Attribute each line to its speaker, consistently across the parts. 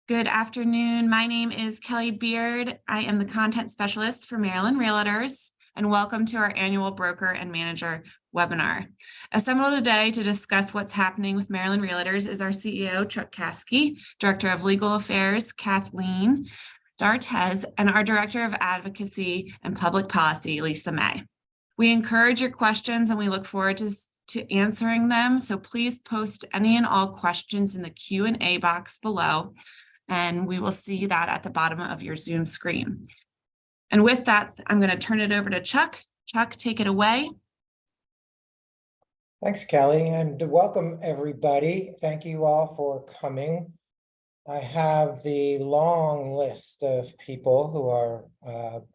Speaker 1: Good afternoon. My name is Kelly Beard. I am the content specialist for Maryland Realtors, and welcome to our annual Broker and Manager webinar. Assembled today to discuss what's happening with Maryland Realtors is our CEO, Chuck Caskey, Director of Legal Affairs, Kathleen D'Artez, and our Director of Advocacy and Public Policy, Lisa May. We encourage your questions and we look forward to answering them. So please post any and all questions in the Q&A box below, and we will see that at the bottom of your Zoom screen. And with that, I'm going to turn it over to Chuck. Chuck, take it away.
Speaker 2: Thanks, Kelly, and welcome everybody. Thank you all for coming. I have the long list of people who are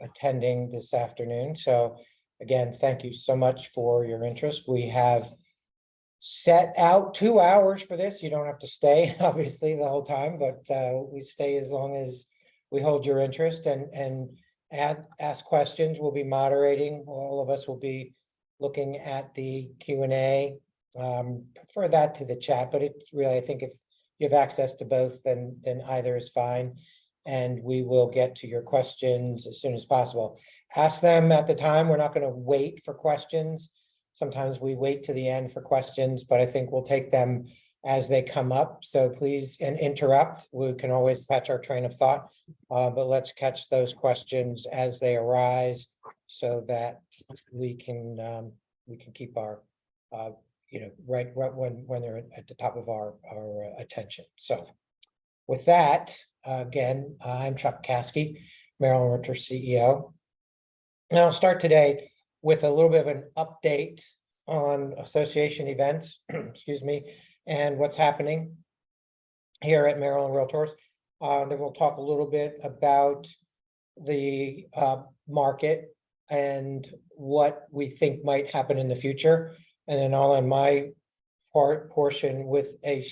Speaker 2: attending this afternoon. So again, thank you so much for your interest. We have set out 2 hours for this. You don't have to stay, obviously, the whole time, but we stay as long as we hold your interest and ask questions. We'll be moderating. All of us will be looking at the Q&A. Prefer that to the chat, but it's really, I think if you have access to both, then either is fine. And we will get to your questions as soon as possible. Ask them at the time. We're not going to wait for questions. Sometimes we wait to the end for questions, but I think we'll take them as they come up. So please interrupt. We can always catch our train of thought, but let's catch those questions as they arise so that we can keep our right when they're at the top of our attention. So with that, again, I'm Chuck Caskey, Maryland Realtors CEO. Now I'll start today with a little bit of an update on association events, excuse me, and what's happening here at Maryland Realtors. Then we'll talk a little bit about the market and what we think might happen in the future. And then I'll end my portion with a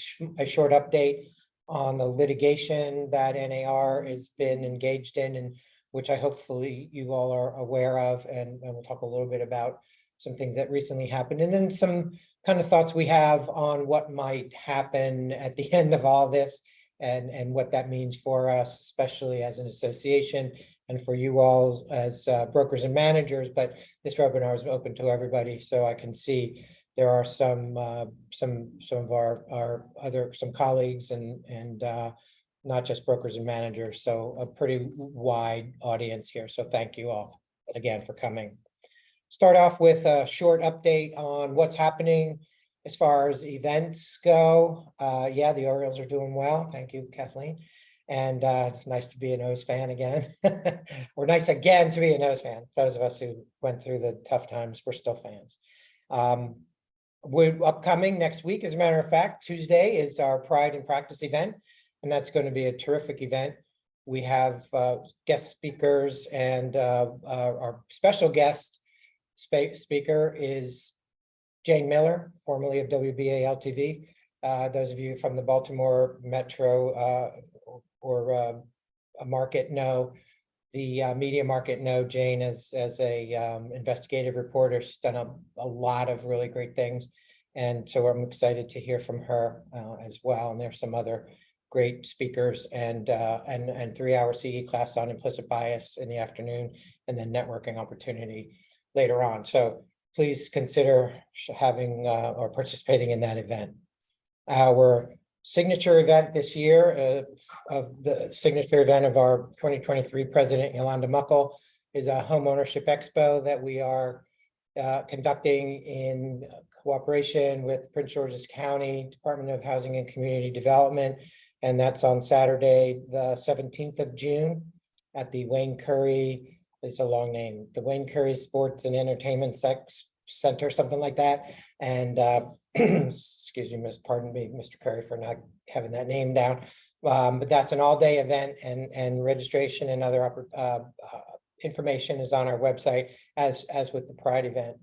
Speaker 2: short update on the litigation that NAR has been engaged in, and which I hopefully you all are aware of, and we'll talk a little bit about some things that recently happened, and then some kind of thoughts we have on what might happen at the end of all this, and what that means for us, especially as an association, and for you all as brokers and managers. But this webinar is open to everybody, so I can see there are some of our other colleagues and not just brokers and managers, so a pretty wide audience here. So thank you all again for coming. Start off with a short update on what's happening as far as events go. Yeah, the Orioles are doing well. Thank you, Kathleen. And it's nice to be an O's fan again. Or nice again to be an O's fan. Those of us who went through the tough times, we're still fans. We're upcoming next week, as a matter of fact. Tuesday is our Pride in Practice event, and that's going to be a terrific event. We have guest speakers, and our special guest speaker is Jane Miller, formerly of WBAL-TV. Those of you from the Baltimore Metro or a market know, the media market know Jane as a investigative reporter. She's done a lot of really great things, and so I'm excited to hear from her as well. And there's some other great speakers, and 3-hour CE class on implicit bias in the afternoon, and then networking opportunity later on. So please consider having or participating in that event. Our signature event this year, of the signature event of our 2023 President Yolanda Muckle, is a home ownership expo that we are conducting in cooperation with Prince George's County Department of Housing and Community Development. And that's on Saturday, the 17th of June at the Wayne Curry, it's a long name, the Wayne Curry Sports and Entertainment Center, something like that. And excuse me, pardon me, Mr. Curry, for not having that name down. But that's an all-day event, and registration and other information is on our website, as with the Pride event.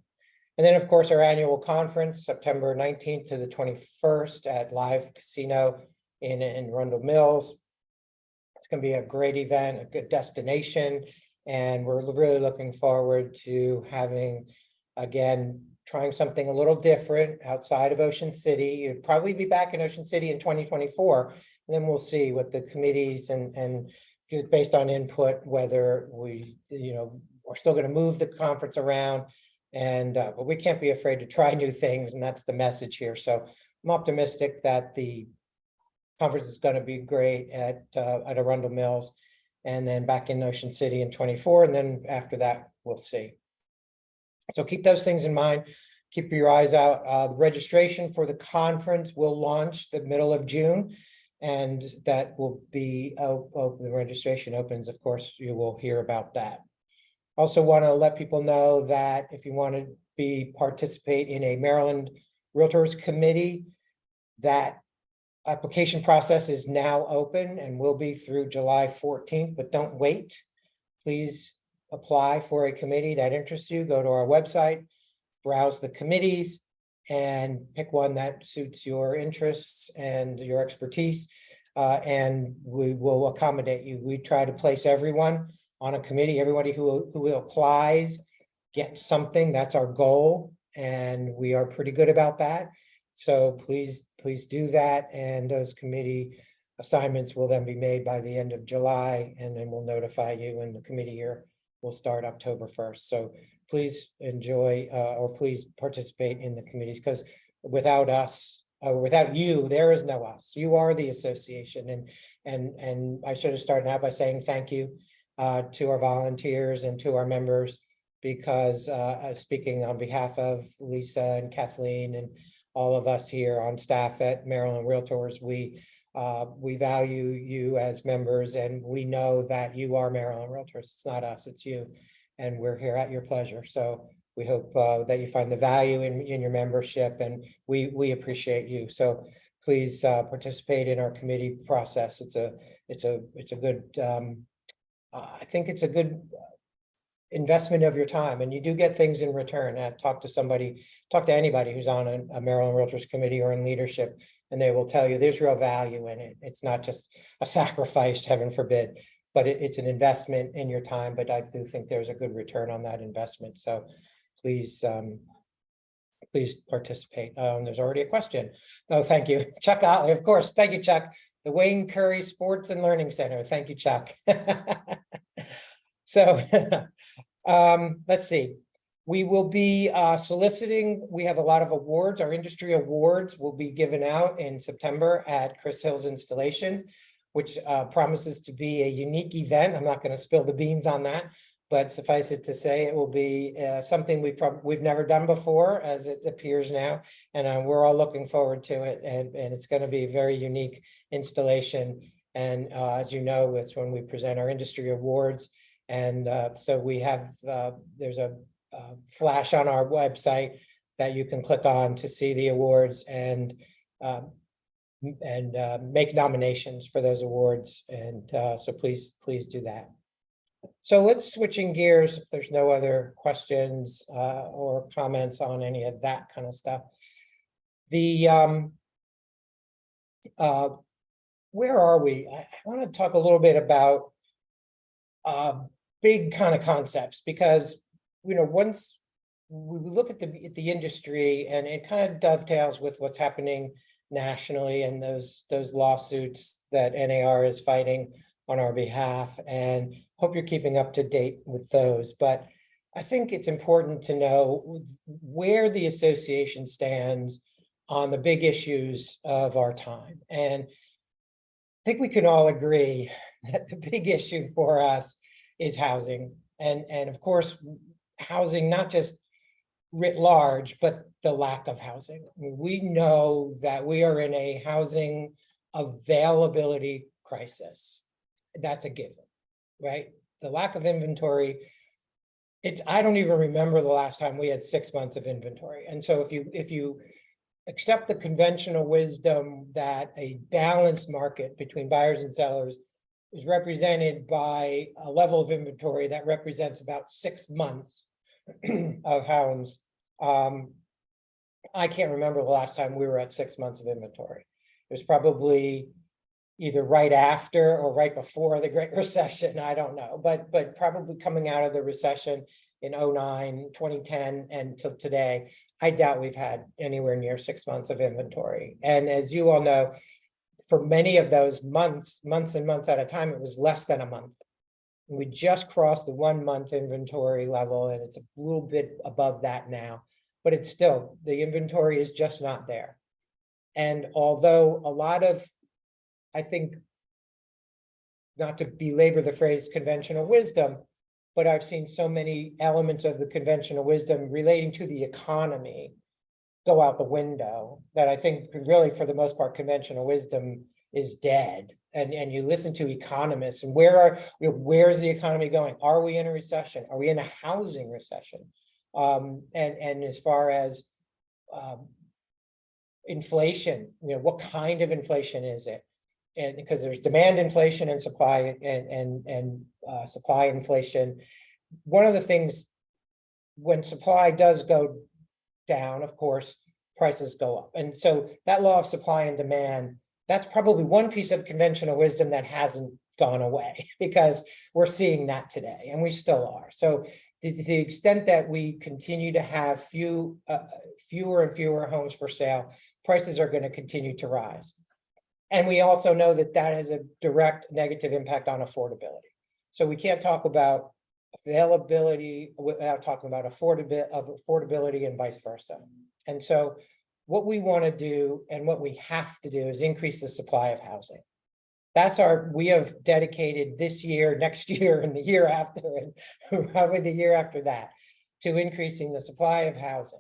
Speaker 2: And then, of course, our annual conference, September 19th to the 21st at Live Casino in Rundle Mills. It's going to be a great event, a good destination, and we're really looking forward to having, again, trying something a little different outside of Ocean City. You'd probably be back in Ocean City in 2024, then we'll see what the committees and based on input, whether we, are still going to move the conference around. And but we can't be afraid to try new things, and that's the message here. So I'm optimistic that the conference is going to be great at Arundel Mills, and then back in Ocean City in 24, and then after that we'll see. So keep those things in mind. Keep your eyes out. The registration for the conference will launch the middle of June, and that will be the registration opens. Of course, you will hear about that. Also want to let people know that if you want to participate in a Maryland Realtors Committee, that application process is now open and will be through July 14th, but don't wait. Please apply for a committee that interests you. Go to our website, browse the committees, and pick one that suits your interests and your expertise, and we will accommodate you. We try to place everyone on a committee. Everybody who applies gets something. That's our goal, and we are pretty good about that. So please do that, and those committee assignments will then be made by the end of July, and then we'll notify you, and the committee year will start October 1st. So please enjoy or please participate in the committees, because without us, without you, there is no us. You are the association, and I should have started out by saying thank you to our volunteers and to our members, because speaking on behalf of Lisa and Kathleen and all of us here on staff at Maryland Realtors, we value you as members, and we know that you are Maryland Realtors. It's not us, it's you, and we're here at your pleasure. So we hope that you find the value in your membership, and we appreciate you. So please participate in our committee process. It's a good I think it's a good investment of your time, and you do get things in return. Talk to anybody who's on a Maryland Realtors Committee or in leadership, and they will tell you there's real value in it. It's not just a sacrifice, heaven forbid, but it's an investment in your time. But I do think there's a good return on that investment. So please participate. There's already a question. Oh, thank you, Chuck Otley, of course. Thank you, Chuck. The Wayne Curry Sports and Learning Center. Thank you, Chuck. So let's see. We will be soliciting. We have a lot of awards. Our industry awards will be given out in September at Chris Hill's installation, which promises to be a unique event. I'm not going to spill the beans on that, but suffice it to say, it will be something we've never done before, as it appears now, and we're all looking forward to it. And it's going to be a very unique installation. And as you know, it's when we present our industry awards. And so we have there's a flash on our website that you can click on to see the awards and make nominations for those awards. And so please do that. So let's switching gears, if there's no other questions or comments on any of that kind of stuff. The where are we? I want to talk a little bit about big kind of concepts, because once we look at the industry, and it kind of dovetails with what's happening nationally and those lawsuits that NAR is fighting on our behalf, and hope you're keeping up to date with those. But I think it's important to know where the association stands on the big issues of our time. And I think we can all agree that the big issue for us is housing, and of course, housing, not just writ large, but the lack of housing. I mean, we know that we are in a housing availability crisis. That's a given, right? The lack of inventory, I don't even remember the last time we had 6 months of inventory. And so if you accept the conventional wisdom that a balanced market between buyers and sellers is represented by a level of inventory that represents about 6 months of homes, I can't remember the last time we were at 6 months of inventory. It was probably either right after or right before the Great Recession. I don't know, but probably coming out of the recession in 2009, 2010, and till today, I doubt we've had anywhere near 6 months of inventory. And as you all know, for many of those months and months at a time, it was less than a month. We just crossed the 1 month inventory level, and it's a little bit above that now, but it's still, the inventory is just not there. And although a lot of, I think, not to belabor the phrase conventional wisdom, but I've seen so many elements of the conventional wisdom relating to the economy go out the window that I think really, for the most part, conventional wisdom is dead. And you listen to economists, and where's the economy going? Are we in a recession? Are we in a housing recession? And as far as inflation, what kind of inflation is it? And because there's demand inflation and supply and supply inflation. One of the things, when supply does go down, of course, prices go up. And so that law of supply and demand, that's probably one piece of conventional wisdom that hasn't gone away, because we're seeing that today, and we still are. So to the extent that we continue to have fewer and fewer homes for sale, prices are going to continue to rise. And we also know that that has a direct negative impact on affordability. So we can't talk about availability without talking about affordability and vice versa. And so what we want to do and what we have to do is increase the supply of housing. We have dedicated this year, next year, and the year after, and probably the year after that, to increasing the supply of housing.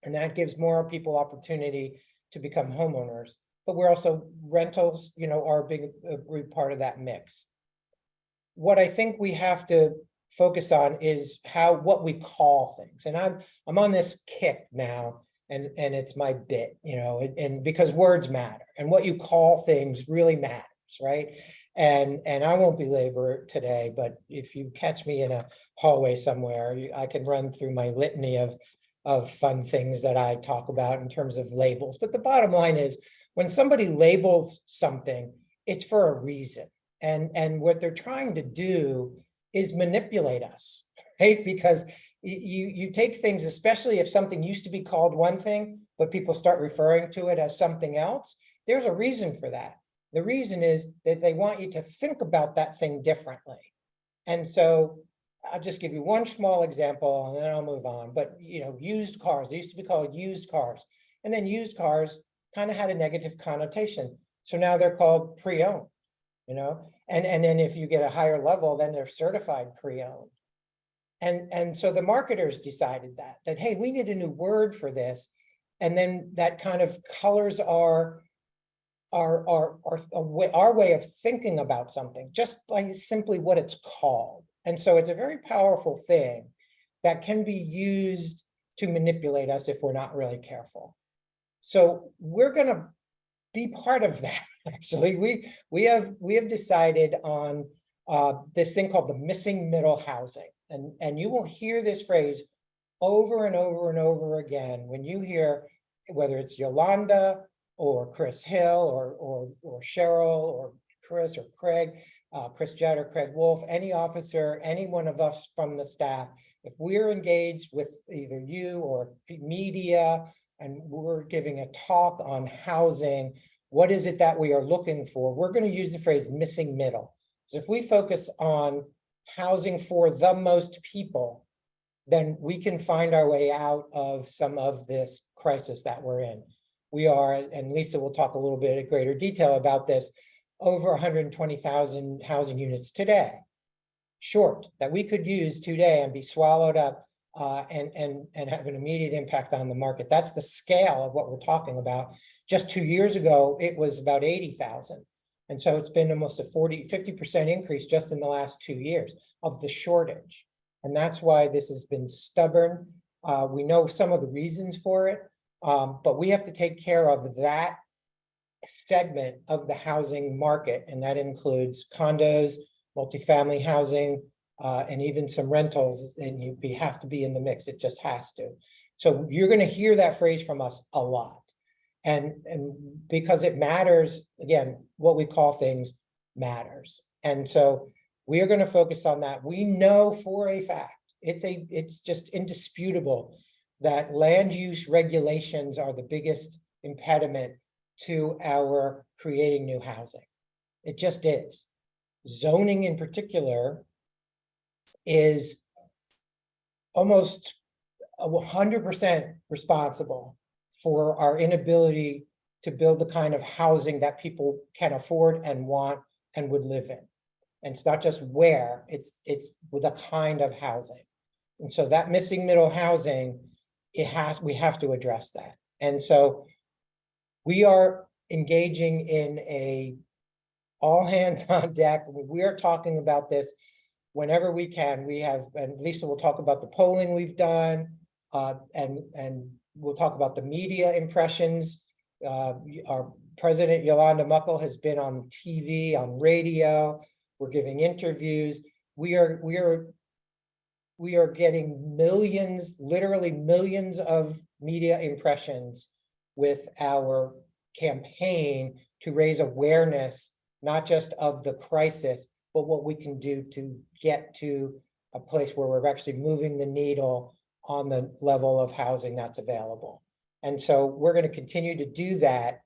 Speaker 2: And that gives more people opportunity to become homeowners. But we're also, rentals, are a big part of that mix. What I think we have to focus on is what we call things. And I'm on this kick now, and it's my bit, and because words matter, and what you call things really matters, right? And I won't belabor it today, but if you catch me in a hallway somewhere, I can run through my litany of fun things that I talk about in terms of labels. But the bottom line is, when somebody labels something, it's for a reason. And what they're trying to do is manipulate us, right? Because you take things, especially if something used to be called one thing, but people start referring to it as something else, there's a reason for that. The reason is that they want you to think about that thing differently. And so I'll just give you one small example, and then I'll move on. But, used cars, they used to be called used cars. And then used cars kind of had a negative connotation. So now they're called pre-owned, and then if you get a higher level, then they're certified pre-owned. And so the marketers decided that, hey, we need a new word for this. And then that kind of colors our way of thinking about something just by simply what it's called. And so it's a very powerful thing that can be used to manipulate us if we're not really careful. So we're going to be part of that. Actually, we have decided on this thing called the missing middle housing, and you will hear this phrase over and over and over again when you hear, whether it's Yolanda or Chris Hill or Cheryl or Chris or Craig, Chris Jett or Craig Wolf, any officer, any one of us from the staff. If we're engaged with either you or media and we're giving a talk on housing, what is it that we are looking for? We're going to use the phrase missing middle. So if we focus on housing for the most people, then we can find our way out of some of this crisis that we're in. We are, and Lisa will talk a little bit in greater detail about this, over 120,000 housing units today, short, that we could use today and be swallowed up and have an immediate impact on the market. That's the scale of what we're talking about. Just 2 years ago, it was about 80,000. And so it's been almost a 50% increase just in the last 2 years of the shortage. And that's why this has been stubborn. We know some of the reasons for it, but we have to take care of that segment of the housing market. And that includes condos, multifamily housing, and even some rentals, and you have to be in the mix. It just has to. So you're going to hear that phrase from us a lot. And because it matters, again, what we call things matters. And so we are going to focus on that. We know for a fact, it's just indisputable that land use regulations are the biggest impediment to our creating new housing. It just is. Zoning in particular is almost 100% responsible for our inability to build the kind of housing that people can afford and want and would live in. And it's not just where, it's with a kind of housing. And so that missing middle housing, we have to address that. And so we are engaging in a all hands on deck. We are talking about this whenever we can. We have, and Lisa will talk about the polling we've done, and we'll talk about the media impressions. Our president, Yolanda Muckle, has been on TV, on radio. We're giving interviews. We are getting millions, literally millions of media impressions with our campaign to raise awareness, not just of the crisis, but what we can do to get to a place where we're actually moving the needle on the level of housing that's available. And so we're going to continue to do that,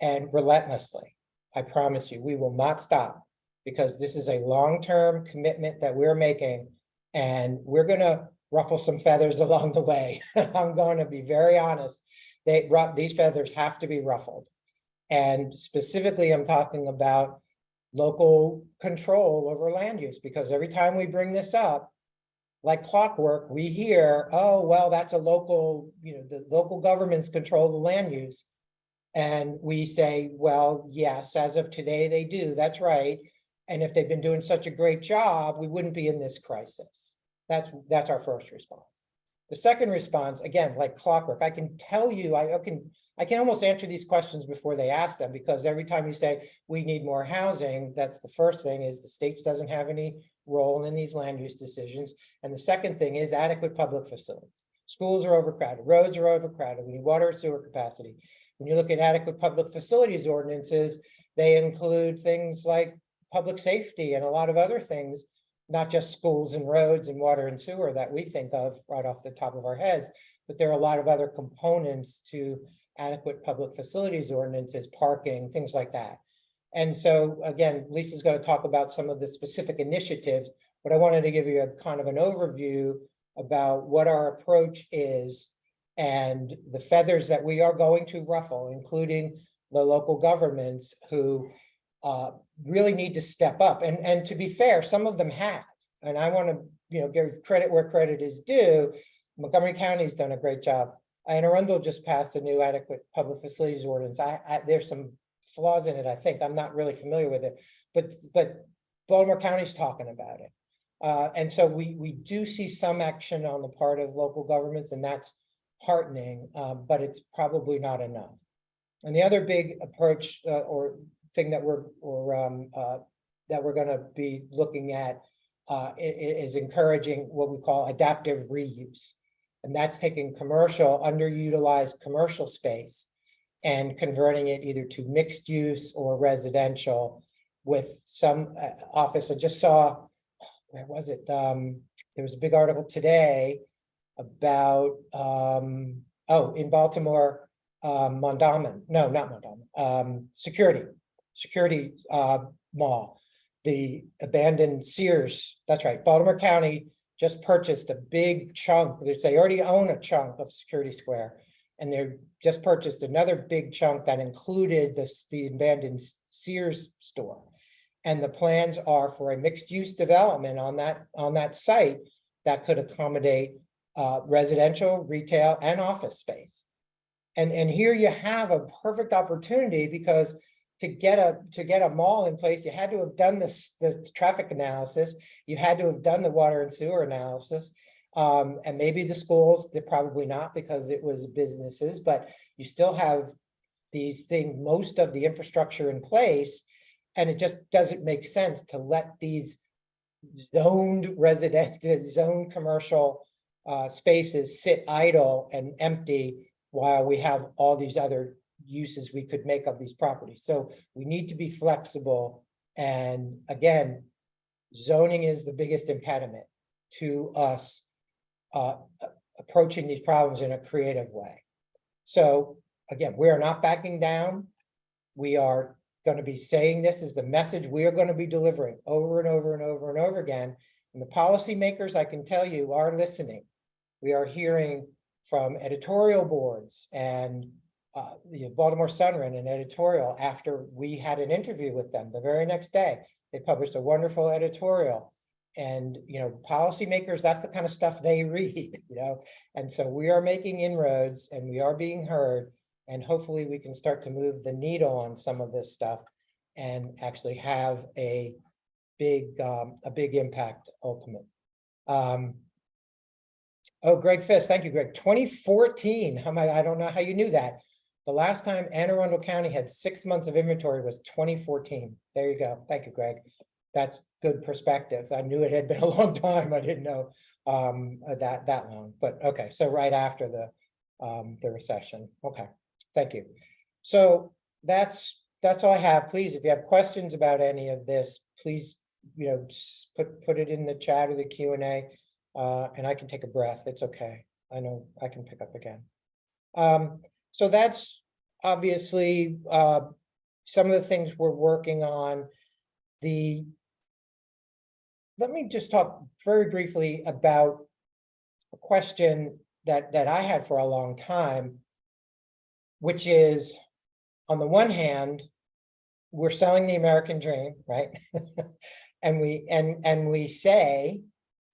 Speaker 2: and relentlessly. I promise you, we will not stop, because this is a long-term commitment that we're making, and we're going to ruffle some feathers along the way. I'm going to be very honest. These feathers have to be ruffled. And specifically, I'm talking about local control over land use, because every time we bring this up, like clockwork, we hear, oh, well, that's a local, the local governments control the land use. And we say, well, yes, as of today, they do. That's right. And if they've been doing such a great job, we wouldn't be in this crisis. That's our first response. The second response, again, like clockwork, I can tell you, I can almost answer these questions before they ask them, because every time you say we need more housing, that's the first thing, is the state doesn't have any role in these land use decisions. And the second thing is adequate public facilities. Schools are overcrowded, roads are overcrowded, we need water and sewer capacity. When you look at adequate public facilities ordinances, they include things like public safety and a lot of other things, not just schools and roads and water and sewer that we think of right off the top of our heads, but there are a lot of other components to adequate public facilities ordinances, parking, things like that. And so again, Lisa's going to talk about some of the specific initiatives, but I wanted to give you a kind of an overview about what our approach is and the feathers that we are going to ruffle, including the local governments who really need to step up. And to be fair, some of them have. And I want to give credit where credit is due. Montgomery County's done a great job. Anne Arundel just passed a new adequate public facilities ordinance. There's some flaws in it, I think. I'm not really familiar with it, but Baltimore County's talking about it. And so we do see some action on the part of local governments, and that's heartening, but it's probably not enough. And the other big approach or thing that we're going to be looking at is encouraging what we call adaptive reuse. And that's taking underutilized commercial space and converting it either to mixed use or residential with some office. I just saw, where was it? There was a big article today about, in Baltimore, Mondawmin. No, not Mondawmin. Security Mall, the abandoned Sears. That's right. Baltimore County just purchased a big chunk. They already own a chunk of Security Square, and they just purchased another big chunk that included the abandoned Sears store. And the plans are for a mixed-use development on that site that could accommodate residential, retail, and office space. And here you have a perfect opportunity, because to get a mall in place, you had to have done this traffic analysis. You had to have done the water and sewer analysis. And maybe the schools, they're probably not, because it was businesses, but you still have these things, most of the infrastructure in place. And it just doesn't make sense to let these zoned residential, zoned commercial spaces sit idle and empty while we have all these other uses we could make of these properties. So we need to be flexible. And again, zoning is the biggest impediment to us approaching these problems in a creative way. So again, we are not backing down. We are going to be saying this is the message we are going to be delivering over and over and over and over again. And the policymakers, I can tell you, are listening. We are hearing from editorial boards and the Baltimore Sun ran an editorial after we had an interview with them the very next day. They published a wonderful editorial. And, policymakers, that's the kind of stuff they read, and so we are making inroads and we are being heard. And hopefully we can start to move the needle on some of this stuff and actually have a big impact ultimately. Oh, Greg Fisk, thank you, Greg. 2014, I don't know how you knew that. The last time Anne Arundel County had 6 months of inventory was 2014. There you go. Thank you, Greg. That's good perspective. I knew it had been a long time. I didn't know that long, but okay. So right after the recession. Okay, thank you. So that's all I have. Please, if you have questions about any of this, please, put it in the chat or the Q&A, and I can take a breath. It's okay. I know I can pick up again. So that's obviously some of the things we're working on. Let me just talk very briefly about a question that I had for a long time, which is, on the one hand, we're selling the American dream, right? and we say,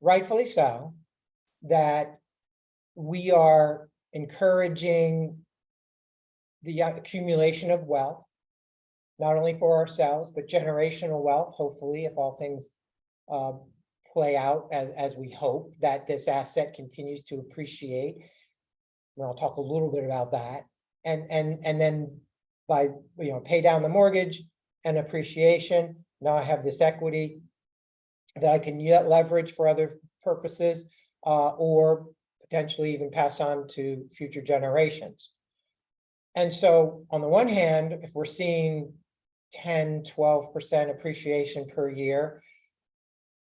Speaker 2: rightfully so, that we are encouraging the accumulation of wealth, not only for ourselves, but generational wealth, hopefully, if all things play out as we hope, that this asset continues to appreciate. And I'll talk a little bit about that. And then by, pay down the mortgage and appreciation, now I have this equity that I can leverage for other purposes, or potentially even pass on to future generations. And so on the one hand, if we're seeing 10–12% appreciation per year,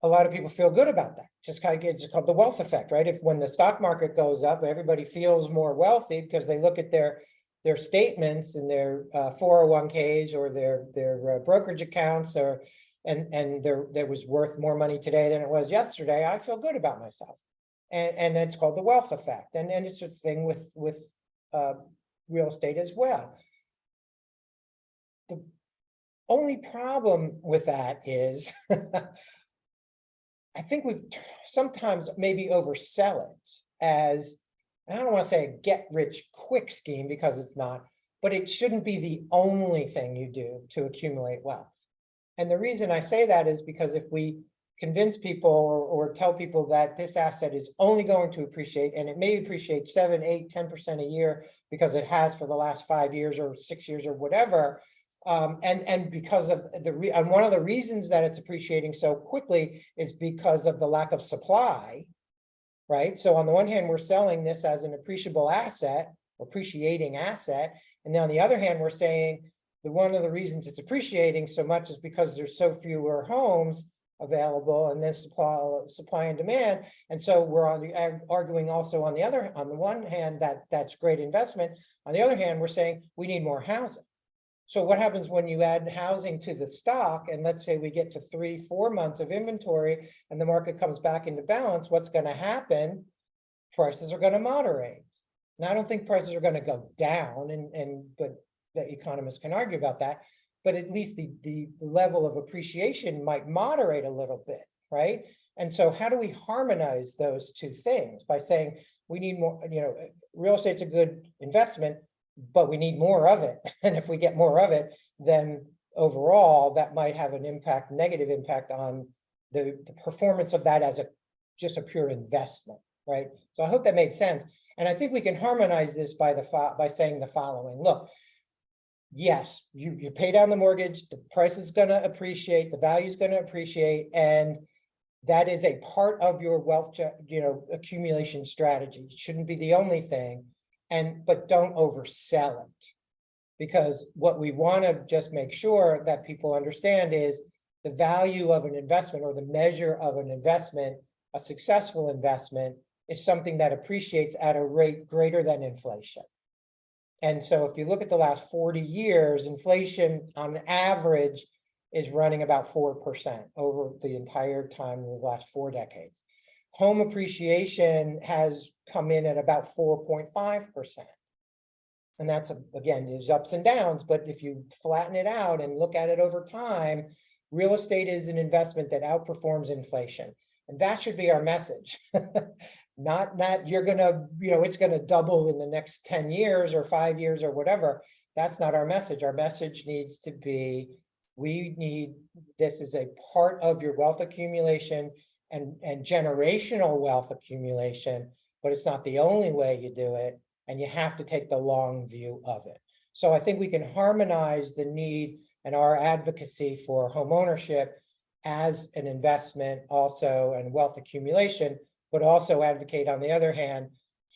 Speaker 2: a lot of people feel good about that. It's called the wealth effect, right? If when the stock market goes up, everybody feels more wealthy because they look at their statements and their 401ks or their brokerage accounts, and there was worth more money today than it was yesterday. I feel good about myself, and it's called the wealth effect, and it's a thing with real estate as well. The only problem with that is I think we've sometimes maybe oversell it as, I don't want to say a get rich quick scheme, because it's not, but it shouldn't be the only thing you do to accumulate wealth. And the reason I say that is because if we convince people or tell people that this asset is only going to appreciate, and it may appreciate 7, 8, 10% a year because it has for the last 5 years or 6 years or whatever, and because of and one of the reasons that it's appreciating so quickly is because of the lack of supply, right? So on the one hand, we're selling this as an appreciable asset, appreciating asset, and then on the other hand, we're saying one of the reasons it's appreciating so much is because there's so fewer homes available, and this supply and demand. And so we're arguing also on the one hand that's great investment. On the other hand, we're saying we need more housing. So what happens when you add housing to the stock, and let's say we get to 3–4 months of inventory and the market comes back into balance, what's going to happen? Prices are going to moderate. Now, I don't think prices are going to go down, but the economists can argue about that, but at least the level of appreciation might moderate a little bit, right? And so how do we harmonize those two things? By saying we need more, real estate's a good investment, but we need more of it. And if we get more of it, then overall that might have an impact, negative impact on the performance of that as just a pure investment, right? So I hope that made sense. And I think we can harmonize this by saying the following. Look, yes, you pay down the mortgage, the price is going to appreciate, the value is going to appreciate, and that is a part of your wealth, accumulation strategy. It shouldn't be the only thing, but don't oversell it, because what we want to just make sure that people understand is the value of an investment, or the measure of an investment, a successful investment, is something that appreciates at a rate greater than inflation. And so if you look at the last 40 years, inflation on average is running about 4% over the entire time of the last 4 decades. Home appreciation has come in at about 4.5%. And that's, again, there's ups and downs, but if you flatten it out and look at it over time, real estate is an investment that outperforms inflation. And that should be our message. Not that you're gonna, it's gonna double in the next 10 years or 5 years or whatever. That's not our message. Our message needs to be, this is a part of your wealth accumulation and generational wealth accumulation, but it's not the only way you do it. And you have to take the long view of it. So I think we can harmonize the need and our advocacy for home ownership as an investment also and wealth accumulation, but also advocate on the other hand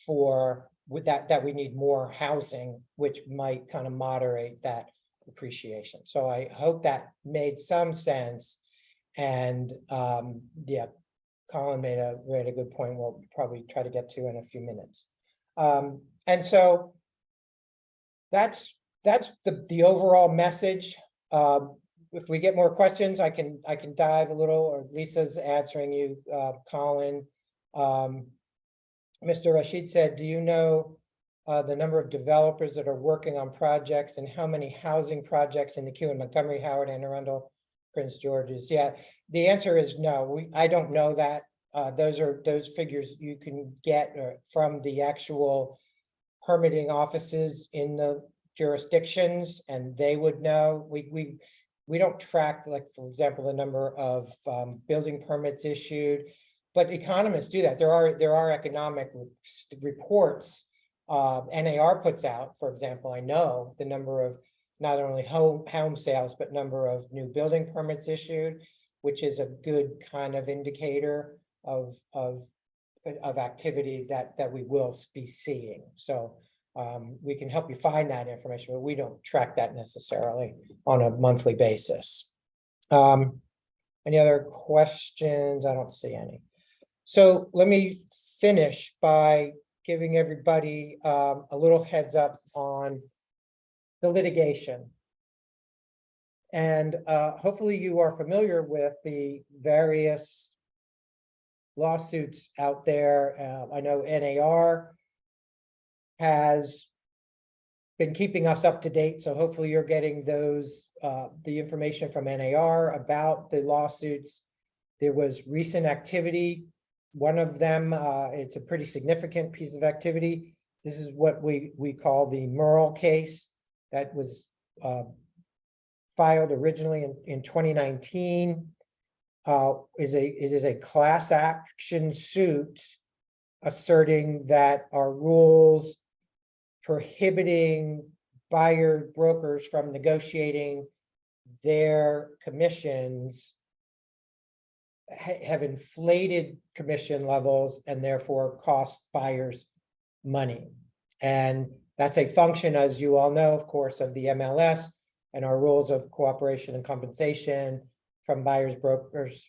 Speaker 2: for that we need more housing, which might kind of moderate that appreciation. So I hope that made some sense. And yeah, Colin made a good point. We'll probably try to get to in a few minutes. And so that's the overall message. If we get more questions, I can dive a little, or Lisa's answering you, Colin. Mr. Rashid said, do you know the number of developers that are working on projects and how many housing projects in the queue in Montgomery, Howard, Anne Arundel, Prince George's? Yeah, the answer is no. I don't know that. Those figures you can get from the actual permitting offices in the jurisdictions, and they would know. We don't track, like, for example, the number of building permits issued, but economists do that. There are economic reports NAR puts out, for example. I know the number of not only home sales, but number of new building permits issued, which is a good kind of indicator of activity that we will be seeing. So we can help you find that information, but we don't track that necessarily on a monthly basis. Any other questions? I don't see any. So let me finish by giving everybody a little heads up on the litigation. And hopefully you are familiar with the various lawsuits out there. I know NAR has been keeping us up to date, so hopefully you're getting those the information from NAR about the lawsuits. There was recent activity. One of them, it's a pretty significant piece of activity. This is what we call the Merle case that was filed originally in 2019. It is a class action suit asserting that our rules prohibiting buyer brokers from negotiating their commissions have inflated commission levels and therefore cost buyers money. And that's a function, as you all know, of course, of the MLS and our rules of cooperation and compensation from buyers brokers,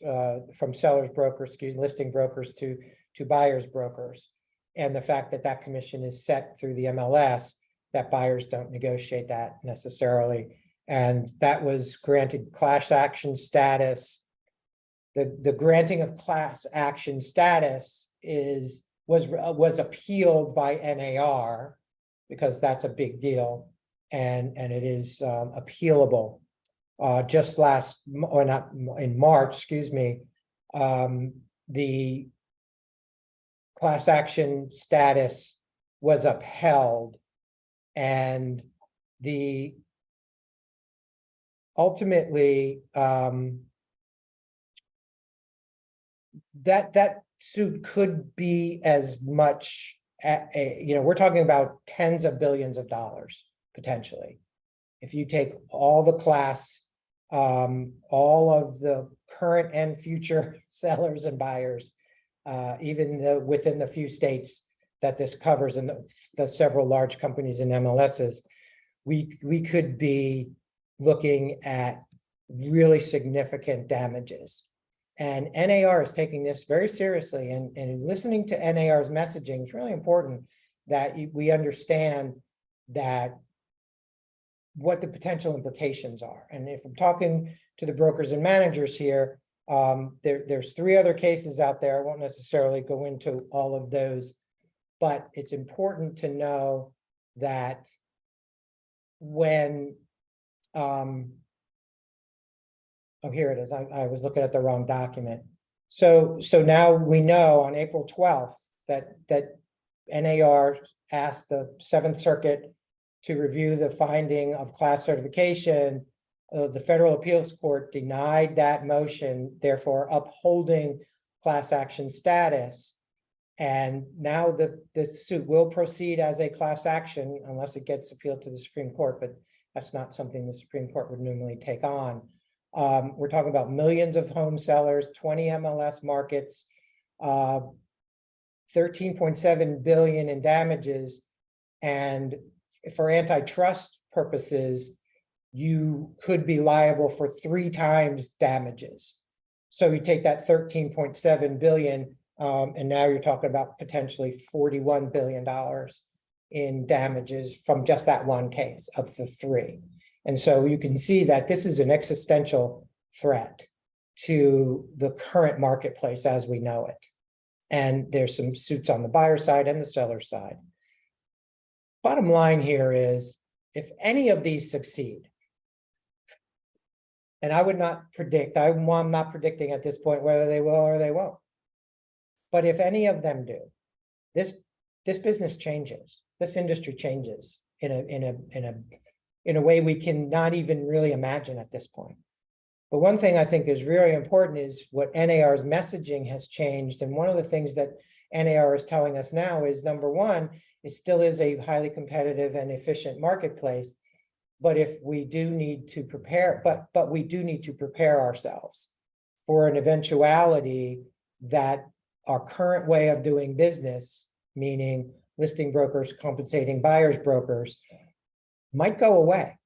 Speaker 2: from sellers brokers, listing brokers to buyers brokers. And the fact that that commission is set through the MLS, that buyers don't negotiate that necessarily. And that was granted class action status. The granting of class action status was appealed by NAR because that's a big deal, and it is appealable. Just in March, excuse me, the class action status was upheld, and ultimately that suit could be as much, we're talking about tens of billions of dollars potentially. If you take all the class, all of the current and future sellers and buyers, even within the few states that this covers and the several large companies and MLSs, we could be looking at really significant damages. And NAR is taking this very seriously, and listening to NAR's messaging is really important, that we understand that what the potential implications are. And if I'm talking to the brokers and managers here, there's 3 other cases out there. I won't necessarily go into all of those, but it's important to know that when, oh, here it is. I was looking at the wrong document. So now we know on April 12th that NAR asked the 7th Circuit to review the finding of class certification. The Federal Appeals Court denied that motion, therefore upholding class action status. And now the suit will proceed as a class action unless it gets appealed to the Supreme Court, but that's not something the Supreme Court would normally take on. We're talking about millions of home sellers, 20 MLS markets, 13.7 billion in damages. And for antitrust purposes, you could be liable for 3 times damages. So you take that 13.7 billion, and now you're talking about potentially $41 billion in damages from just that one case of the 3. And so you can see that this is an existential threat to the current marketplace as we know it. And there's some suits on the buyer side and the seller side. Bottom line here is, if any of these succeed, and I would not predict, I'm not predicting at this point whether they will or they won't. But if any of them do, this business changes, this industry changes in a way we can not even really imagine at this point. But one thing I think is really important is what NAR's messaging has changed. And one of the things that NAR is telling us now is, number one, it still is a highly competitive and efficient marketplace. But if we do need to prepare, but we do need to prepare ourselves for an eventuality that our current way of doing business, meaning listing brokers compensating buyers brokers, might go away.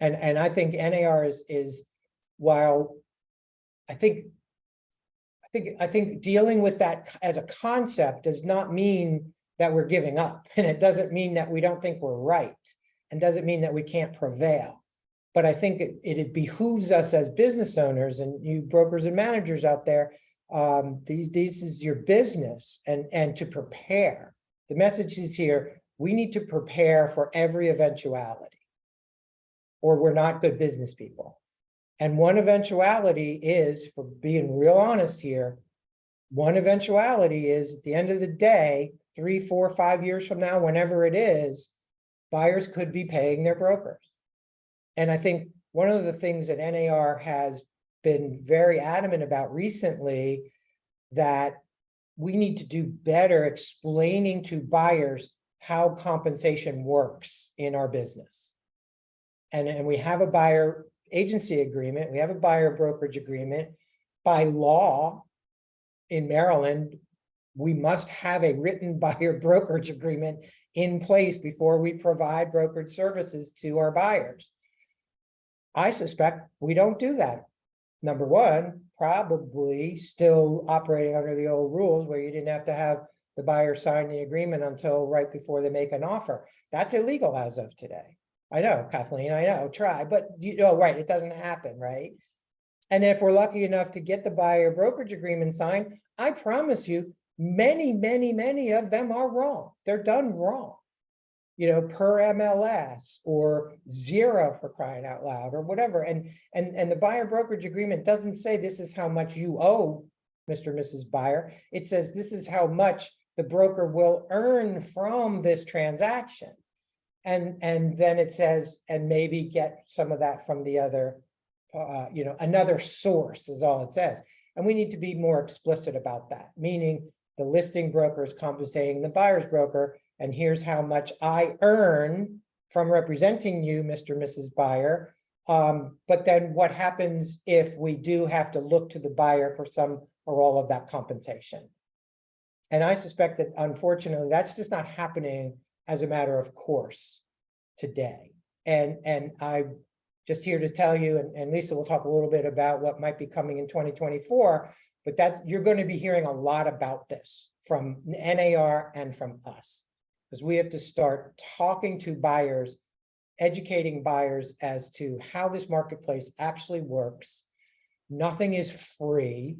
Speaker 2: And I think NAR is while I think dealing with that as a concept does not mean that we're giving up, and it doesn't mean that we don't think we're right, and doesn't mean that we can't prevail. But I think it behooves us as business owners and you brokers and managers out there, this is your business, and to prepare. The message is here, we need to prepare for every eventuality, or we're not good business people. And one eventuality is, for being real honest here, one eventuality is at the end of the day, 3, 4, 5 years from now, whenever it is, buyers could be paying their brokers. And I think one of the things that NAR has been very adamant about recently, that we need to do better explaining to buyers how compensation works in our business. And we have a buyer agency agreement, we have a buyer brokerage agreement. By law in Maryland, we must have a written buyer brokerage agreement in place before we provide brokerage services to our buyers. I suspect we don't do that. Number one, probably still operating under the old rules where you didn't have to have the buyer sign the agreement until right before they make an offer. That's illegal as of today. I know, Kathleen, I know, try, but you know, right, it doesn't happen, right? And if we're lucky enough to get the buyer brokerage agreement signed, I promise you, many of them are wrong. They're done wrong, you know, per MLS or zero, for crying out loud, or whatever. And the buyer brokerage agreement doesn't say this is how much you owe Mr. and Mrs. Buyer. It says this is how much the broker will earn from this transaction. And then it says, and maybe get some of that from the other, you know, another source is all it says. And we need to be more explicit about that, meaning the listing broker is compensating the buyer's broker, and here's how much I earn from representing you, Mr. and Mrs. Buyer. But then what happens if we do have to look to the buyer for some or all of that compensation? And I suspect that unfortunately, that's just not happening as a matter of course today. And I'm just here to tell you, and Lisa will talk a little bit about what might be coming in 2024, but you're going to be hearing a lot about this from NAR and from us. because we have to start talking to buyers, educating buyers as to how this marketplace actually works. Nothing is free.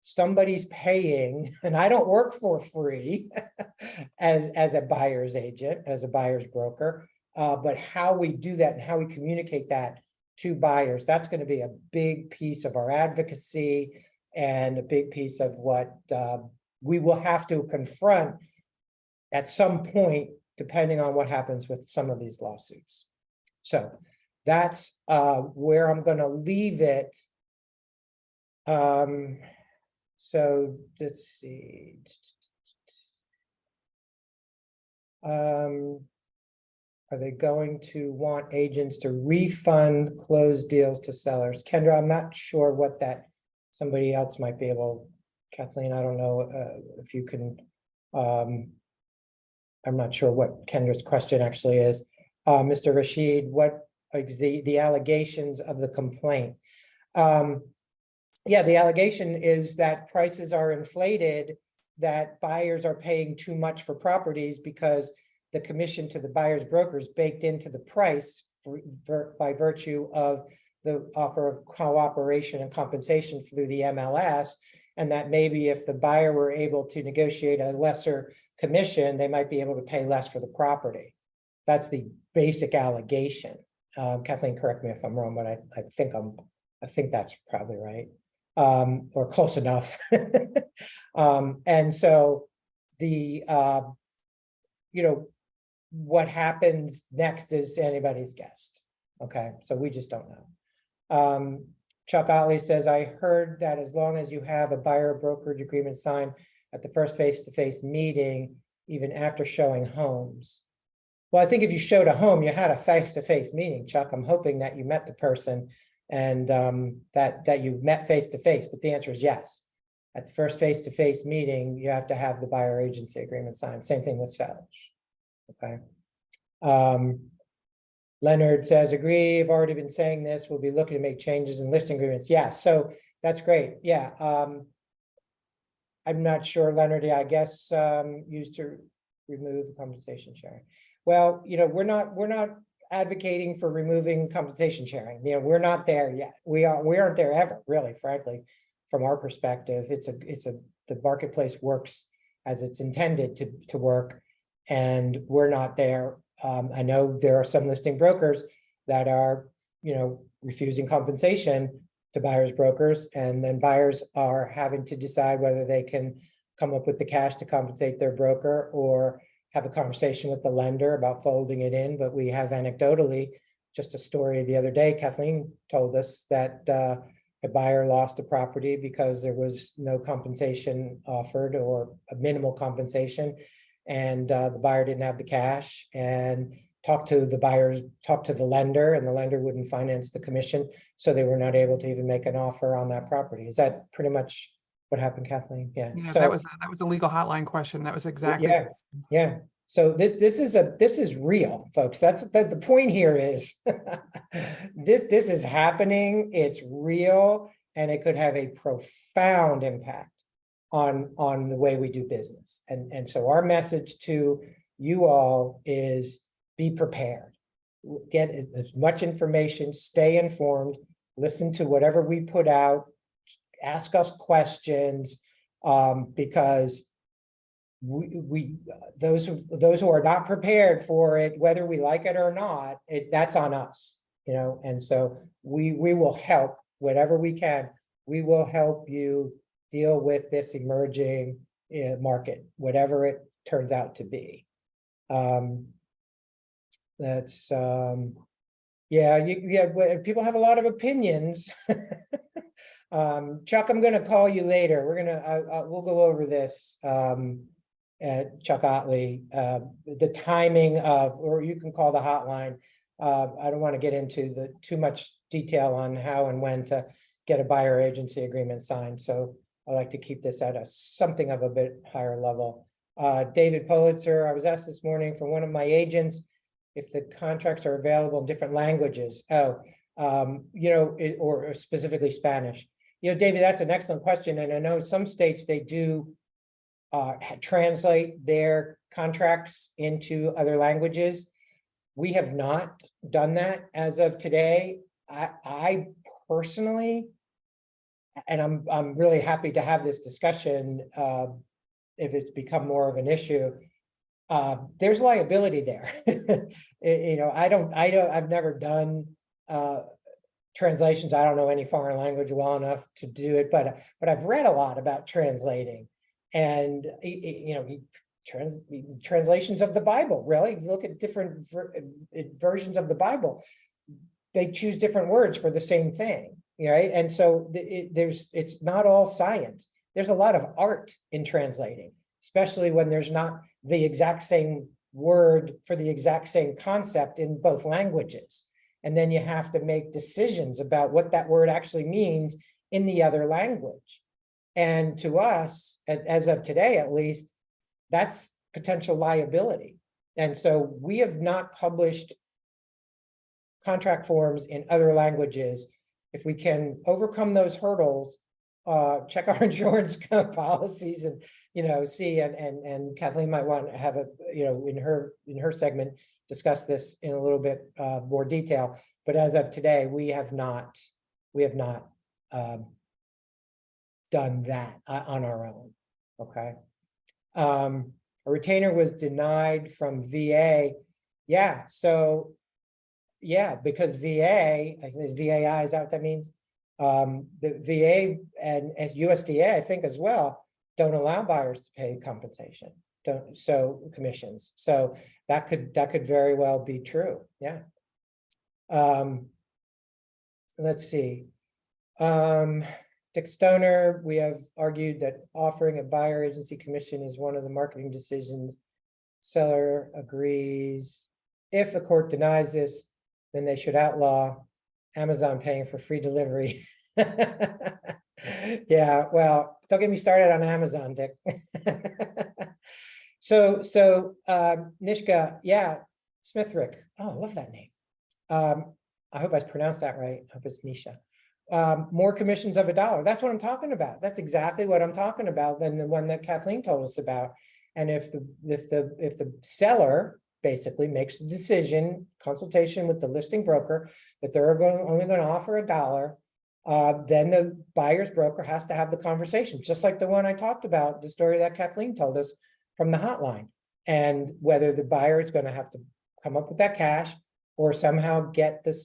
Speaker 2: Somebody's paying, and I don't work for free as a buyer's agent, as a buyer's broker. But how we do that and how we communicate that to buyers, that's going to be a big piece of our advocacy and a big piece of what we will have to confront at some point, depending on what happens with some of these lawsuits. So that's where I'm going to leave it. So let's see. Are they going to want agents to refund closed deals to sellers? Kendra, I'm not sure what that, somebody else might be able, Kathleen, I don't know if you can, I'm not sure what Kendra's question actually is. Mr. Rashid, what is the allegations of the complaint? Yeah, the allegation is that prices are inflated, that buyers are paying too much for properties because the commission to the buyer's brokers baked into the price by virtue of the offer of cooperation and compensation through the MLS, and that maybe if the buyer were able to negotiate a lesser commission, they might be able to pay less for the property. That's the basic allegation. Kathleen, correct me if I'm wrong, but I think that's probably right, or close enough. And so the what happens next is anybody's guess. Okay, so we just don't know. Chuck Otley says, I heard that as long as you have a buyer brokerage agreement signed at the first face-to-face meeting, even after showing homes. Well, I think if you showed a home, you had a face-to-face meeting, Chuck. I'm hoping that you met the person and that you met face-to-face, but the answer is yes. At the first face-to-face meeting, you have to have the buyer agency agreement signed. Same thing with sellers. Okay. Leonard says, agree, I've already been saying this, we'll be looking to make changes in listing agreements. Yeah, so that's great. Yeah. I'm not sure, Leonard, I guess used to remove compensation sharing. Well, we're not advocating for removing compensation sharing. We're not there yet. We aren't there ever, really, frankly, from our perspective. The marketplace works as it's intended to work, and we're not there. I know there are some listing brokers that are, refusing compensation to buyers brokers, and then buyers are having to decide whether they can come up with the cash to compensate their broker or have a conversation with the lender about folding it in. But we have anecdotally just a story the other day, Kathleen told us that a buyer lost a property because there was no compensation offered or a minimal compensation. And the buyer didn't have the cash, and talked to the lender, and the lender wouldn't finance the commission. So they were not able to even make an offer on that property. Is that pretty much what happened, Kathleen? Yeah.
Speaker 3: Yeah,
Speaker 2: So
Speaker 3: that was a legal hotline question. That was exactly.
Speaker 2: Yeah. So this is real, folks. That's the point here is this is happening. It's real, and it could have a profound impact on the way we do business. And so our message to you all is be prepared. Get as much information, stay informed, listen to whatever we put out, ask us questions, because those who are not prepared for it, whether we like it or not, that's on us, and so we will help whatever we can. We will help you deal with this emerging market, whatever it turns out to be. That's people have a lot of opinions. Chuck, I'm going to call you later. We'll go over this. Chuck Otley, the timing of, or you can call the hotline. I don't want to get into too much detail on how and when to get a buyer agency agreement signed. So I like to keep this at something of a bit higher level. David Pulitzer, I was asked this morning from one of my agents if the contracts are available in different languages. Or specifically Spanish. David, that's an excellent question. And I know some states, they do translate their contracts into other languages. We have not done that as of today. I personally, and I'm really happy to have this discussion if it's become more of an issue. There's liability there. I've never done translations. I don't know any foreign language well enough to do it, but I've read a lot about translating, and translations of the Bible. Really, look at different versions of the Bible. They choose different words for the same thing, right? And so it's not all science. There's a lot of art in translating, especially when there's not the exact same word for the exact same concept in both languages. And then you have to make decisions about what that word actually means in the other language. And to us, as of today, at least, that's potential liability. And so we have not published contract forms in other languages. If we can overcome those hurdles, check our insurance policies and, see, and Kathleen might want to have in her segment, discuss this in a little bit more detail. But as of today, we have not done that on our own. Okay. A retainer was denied from VA. Yeah. So yeah, because VA, I think VAI, is that what that means? The VA and USDA, I think as well, don't allow buyers to pay compensation, commissions. So that could very well be true. Yeah. Let's see. Dick Stoner, we have argued that offering a buyer agency commission is one of the marketing decisions. Seller agrees. If the court denies this, then they should outlaw Amazon paying for free delivery. Yeah, well, don't get me started on Amazon, Dick. So Nishka, yeah, Smithrick. Oh, I love that name. I hope I pronounced that right. I hope it's Nisha. More commissions of $1. That's what I'm talking about. That's exactly what I'm talking about than the one that Kathleen told us about. And if the seller basically makes the decision, consultation with the listing broker, that they're only going to offer $1, then the buyer's broker has to have the conversation, just like the one I talked about, the story that Kathleen told us from the hotline, and whether the buyer is going to have to come up with that cash or somehow get the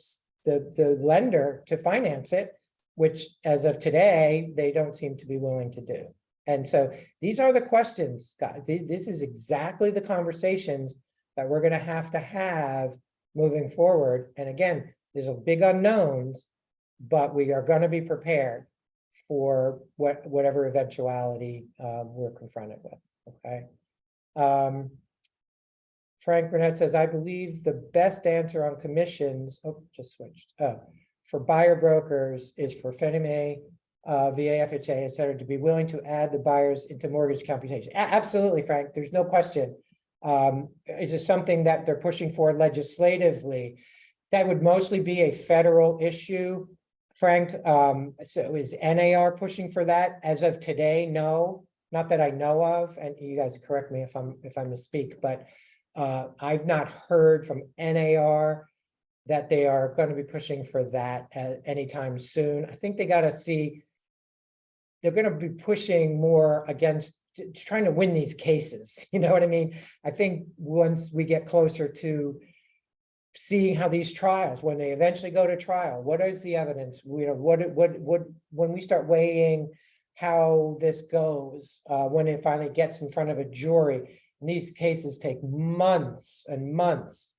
Speaker 2: lender to finance it, which as of today, they don't seem to be willing to do. And so these are the questions, guys. This is exactly the conversations that we're going to have moving forward. And again, there's a big unknowns, but we are going to be prepared for whatever eventuality we're confronted with. Okay. Frank Burnett says, I believe the best answer on commissions, just switched, for buyer brokers is for Fannie Mae, VA, FHA, et cetera, to be willing to add the buyers into mortgage computation. Absolutely, Frank, there's no question. Is this something that they're pushing for legislatively? That would mostly be a federal issue, Frank. So is NAR pushing for that? As of today, no, not that I know of. And you guys correct me if I misspeak, but I've not heard from NAR that they are going to be pushing for that anytime soon. I think they got to see, they're going to be pushing more against trying to win these cases. You know what I mean? I think once we get closer to seeing how these trials, when they eventually go to trial, what is the evidence? When we start weighing how this goes, when it finally gets in front of a jury, and these cases take months and months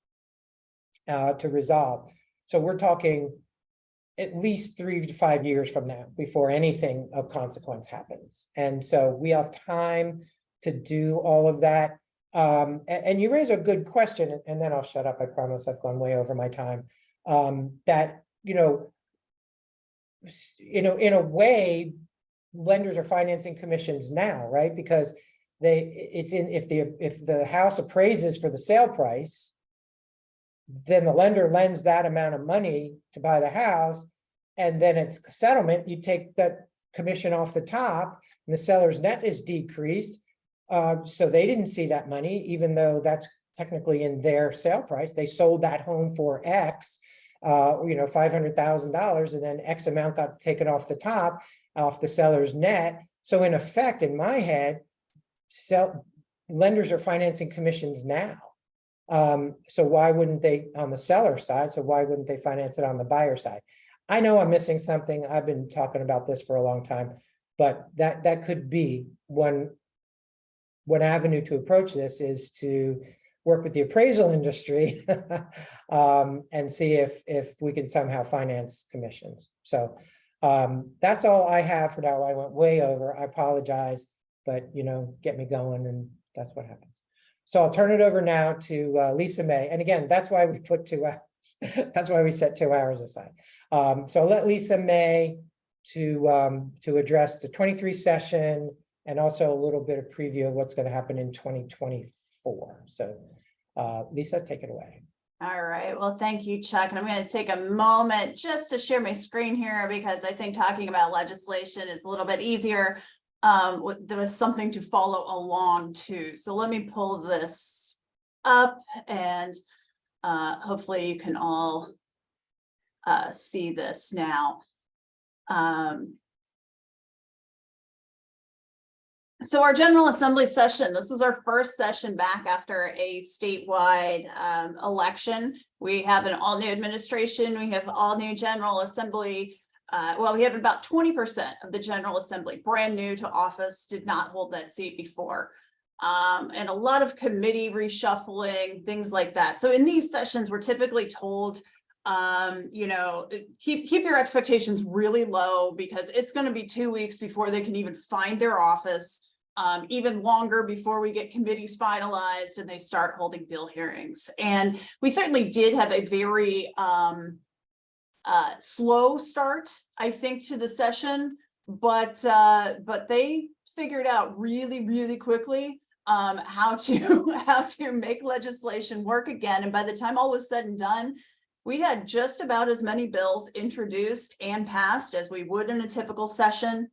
Speaker 2: to resolve. So we're talking at least 3 to 5 years from now before anything of consequence happens. And so we have time to do all of that. And you raise a good question, and then I'll shut up. I promise I've gone way over my time. That, in a way, lenders are financing commissions now, right? Because if the house appraises for the sale price, then the lender lends that amount of money to buy the house, and then it's settlement, you take that commission off the top, and the seller's net is decreased. So they didn't see that money, even though that's technically in their sale price. They sold that home for X, $500,000, and then X amount got taken off the top, off the seller's net. So in effect, in my head, lenders are financing commissions now. So why wouldn't they on the seller side? So why wouldn't they finance it on the buyer side? I know I'm missing something. I've been talking about this for a long time, but that could be one avenue to approach this, is to work with the appraisal industry and see if we can somehow finance commissions. So that's all I have for now. I went way over. I apologize, but get me going, and that's what happens. So I'll turn it over now to Lisa May. And again, that's why we put 2 hours. That's why we set 2 hours aside. So I'll let Lisa May to address the 23 session, and also a little bit of preview of what's going to happen in 2024. So Lisa, take it away.
Speaker 4: All right. Well, thank you, Chuck. And I'm going to take a moment just to share my screen here, because I think talking about legislation is a little bit easier with something to follow along too. So let me pull this up, and hopefully you can all see this now. So our General Assembly session, this was our first session back after a statewide election. We have an all-new administration. We have all-new General Assembly. Well, we have about 20% of the General Assembly brand new to office, did not hold that seat before. And a lot of committee reshuffling, things like that. So in these sessions, we're typically told, keep your expectations really low, because it's going to be 2 weeks before they can even find their office. Even longer before we get committees finalized and they start holding bill hearings. And we certainly did have a very slow start, I think, to the session, but they figured out really, really quickly how to make legislation work again. And by the time all was said and done, we had just about as many bills introduced and passed as we would in a typical session.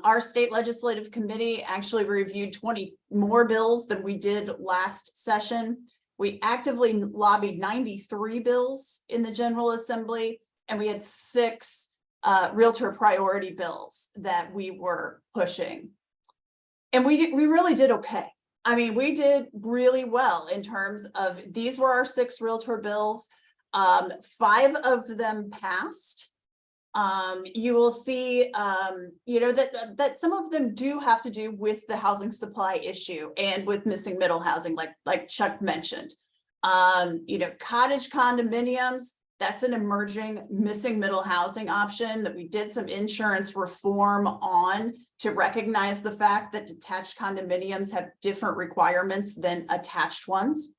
Speaker 4: Our state legislative committee actually reviewed 20 more bills than we did last session. We actively lobbied 93 bills in the General Assembly, and we had 6 realtor priority bills that we were pushing. And we really did okay. I mean, we did really well in terms of, these were our 6 realtor bills. 5 of them passed. You will see, that some of them do have to do with the housing supply issue and with missing middle housing, like Chuck mentioned. Cottage condominiums, that's an emerging missing middle housing option that we did some insurance reform on to recognize the fact that detached condominiums have different requirements than attached ones.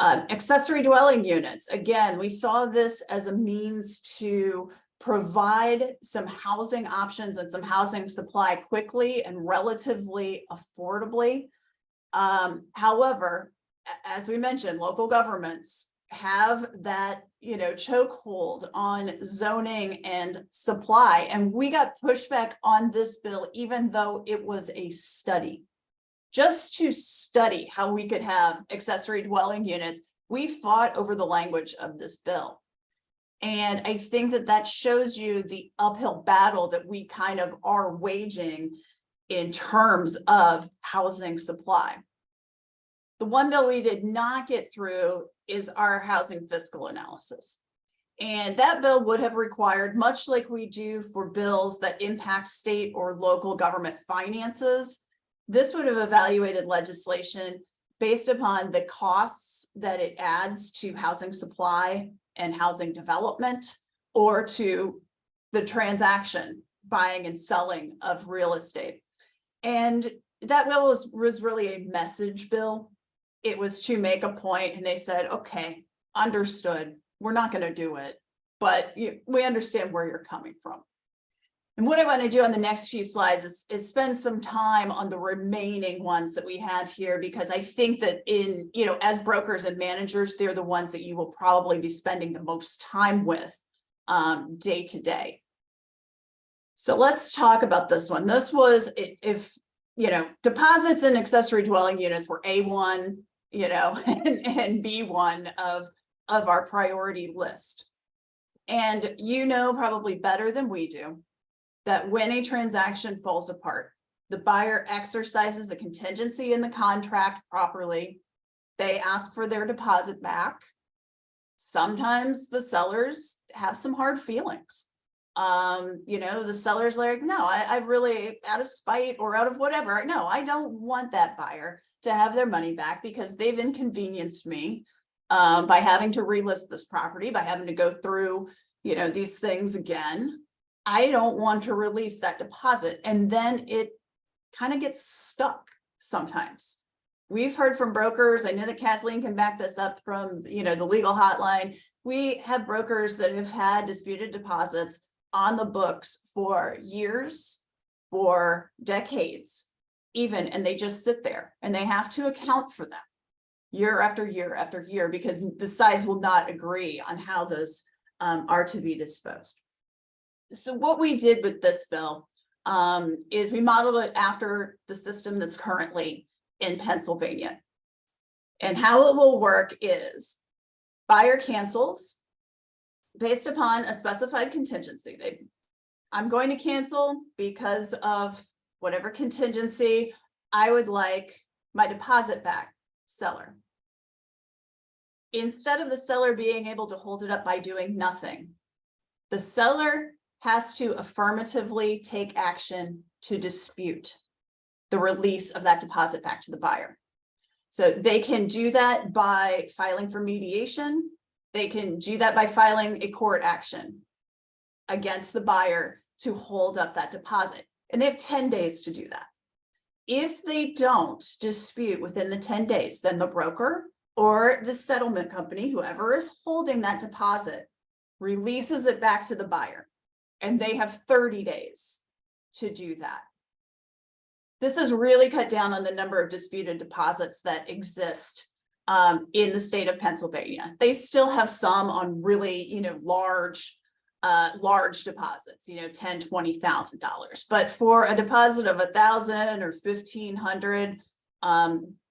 Speaker 4: Accessory dwelling units, again, we saw this as a means to provide some housing options and some housing supply quickly and relatively affordably. However, as we mentioned, local governments have that, chokehold on zoning and supply. And we got pushback on this bill, even though it was a study. Just to study how we could have accessory dwelling units, we fought over the language of this bill. And I think that shows you the uphill battle that we kind of are waging in terms of housing supply. The one bill we did not get through is our housing fiscal analysis. And that bill would have required, much like we do for bills that impact state or local government finances, this would have evaluated legislation based upon the costs that it adds to housing supply and housing development, or to the transaction, buying and selling of real estate. And that bill was really a message bill. It was to make a point, and they said, okay, understood, we're not going to do it, but we understand where you're coming from. And what I want to do on the next few slides is spend some time on the remaining ones that we have here, because I think that as brokers and managers, they're the ones that you will probably be spending the most time with day to day. So let's talk about this one. This was, if deposits in accessory dwelling units were A1, and B1 of our priority list. And probably better than we do that when a transaction falls apart, the buyer exercises a contingency in the contract properly. They ask for their deposit back. Sometimes the sellers have some hard feelings. The seller's like, no, I really, out of spite or out of whatever, no, I don't want that buyer to have their money back because they've inconvenienced me by having to relist this property, by having to go through, these things again. I don't want to release that deposit. And then it kind of gets stuck sometimes. We've heard from brokers. I know that Kathleen can back this up from, the legal hotline. We have brokers that have had disputed deposits on the books for years, for decades, even, and they just sit there and they have to account for them year after year after year because the sides will not agree on how those are to be disposed. So what we did with this bill is we modeled it after the system that's currently in Pennsylvania. And how it will work is buyer cancels based upon a specified contingency. I'm going to cancel because of whatever contingency. I would like my deposit back, seller. Instead of the seller being able to hold it up by doing nothing, the seller has to affirmatively take action to dispute the release of that deposit back to the buyer. So they can do that by filing for mediation. They can do that by filing a court action against the buyer to hold up that deposit. And they have 10 days to do that. If they don't dispute within the 10 days, then the broker or the settlement company, whoever is holding that deposit, releases it back to the buyer. And they have 30 days to do that. This has really cut down on the number of disputed deposits that exist in the state of Pennsylvania. They still have some on really, large deposits, $10,000, $20,000. But for a deposit of $1,000 or $1,500,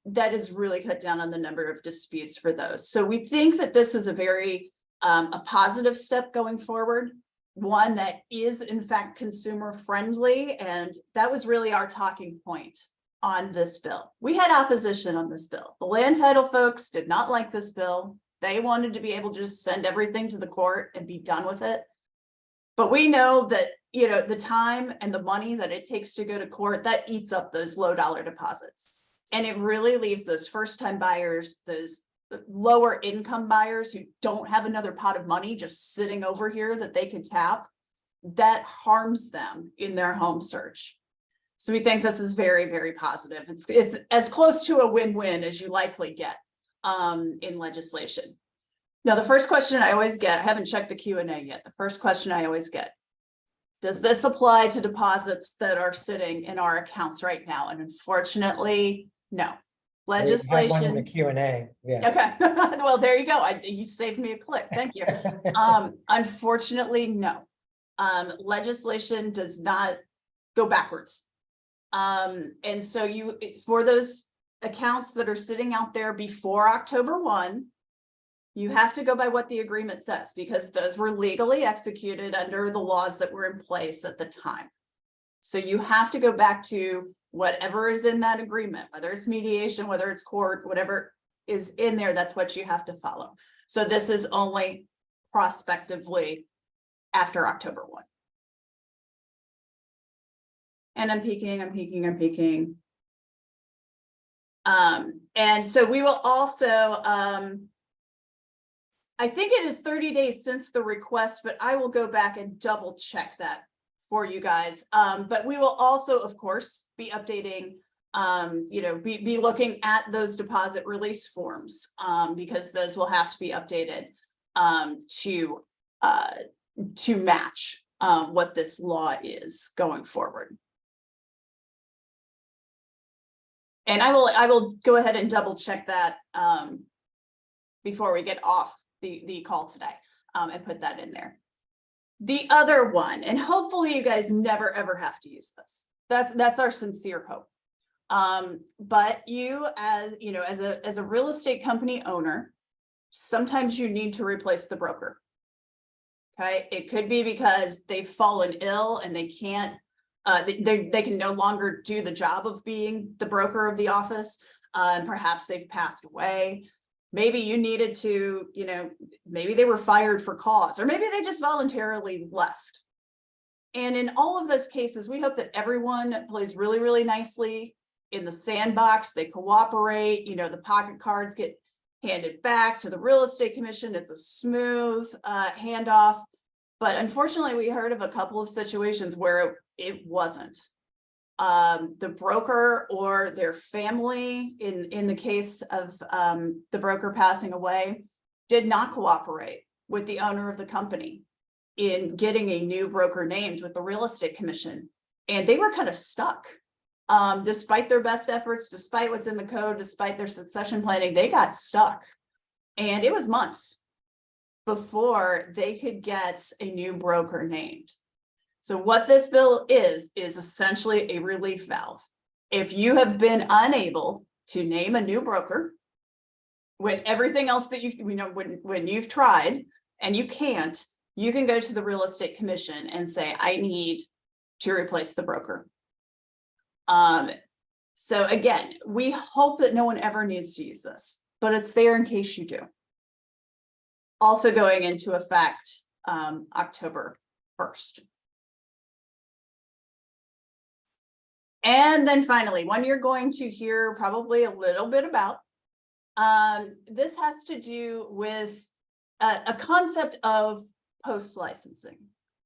Speaker 4: that is really cut down on the number of disputes for those. So we think that this is a very a positive step going forward. One that is in fact consumer friendly, and that was really our talking point on this bill. We had opposition on this bill. The land title folks did not like this bill. They wanted to be able to just send everything to the court and be done with it. But we know that, the time and the money that it takes to go to court, that eats up those low dollar deposits. And it really leaves those first time buyers, those lower income buyers who don't have another pot of money just sitting over here that they can tap, that harms them in their home search. So we think this is very, very positive. It's as close to a win-win as you likely get in legislation. Now, the first question I always get, I haven't checked the Q&A yet. The first question I always get, does this apply to deposits that are sitting in our accounts right now? And unfortunately, no. Legislation.
Speaker 2: We have one in the Q&A. Yeah.
Speaker 4: Okay. Well, there you go. You saved me a click. Thank you. Unfortunately, no. Legislation does not go backwards. And so for those accounts that are sitting out there before October 1, you have to go by what the agreement says, because those were legally executed under the laws that were in place at the time. So you have to go back to whatever is in that agreement, whether it's mediation, whether it's court, whatever is in there, that's what you have to follow. So this is only prospectively after October 1. And I'm peeking. And so we will also, I think it is 30 days since the request, but I will go back and double check that for you guys. But we will also, of course, be updating, be looking at those deposit release forms because those will have to be updated to match what this law is going forward. And I will go ahead and double check that before we get off the call today and put that in there. The other one, and hopefully you guys never ever have to use this. That's our sincere hope. But you, as you know, as a real estate company owner, sometimes you need to replace the broker. Okay, it could be because they've fallen ill and they can't, they can no longer do the job of being the broker of the office. And perhaps they've passed away. Maybe you needed to, you know, maybe they were fired for cause, or maybe they just voluntarily left. And in all of those cases, we hope that everyone plays really, really nicely in the sandbox. They cooperate, you know, the pocket cards get handed back to the real estate commission. It's a smooth handoff. But unfortunately, we heard of a couple of situations where it wasn't. The broker or their family, in the case of the broker passing away, did not cooperate with the owner of the company in getting a new broker named with the real estate commission. And they were kind of stuck. Despite their best efforts, despite what's in the code, despite their succession planning, they got stuck. And it was months before they could get a new broker named. So what this bill is essentially a relief valve. If you have been unable to name a new broker, when everything else that when you've tried and you can't, you can go to the real estate commission and say, I need to replace the broker. So again, we hope that no one ever needs to use this, but it's there in case you do. Also going into effect October 1st. And then finally, one you're going to hear probably a little bit about, this has to do with a concept of post-licensing.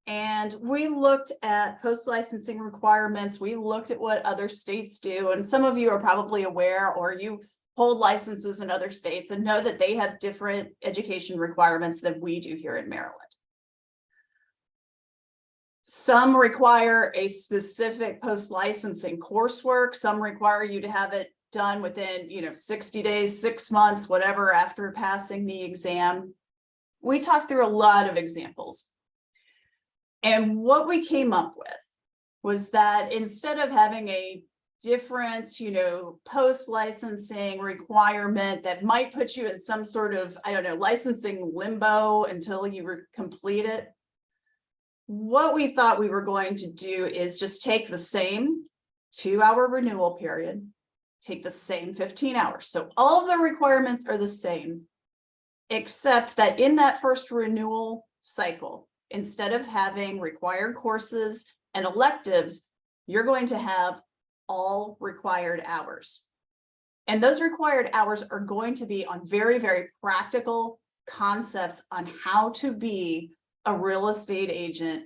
Speaker 4: And we looked at post-licensing requirements. We looked at what other states do. And some of you are probably aware, or you hold licenses in other states and know that they have different education requirements than we do here in Maryland. Some require a specific post-licensing coursework. Some require you to have it done within, 60 days, 6 months, whatever, after passing the exam. We talked through a lot of examples. And what we came up with was that instead of having a different, post-licensing requirement that might put you in some sort of, licensing limbo until you complete it, what we thought we were going to do is just take the same 2-hour renewal period, take the same 15 hours. So all of the requirements are the same, except that in that first renewal cycle, instead of having required courses and electives, you're going to have all required hours. And those required hours are going to be on very, very practical concepts on how to be a real estate agent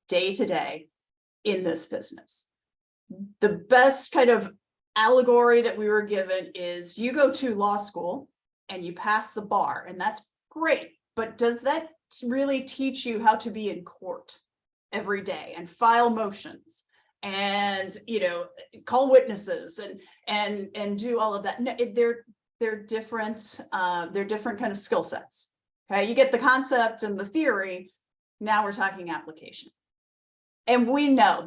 Speaker 4: day to day in this business. The best kind of allegory that we were given is you go to law school and you pass the bar, and that's great, but does that really teach you how to be in court every day and file motions and call witnesses and do all of that? No, they're different kind of skill sets. Okay, you get the concept and the theory. Now we're talking application. And we know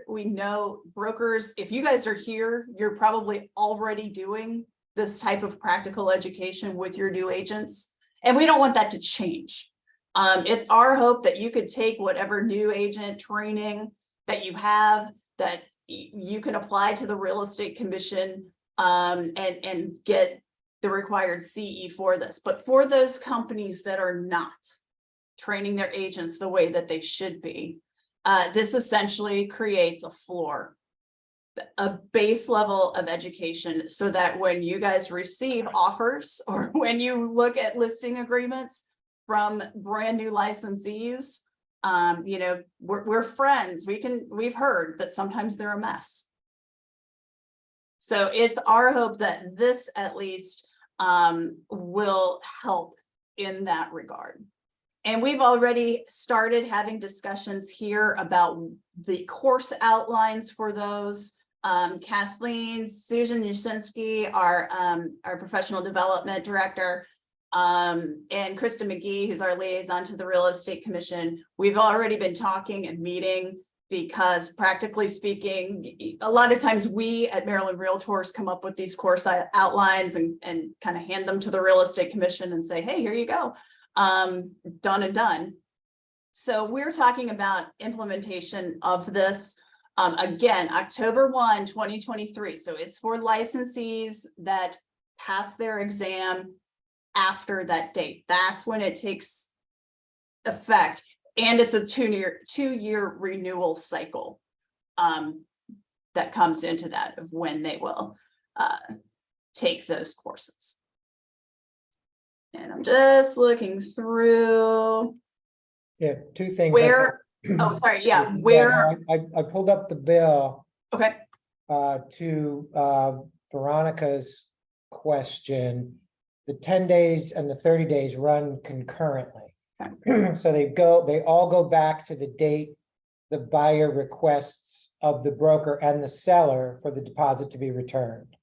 Speaker 4: we know brokers, if you guys are here, you're probably already doing this type of practical education with your new agents. And we don't want that to change. It's our hope that you could take whatever new agent training that you have, that you can apply to the real estate commission and get the required CE for this. But for those companies that are not training their agents the way that they should be, this essentially creates a floor, a base level of education, so that when you guys receive offers or when you look at listing agreements from brand new licensees, we're friends. We've heard that sometimes they're a mess. So it's our hope that this at least will help in that regard. And we've already started having discussions here about the course outlines for those. Kathleen, Susan Yusinski, our professional development director, and Krista McGee, who's our liaison to the Real Estate Commission. We've already been talking and meeting because practically speaking, a lot of times we at Maryland Realtors come up with these course outlines and kind of hand them to the Real Estate Commission and say, hey, here you go. Done and done. So we're talking about implementation of this. Again, October 1, 2023. So it's for licensees that pass their exam after that date. That's when it takes effect. And it's a two-year renewal cycle that comes into that of when they will take those courses. And I'm just looking through
Speaker 2: Yeah, two things.
Speaker 4: where, oh, sorry, yeah,
Speaker 2: no,
Speaker 4: where,
Speaker 2: I pulled up the bill
Speaker 4: okay,
Speaker 2: to Veronica's question. The 10 days and the 30 days run concurrently. So they all go back to the date the buyer requests of the broker and the seller for the deposit to be returned.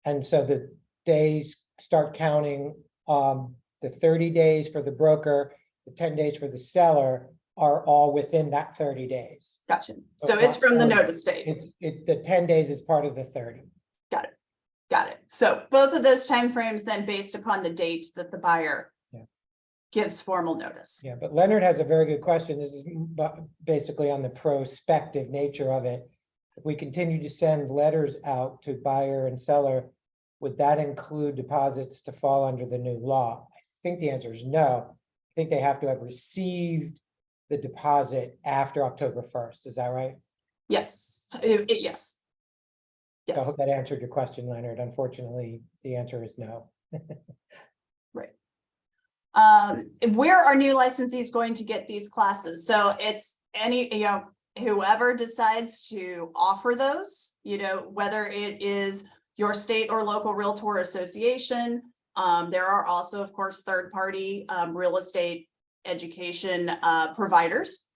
Speaker 2: And so the days start counting, the 30 days for the broker, the 10 days for the seller are all within that 30 days.
Speaker 4: gotcha. So
Speaker 2: Okay.
Speaker 4: it's from the notice date.
Speaker 2: The 10 days is part of the 30.
Speaker 4: Got it. So both of those timeframes then based upon the date that the buyer
Speaker 2: Yeah.
Speaker 4: gives formal notice.
Speaker 2: Yeah, but Leonard has a very good question. This is basically on the prospective nature of it. If we continue to send letters out to buyer and seller, would that include deposits to fall under the new law? I think the answer is no. I think they have to have received the deposit after October 1st. Is that right?
Speaker 4: Yes, yes.
Speaker 2: So I
Speaker 4: Yes,
Speaker 2: hope that answered your question, Leonard. Unfortunately, the answer is no.
Speaker 4: where are new licensees going to get these classes? So it's whoever decides to offer those, whether it is your state or local realtor association. There are also, of course, third-party real estate education providers.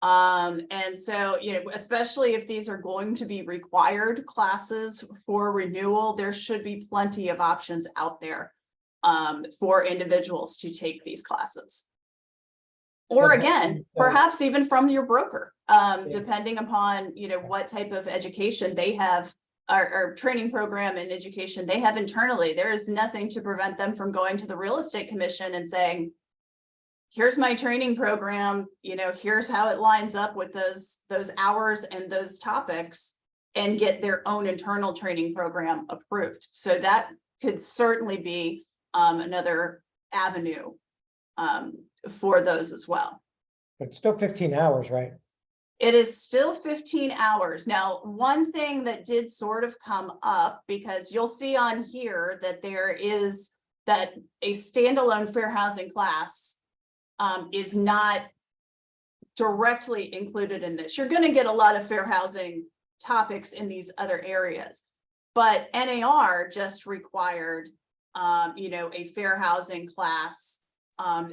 Speaker 4: And so, especially if these are going to be required classes for renewal, there should be plenty of options out there for individuals to take these classes. Or again, perhaps even from your broker, depending upon, what type of education they have or training program and education they have internally. There is nothing to prevent them from going to the Real Estate Commission and saying, here's my training program, here's how it lines up with those hours and those topics, and get their own internal training program approved. So that could certainly be another avenue for those as well.
Speaker 2: But it's still 15 hours, right?
Speaker 4: It is still 15 hours. Now, one thing that did sort of come up, because you'll see on here that there is that a standalone fair housing class is not directly included in this. You're going to get a lot of fair housing topics in these other areas, but NAR just required, a fair housing class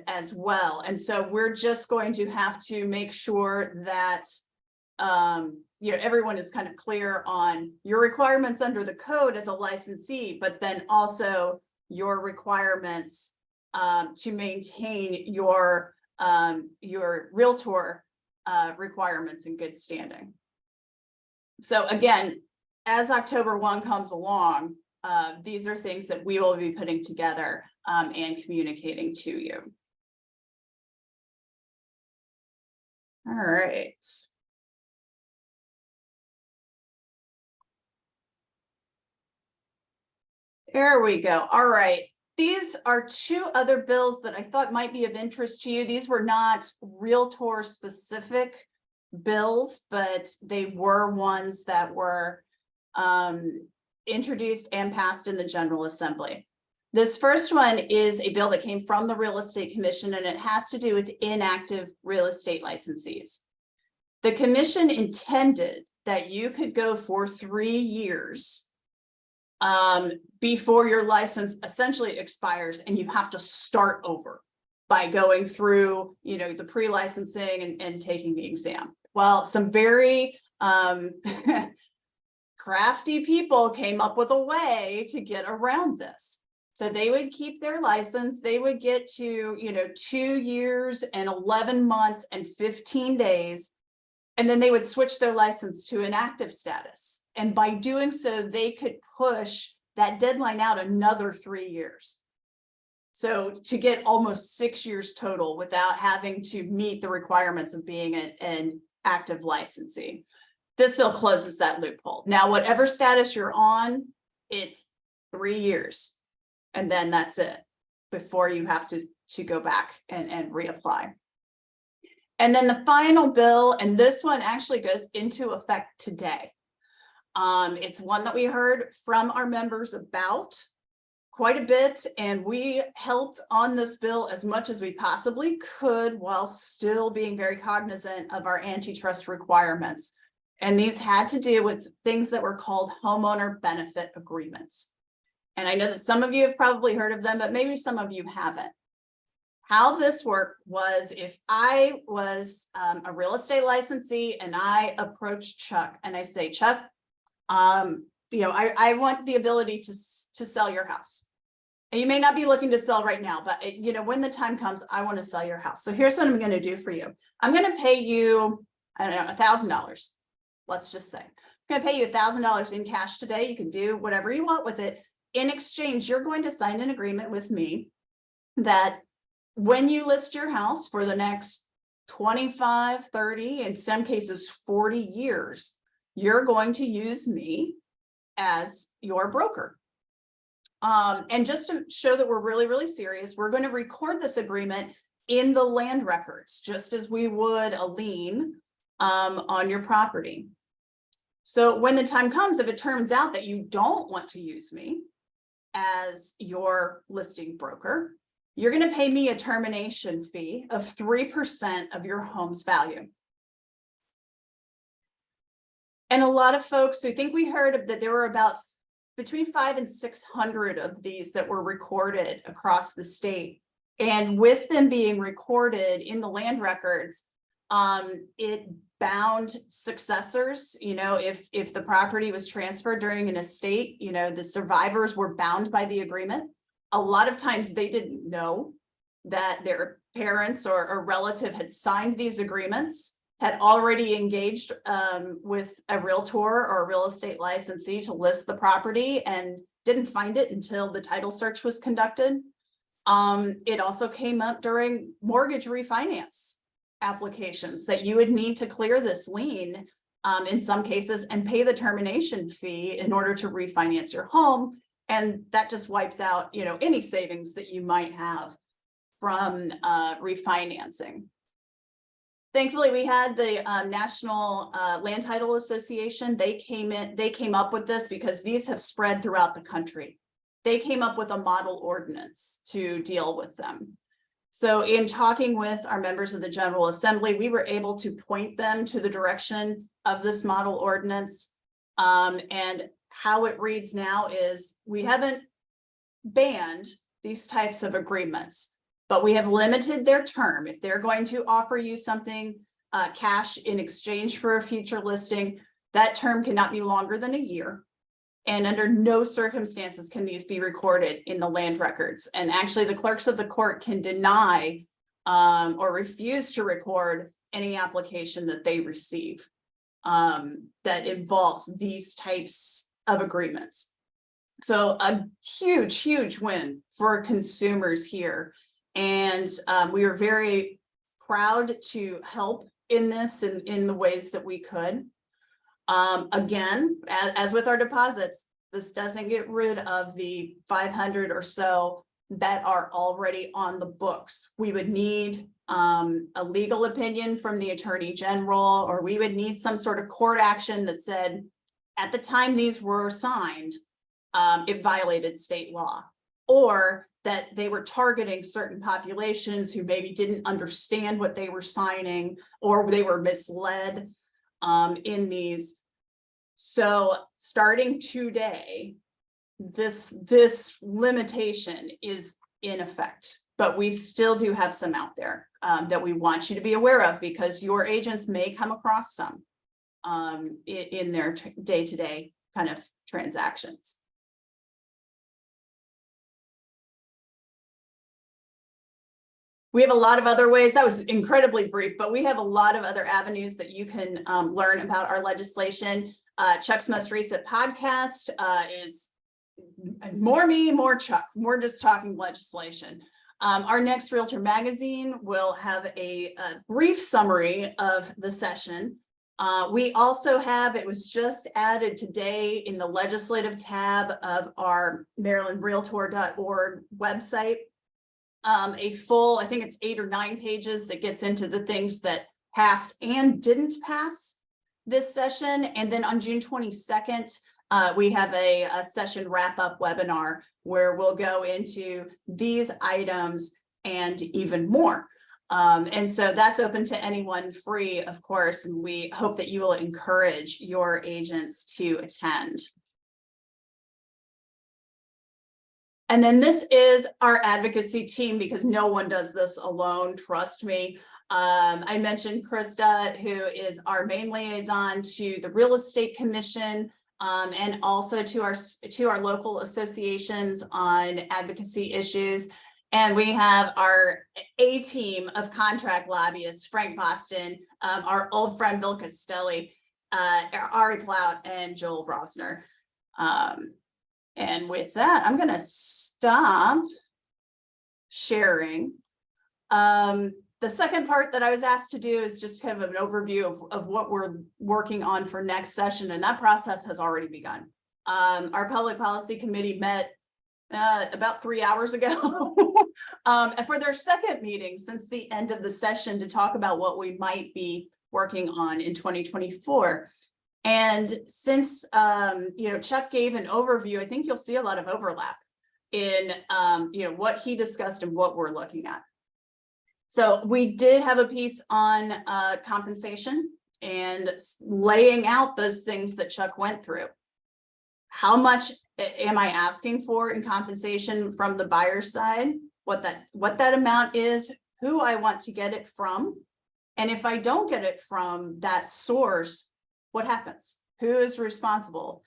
Speaker 4: as well. And so we're just going to have to make sure that, everyone is kind of clear on your requirements under the code as a licensee, but then also your requirements to maintain your realtor requirements in good standing. So again, as October 1 comes along, these are things that we will be putting together and communicating to you. All right. There we go. All right. These are two other bills that I thought might be of interest to you. These were not Realtor specific bills, but they were ones that were introduced and passed in the General Assembly. This first one is a bill that came from the Real Estate Commission, and it has to do with inactive real estate licensees. The commission intended that you could go for 3 years before your license essentially expires, and you have to start over by going through, the pre-licensing and taking the exam. Well, some very crafty people came up with a way to get around this. So they would keep their license, they would get to, 2 years and 11 months and 15 days. And then they would switch their license to an active status. And by doing so, they could push that deadline out another 3 years. So to get almost 6 years total without having to meet the requirements of being an active licensee. This bill closes that loophole. Now, whatever status you're on, it's 3 years. And then that's it before you have to go back and reapply. And then the final bill, and this one actually goes into effect today. It's one that we heard from our members about quite a bit, and we helped on this bill as much as we possibly could while still being very cognizant of our antitrust requirements. And these had to do with things that were called homeowner benefit agreements. And I know that some of you have probably heard of them, but maybe some of you haven't. How this worked was, if I was a real estate licensee and I approach Chuck and I say, Chuck, I want the ability to sell your house. And you may not be looking to sell right now, but when the time comes, I want to sell your house. So here's what I'm going to do for you. I'm going to pay you, I don't know, $1,000. Let's just say I'm going to pay you $1,000 in cash today. You can do whatever you want with it. In exchange, you're going to sign an agreement with me that when you list your house for the next 25, 30, in some cases 40 years, you're going to use me as your broker. And just to show that we're really, really serious, we're going to record this agreement in the land records, just as we would a lien on your property. So when the time comes, if it turns out that you don't want to use me as your listing broker, you're going to pay me a termination fee of 3% of your home's value. And a lot of folks, I think we heard that there were about between 500 and 600 of these that were recorded across the state. And with them being recorded in the land records, it bound successors. If the property was transferred during an estate, the survivors were bound by the agreement. A lot of times they didn't know that their parents or a relative had signed these agreements, had already engaged with a realtor or a real estate licensee to list the property, and didn't find it until the title search was conducted. It also came up during mortgage refinance applications that you would need to clear this lien in some cases and pay the termination fee in order to refinance your home. And that just wipes out, any savings that you might have from refinancing. Thankfully, we had the National Land Title Association. They came up with this because these have spread throughout the country. They came up with a model ordinance to deal with them. So in talking with our members of the General Assembly, we were able to point them to the direction of this model ordinance. And how it reads now is, we haven't banned these types of agreements, but we have limited their term. If they're going to offer you something cash in exchange for a future listing, that term cannot be longer than a year. And under no circumstances can these be recorded in the land records. And actually the clerks of the court can deny or refuse to record any application that they receive that involves these types of agreements. So a huge, huge win for consumers here. And we are very proud to help in this in the ways that we could. Again, as with our deposits, this doesn't get rid of the 500 or so that are already on the books. We would need a legal opinion from the Attorney General, or we would need some sort of court action that said, at the time these were signed, it violated state law, or that they were targeting certain populations who maybe didn't understand what they were signing, or they were misled in these. So starting today, this limitation is in effect, but we still do have some out there that we want you to be aware of, because your agents may come across some in their day-to-day kind of transactions. We have a lot of other ways. That was incredibly brief, but we have a lot of other avenues that you can learn about our legislation. Chuck's most recent podcast is more me, more Chuck. We're just talking legislation. Our next Realtor magazine will have a brief summary of the session. We also have, it was just added today in the legislative tab of our MarylandRealtor.org website, a full, I think it's 8 or 9 pages that gets into the things that passed and didn't pass this session. And then on June 22nd, we have a session wrap-up webinar where we'll go into these items and even more. And so that's open to anyone, free, of course, and we hope that you will encourage your agents to attend. And then this is our advocacy team, because no one does this alone, trust me. I mentioned Krista, who is our main liaison to the Real Estate Commission, and also to our local associations on advocacy issues. And we have our A team of contract lobbyists, Frank Boston, our old friend Bill Castelli, Ari Plout, and Joel Rosner. And with that, I'm going to stop sharing. The second part that I was asked to do is just kind of an overview of what we're working on for next session, and that process has already begun. Our Public Policy Committee met about 3 hours ago for their second meeting since the end of the session to talk about what we might be working on in 2024. And since Chuck gave an overview, I think you'll see a lot of overlap in what he discussed and what we're looking at. So we did have a piece on compensation and laying out those things that Chuck went through. How much am I asking for in compensation from the buyer's side? What that amount is, who I want to get it from, and if I don't get it from that source, what happens? Who is responsible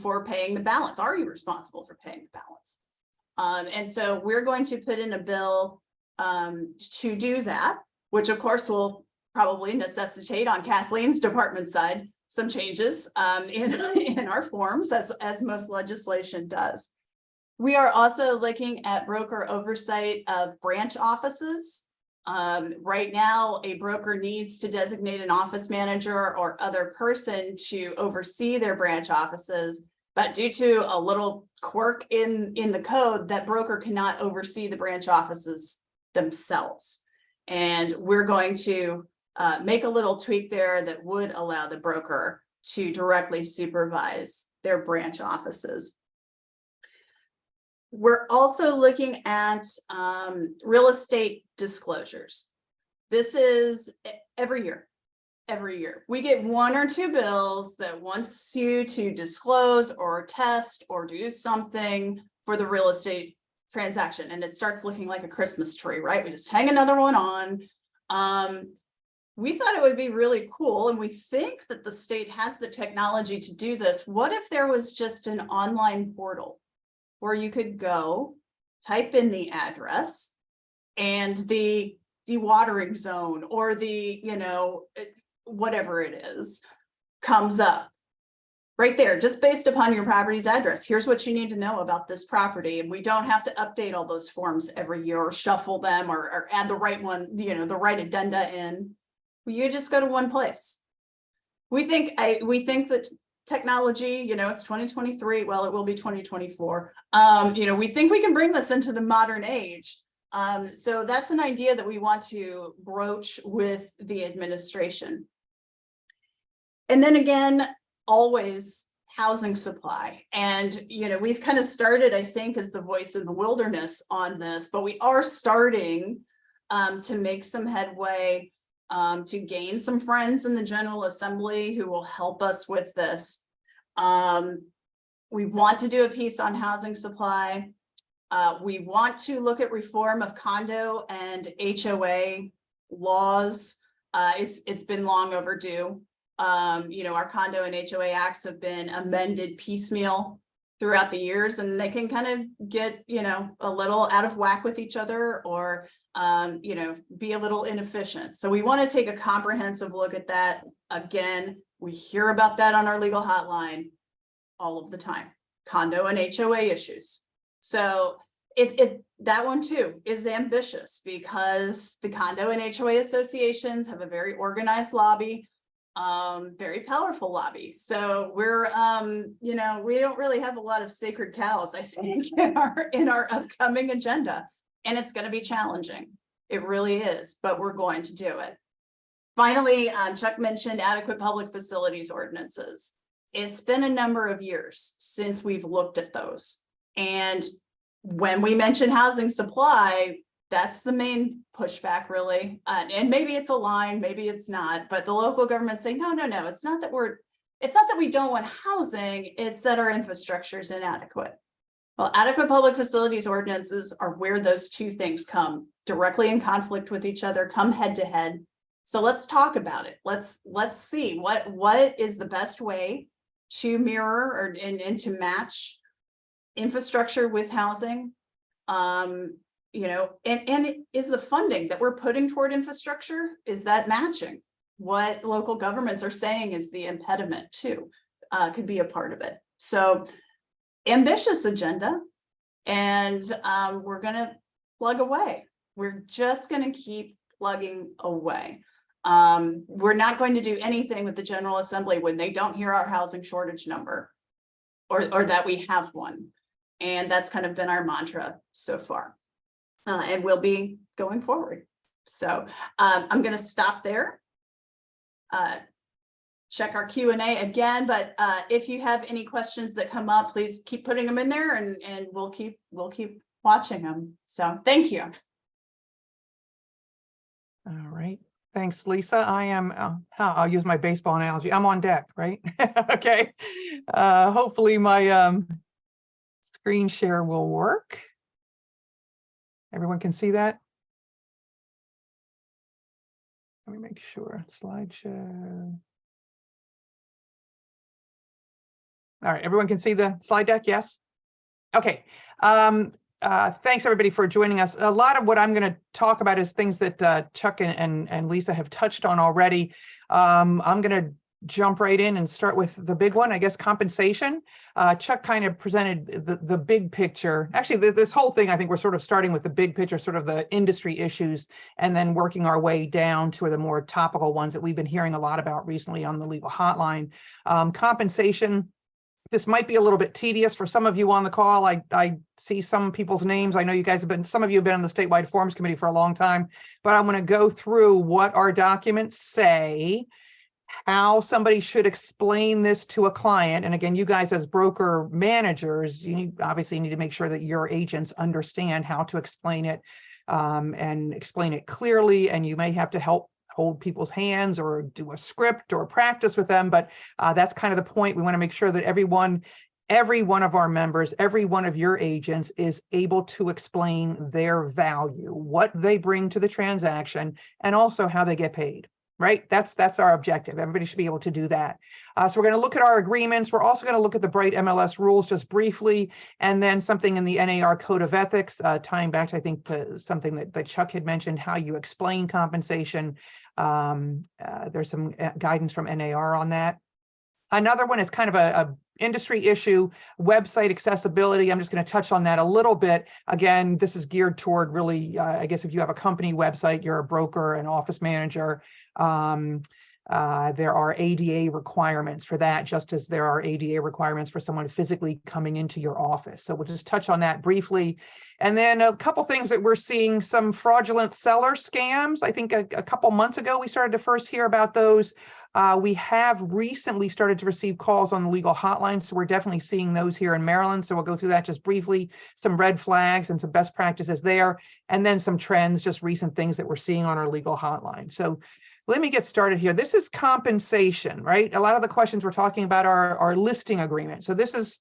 Speaker 4: for paying the balance? Are you responsible for paying the balance? And so we're going to put in a bill to do that, which of course will probably necessitate on Kathleen's department side some changes in our forms, as most legislation does. We are also looking at broker oversight of branch offices. Right now, a broker needs to designate an office manager or other person to oversee their branch offices, but due to a little quirk in the code, that broker cannot oversee the branch offices themselves. And we're going to make a little tweak there that would allow the broker to directly supervise their branch offices. We're also looking at real estate disclosures. This is every year. We get 1 or 2 bills that wants you to disclose or test or do something for the real estate transaction, and it starts looking like a Christmas tree, right? We just hang another one on. We thought it would be really cool, and we think that the state has the technology to do this. What if there was just an online portal where you could go type in the address and the dewatering zone or the, whatever it is, comes up right there, just based upon your property's address. Here's what you need to know about this property. And we don't have to update all those forms every year or shuffle them or add the right one, the right addenda in. You just go to one place. We think that technology, it's 2023. Well, it will be 2024. We think we can bring this into the modern age. So that's an idea that we want to broach with the administration. And then again, always housing supply. And, we've kind of started, I think, as the voice in the wilderness on this, but we are starting to make some headway, to gain some friends in the General Assembly who will help us with this. We want to do a piece on housing supply. We want to look at reform of condo and HOA laws. It's been long overdue. Our condo and HOA acts have been amended piecemeal throughout the years, and they can kind of get, you know, a little out of whack with each other, or you know, be a little inefficient. So we want to take a comprehensive look at that. Again, we hear about that on our legal hotline all of the time, condo and HOA issues. So that one too is ambitious, because the condo and HOA associations have a very organized lobby, very powerful lobby. So we're, you know, we don't really have a lot of sacred cows, I think, in our upcoming agenda, and it's going to be challenging. It really is, but we're going to do it. Finally, Chuck mentioned adequate public facilities ordinances. It's been a number of years since we've looked at those. And when we mention housing supply, that's the main pushback, really. And maybe it's a line, maybe it's not, but the local governments say, no, it's not that we don't want housing, it's that our infrastructure is inadequate. Well, adequate public facilities ordinances are where those two things come directly in conflict with each other, come head to head. So let's talk about it. Let's see what is the best way to mirror and to match infrastructure with housing. You know, and is the funding that we're putting toward infrastructure, is that matching what local governments are saying is the impediment too? Could be a part of it. So ambitious agenda, and we're gonna plug away. We're just gonna keep plugging away. We're not going to do anything with the General Assembly when they don't hear our housing shortage number, or that we have one. And that's kind of been our mantra so far. And we'll be going forward. So I'm going to stop there. Check our Q&A again, but if you have any questions that come up, please keep putting them in there, and we'll keep watching them. So thank you.
Speaker 3: All right. Thanks, Lisa. I am, I'll use my baseball analogy. I'm on deck, right? Okay. Hopefully my screen share will work. Everyone can see that? Let me make sure. Slideshow. All right, everyone can see the slide deck, yes? Okay. Thanks everybody for joining us. A lot of what I'm going to talk about is things that Chuck and Lisa have touched on already. I'm going to jump right in and start with the big one, I guess, compensation. Chuck kind of presented the big picture. Actually, this whole thing, I think we're sort of starting with the big picture, sort of the industry issues, and then working our way down to the more topical ones that we've been hearing a lot about recently on the legal hotline. Compensation. This might be a little bit tedious for some of you on the call. I see some people's names. I know you guys have been, some of you have been on the statewide forums committee for a long time, but I'm going to go through what our documents say, how somebody should explain this to a client. And again, you guys as broker managers, you obviously need to make sure that your agents understand how to explain it, and explain it clearly. And you may have to help hold people's hands or do a script or practice with them. But that's kind of the point. We want to make sure that every one of our members, every one of your agents is able to explain their value, what they bring to the transaction, and also how they get paid. Right? That's our objective. Everybody should be able to do that. So we're going to look at our agreements. We're also going to look at the Bright MLS rules just briefly, and then something in the NAR Code of Ethics, tying back to, I think, to something that Chuck had mentioned, how you explain compensation. There's some guidance from NAR on that. Another one is kind of a industry issue, website accessibility. I'm just going to touch on that a little bit. Again, this is geared toward really, I guess if you have a company website, you're a broker, an office manager, there are ADA requirements for that, just as there are ADA requirements for someone physically coming into your office. So we'll just touch on that briefly. And then a couple things that we're seeing, some fraudulent seller scams. I think a couple months ago, we started to first hear about those. We have recently started to receive calls on the legal hotline, so we're definitely seeing those here in Maryland. So we'll go through that just briefly, some red flags and some best practices there, and then some trends, just recent things that we're seeing on our legal hotline. So let me get started here. This is compensation, right? A lot of the questions we're talking about are listing agreement. So this is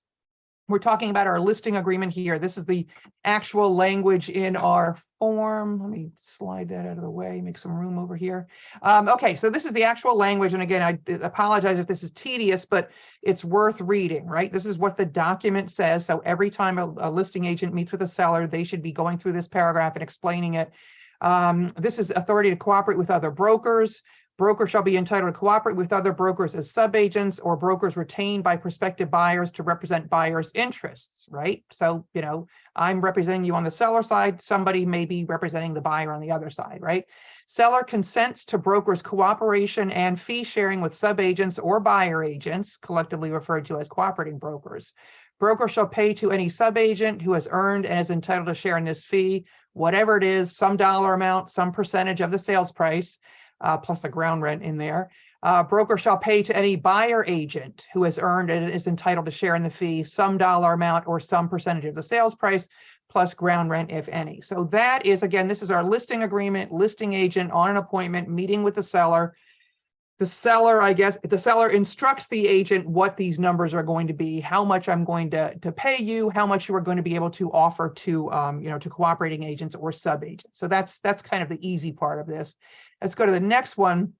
Speaker 3: We're talking about our listing agreement here. This is the actual language in our form. Let me slide that out of the way, make some room over here. Okay, so this is the actual language. And again, I apologize if this is tedious, but it's worth reading, right? This is what the document says. So every time a listing agent meets with a seller, they should be going through this paragraph and explaining it. This is authority to cooperate with other brokers. Broker shall be entitled to cooperate with other brokers as subagents or brokers retained by prospective buyers to represent buyers' interests, right? So, you know, I'm representing you on the seller side, somebody may be representing the buyer on the other side, right? Seller consents to brokers' cooperation and fee sharing with subagents or buyer agents, collectively referred to as cooperating brokers. Broker shall pay to any subagent who has earned and is entitled to share in this fee, whatever it is, some dollar amount, some percentage of the sales price, plus the ground rent in there. Broker shall pay to any buyer agent who has earned and is entitled to share in the fee some dollar amount or some percentage of the sales price plus ground rent, if any. So that is, again, this is our listing agreement, listing agent on an appointment, meeting with the seller. The seller, I guess, the seller instructs the agent what these numbers are going to be, how much I'm going to pay you, how much you are going to be able to offer to, you know, to cooperating agents or sub-agents. So that's kind of the easy part of this. Let's go to the next one.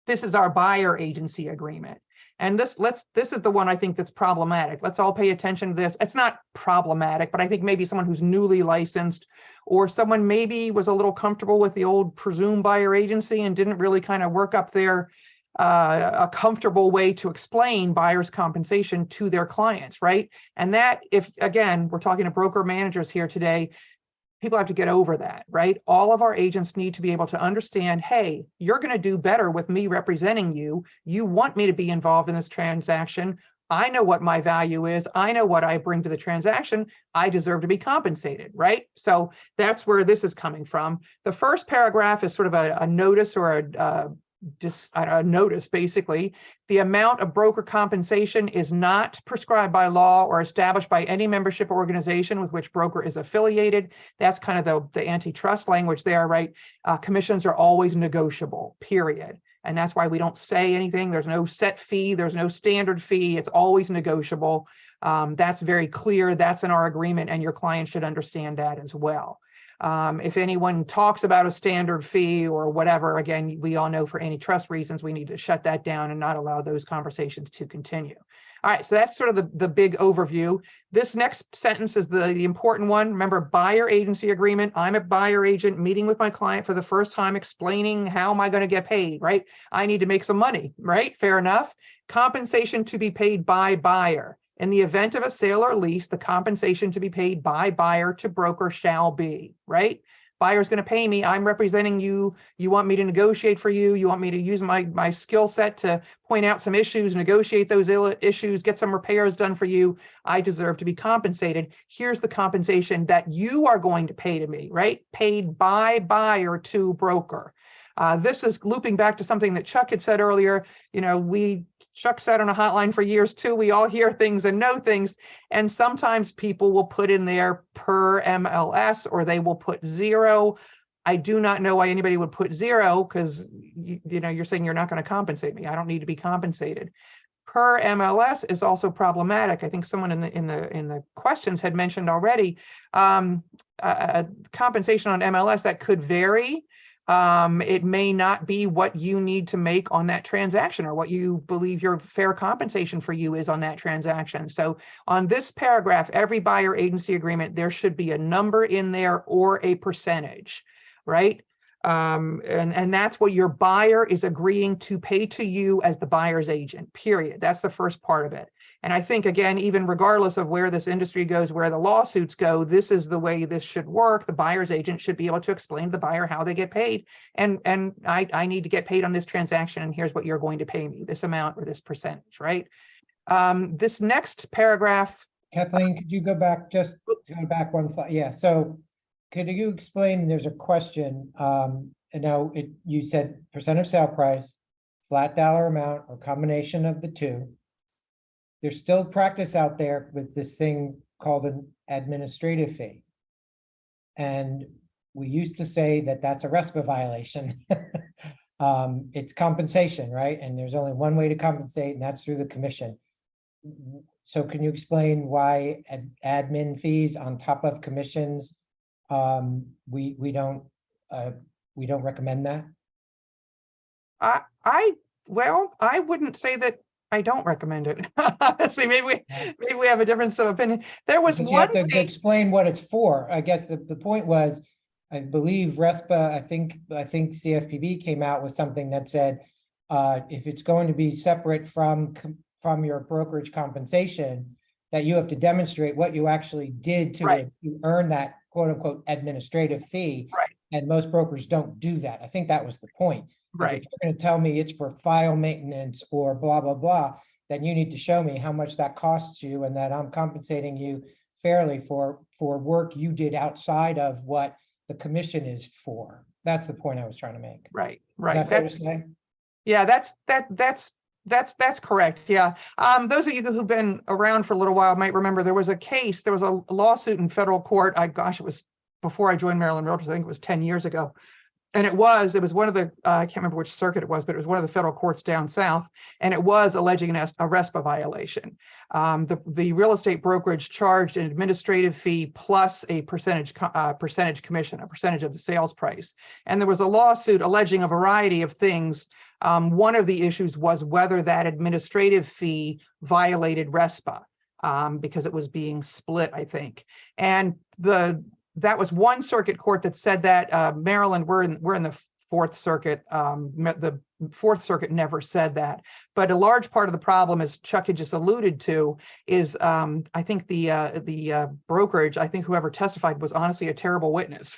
Speaker 3: This is our buyer agency agreement. And this is the one I think that's problematic. Let's all pay attention to this. It's not problematic, but I think maybe someone who's newly licensed or someone maybe was a little comfortable with the old presumed buyer agency and didn't really kind of work up their a comfortable way to explain buyer's compensation to their clients, right? And that, if again, we're talking to broker managers here today, people have to get over that, right? All of our agents need to be able to understand, hey, you're going to do better with me representing you. You want me to be involved in this transaction. I know what my value is. I know what I bring to the transaction. I deserve to be compensated, right? So that's where this is coming from. The first paragraph is sort of a notice or a notice, basically. The amount of broker compensation is not prescribed by law or established by any membership organization with which broker is affiliated. That's kind of the antitrust language there, right? Commissions are always negotiable, period. And that's why we don't say anything. There's no set fee. There's no standard fee. It's always negotiable. That's very clear. That's in our agreement, and your client should understand that as well. If anyone talks about a standard fee or whatever, again, we all know for antitrust reasons, we need to shut that down and not allow those conversations to continue. All right, so that's sort of the big overview. This next sentence is the important one. Remember, buyer agency agreement. I'm a buyer agent meeting with my client for the first time, explaining how am I going to get paid, right? I need to make some money, right? Fair enough. Compensation to be paid by buyer. In the event of a sale or lease, the compensation to be paid by buyer to broker shall be, right? Buyer's going to pay me. I'm representing you. You want me to negotiate for you. You want me to use my skill set to point out some issues, negotiate those issues, get some repairs done for you. I deserve to be compensated. Here's the compensation that you are going to pay to me, right? Paid by buyer to broker. This is looping back to something that Chuck had said earlier. You know, Chuck sat on a hotline for years too. We all hear things and know things. And sometimes people will put in there per MLS or they will put 0. I do not know why anybody would put 0 because you know, you're saying you're not going to compensate me. I don't need to be compensated. Per MLS is also problematic. I think someone in the questions had mentioned already compensation on MLS that could vary. It may not be what you need to make on that transaction or what you believe your fair compensation for you is on that transaction. So on this paragraph, every buyer agency agreement, there should be a number in there or a percentage, right? And that's what your buyer is agreeing to pay to you as the buyer's agent, period. That's the first part of it. And I think, again, even regardless of where this industry goes, where the lawsuits go, this is the way this should work. The buyer's agent should be able to explain to the buyer how they get paid. And I need to get paid on this transaction, and here's what you're going to pay me, this amount or this percentage, right? This next paragraph.
Speaker 2: Kathleen, could you go back, just go back one slide? Yeah, so could you explain, there's a question, and now you said percent of sale price, flat dollar amount, or combination of the two. There's still practice out there with this thing called an administrative fee. And we used to say that that's a RESPA violation. It's compensation, right? And there's only one way to compensate, and that's through the commission. so can you explain why admin fees on top of commissions? We don't recommend that?
Speaker 3: Well, I wouldn't say that I don't recommend it. See, maybe we have a difference of opinion. There was
Speaker 2: Because you have
Speaker 3: one
Speaker 2: to
Speaker 3: case,
Speaker 2: explain what it's for. I guess the point was, I believe RESPA, I think CFPB came out with something that said, if it's going to be separate from your brokerage compensation, that you have to demonstrate what you actually did to
Speaker 3: Right.
Speaker 2: earn that quote unquote administrative fee.
Speaker 3: Right.
Speaker 2: And most brokers don't do that. I think that was the point. Like,
Speaker 3: right?
Speaker 2: if you're going to tell me it's for file maintenance or blah, blah, blah, then you need to show me how much that costs you and that I'm compensating you fairly for work you did outside of what the commission is for. That's the point I was trying to make.
Speaker 3: Right,
Speaker 2: Is
Speaker 3: right.
Speaker 2: that fair to say?
Speaker 3: Yeah, that's correct. Yeah. Those of you who've been around for a little while might remember there was a lawsuit in federal court. It was before I joined Maryland Realtors. I think it was 10 years ago. And it was one of the, I can't remember which circuit it was, but it was one of the federal courts down south. And it was alleging a RESPA violation. The real estate brokerage charged an administrative fee plus a percentage commission, a percentage of the sales price. And there was a lawsuit alleging a variety of things. One of the issues was whether that administrative fee violated RESPA because it was being split, I think. And that was one circuit court that said that. Maryland, we're in the Fourth Circuit. The Fourth Circuit never said that. But a large part of the problem, as Chuck had just alluded to, is I think the brokerage, I think whoever testified was honestly a terrible witness.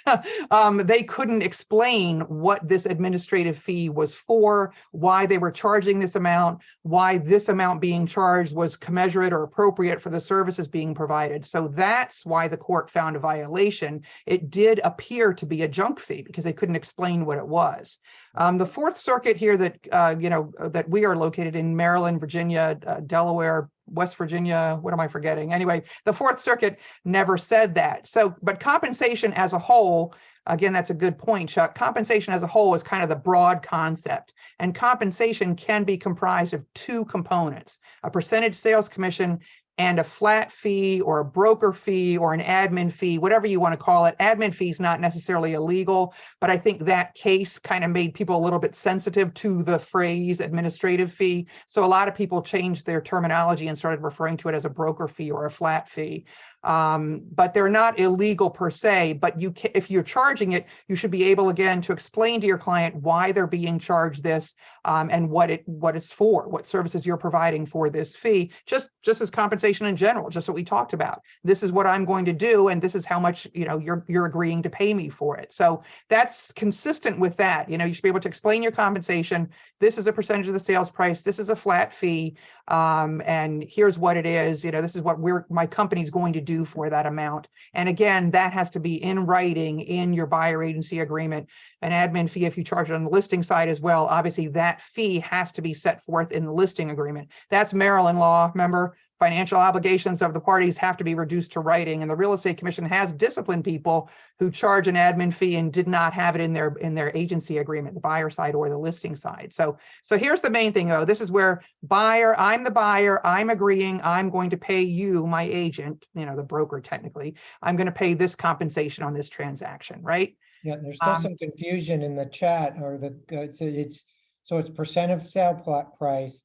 Speaker 3: They couldn't explain what this administrative fee was for, why they were charging this amount, why this amount being charged was commensurate or appropriate for the services being provided. So that's why the court found a violation. It did appear to be a junk fee because they couldn't explain what it was. The Fourth Circuit here that that we are located in, Maryland, Virginia, Delaware, West Virginia, what am I forgetting? Anyway, the Fourth Circuit never said that. So, but compensation as a whole, again, that's a good point, Chuck. Compensation as a whole is kind of the broad concept, and compensation can be comprised of two components: a percentage sales commission and a flat fee or a broker fee or an admin fee, whatever you want to call it. Admin fee is not necessarily illegal, but I think that case kind of made people a little bit sensitive to the phrase administrative fee. So a lot of people changed their terminology and started referring to it as a broker fee or a flat fee. But they're not illegal per se, but if you're charging it, you should be able, again, to explain to your client why they're being charged this and what it's for, what services you're providing for this fee, just as compensation in general, just what we talked about. This is what I'm going to do, and this is how much you're agreeing to pay me for it. So that's consistent with that. You should be able to explain your compensation. This is a percentage of the sales price. This is a flat fee, and here's what it is. This is what my company's going to do for that amount. And again, that has to be in writing in your buyer agency agreement. An admin fee, if you charge it on the listing side as well, obviously that fee has to be set forth in the listing agreement. That's Maryland law. Remember, financial obligations of the parties have to be reduced to writing, and the Real Estate Commission has disciplined people who charge an admin fee and did not have it in their agency agreement, the buyer side or the listing side. So here's the main thing, though. This is where I'm the buyer, I'm agreeing, I'm going to pay you, my agent, the broker technically, I'm going to pay this compensation on this transaction, right?
Speaker 2: Yeah, there's still some confusion in the chat, or it's percent of sale price,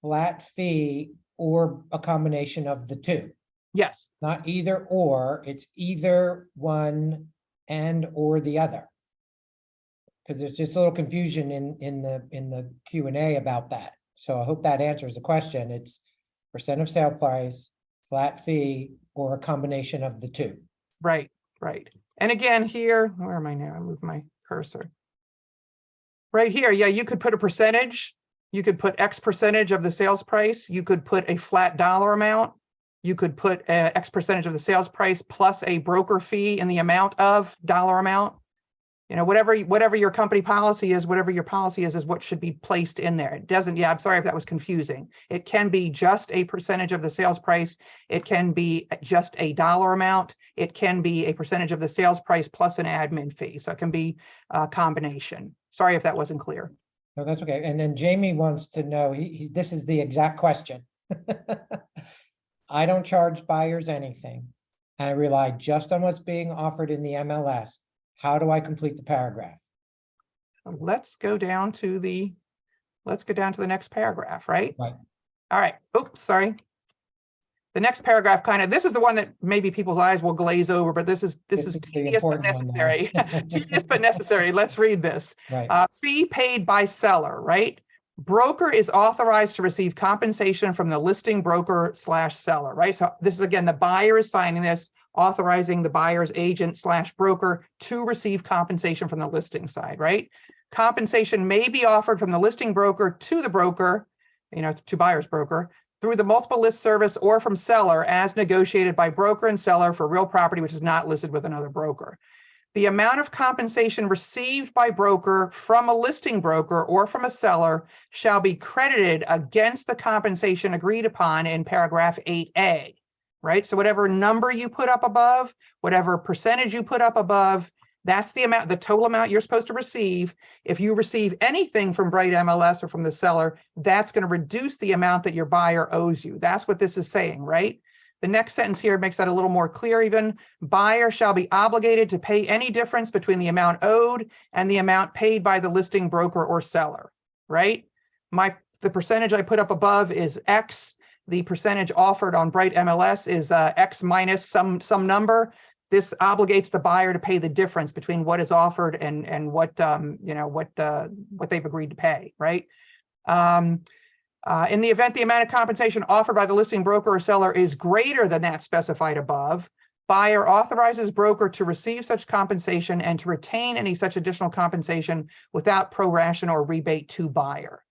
Speaker 2: flat fee, or a combination of the two.
Speaker 3: Yes.
Speaker 2: Not either or, it's either one and or the other. Because there's just a little confusion in the Q&A about that. So I hope that answers the question. It's percent of sale price, flat fee, or a combination of the two.
Speaker 3: Right, right. And again, here, where am I now? I moved my cursor. Right here, yeah, you could put a percentage. You could put X percentage of the sales price. You could put a flat dollar amount. You could put X percentage of the sales price plus a broker fee in the amount of dollar amount. Whatever your company policy is, whatever your policy is what should be placed in there. It doesn't, I'm sorry if that was confusing. It can be just a percentage of the sales price. It can be just a dollar amount. It can be a percentage of the sales price plus an admin fee. So it can be a combination. Sorry if that wasn't clear.
Speaker 2: No, that's okay. And then Jamie wants to know, this is the exact question. I don't charge buyers anything, and I rely just on what's being offered in the MLS, how do I complete the paragraph?
Speaker 3: Let's go down to the next paragraph, right?
Speaker 2: Right.
Speaker 3: All right. Oops, sorry. The next paragraph this is the one that maybe people's eyes will glaze over, but this is
Speaker 2: the
Speaker 3: tedious but
Speaker 2: important one, though.
Speaker 3: necessary. Tedious but necessary. Let's read this.
Speaker 2: Right,
Speaker 3: Fee paid by seller, right? Broker is authorized to receive compensation from the listing broker / seller, right? So this is, again, the buyer is signing this, authorizing the buyer's agent / broker to receive compensation from the listing side, right? Compensation may be offered from the listing broker to the broker, to buyer's broker, through the multiple list service or from seller as negotiated by broker and seller for real property which is not listed with another broker. The amount of compensation received by broker from a listing broker or from a seller shall be credited against the compensation agreed upon in paragraph 8A, right? So whatever number you put up above, whatever percentage you put up above, that's the amount, the total amount you're supposed to receive. If you receive anything from Bright MLS or from the seller, that's going to reduce the amount that your buyer owes you. That's what this is saying, right? The next sentence here makes that a little more clear even. Buyer shall be obligated to pay any difference between the amount owed and the amount paid by the listing broker or seller, right? The percentage I put up above is X. The percentage offered on Bright MLS is X minus some number. This obligates the buyer to pay the difference between what is offered and what they've agreed to pay, right? In the event the amount of compensation offered by the listing broker or seller is greater than that specified above, buyer authorizes broker to receive such compensation and to retain any such additional compensation without proration or rebate to buyer.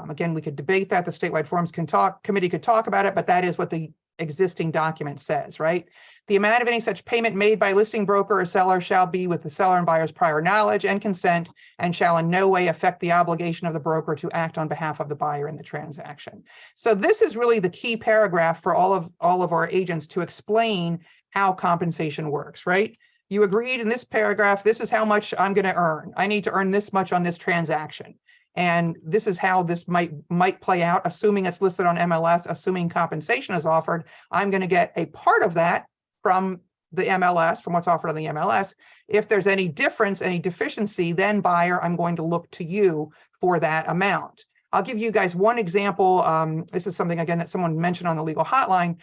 Speaker 3: Again, we could debate that. The statewide forums committee could talk about it, but that is what the existing document says, right? The amount of any such payment made by listing broker or seller shall be with the seller and buyer's prior knowledge and consent and shall in no way affect the obligation of the broker to act on behalf of the buyer in the transaction. So this is really the key paragraph for all of our agents to explain how compensation works, right? You agreed in this paragraph, this is how much I'm going to earn. I need to earn this much on this transaction. And this is how this might play out, assuming it's listed on MLS, assuming compensation is offered. I'm going to get a part of that from the MLS, from what's offered on the MLS. If there's any difference, any deficiency, then buyer, I'm going to look to you for that amount. I'll give you guys one example. This is something, again, that someone mentioned on the legal hotline.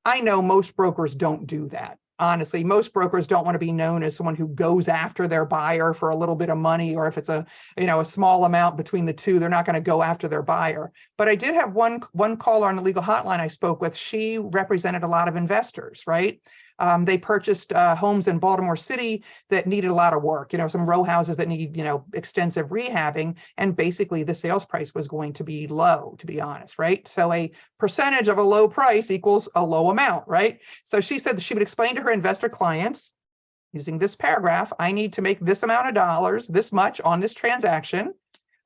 Speaker 3: I know most brokers don't do that. Honestly, most brokers don't want to be known as someone who goes after their buyer for a little bit of money, or if it's a small amount between the two, they're not going to go after their buyer. But I did have one caller on the legal hotline I spoke with. She represented a lot of investors, right? They purchased homes in Baltimore City that needed a lot of work, some row houses that need, extensive rehabbing. And basically the sales price was going to be low, to be honest, right? So a percentage of a low price equals a low amount, right? So she said that she would explain to her investor clients using this paragraph, I need to make this amount of dollars, this much on this transaction.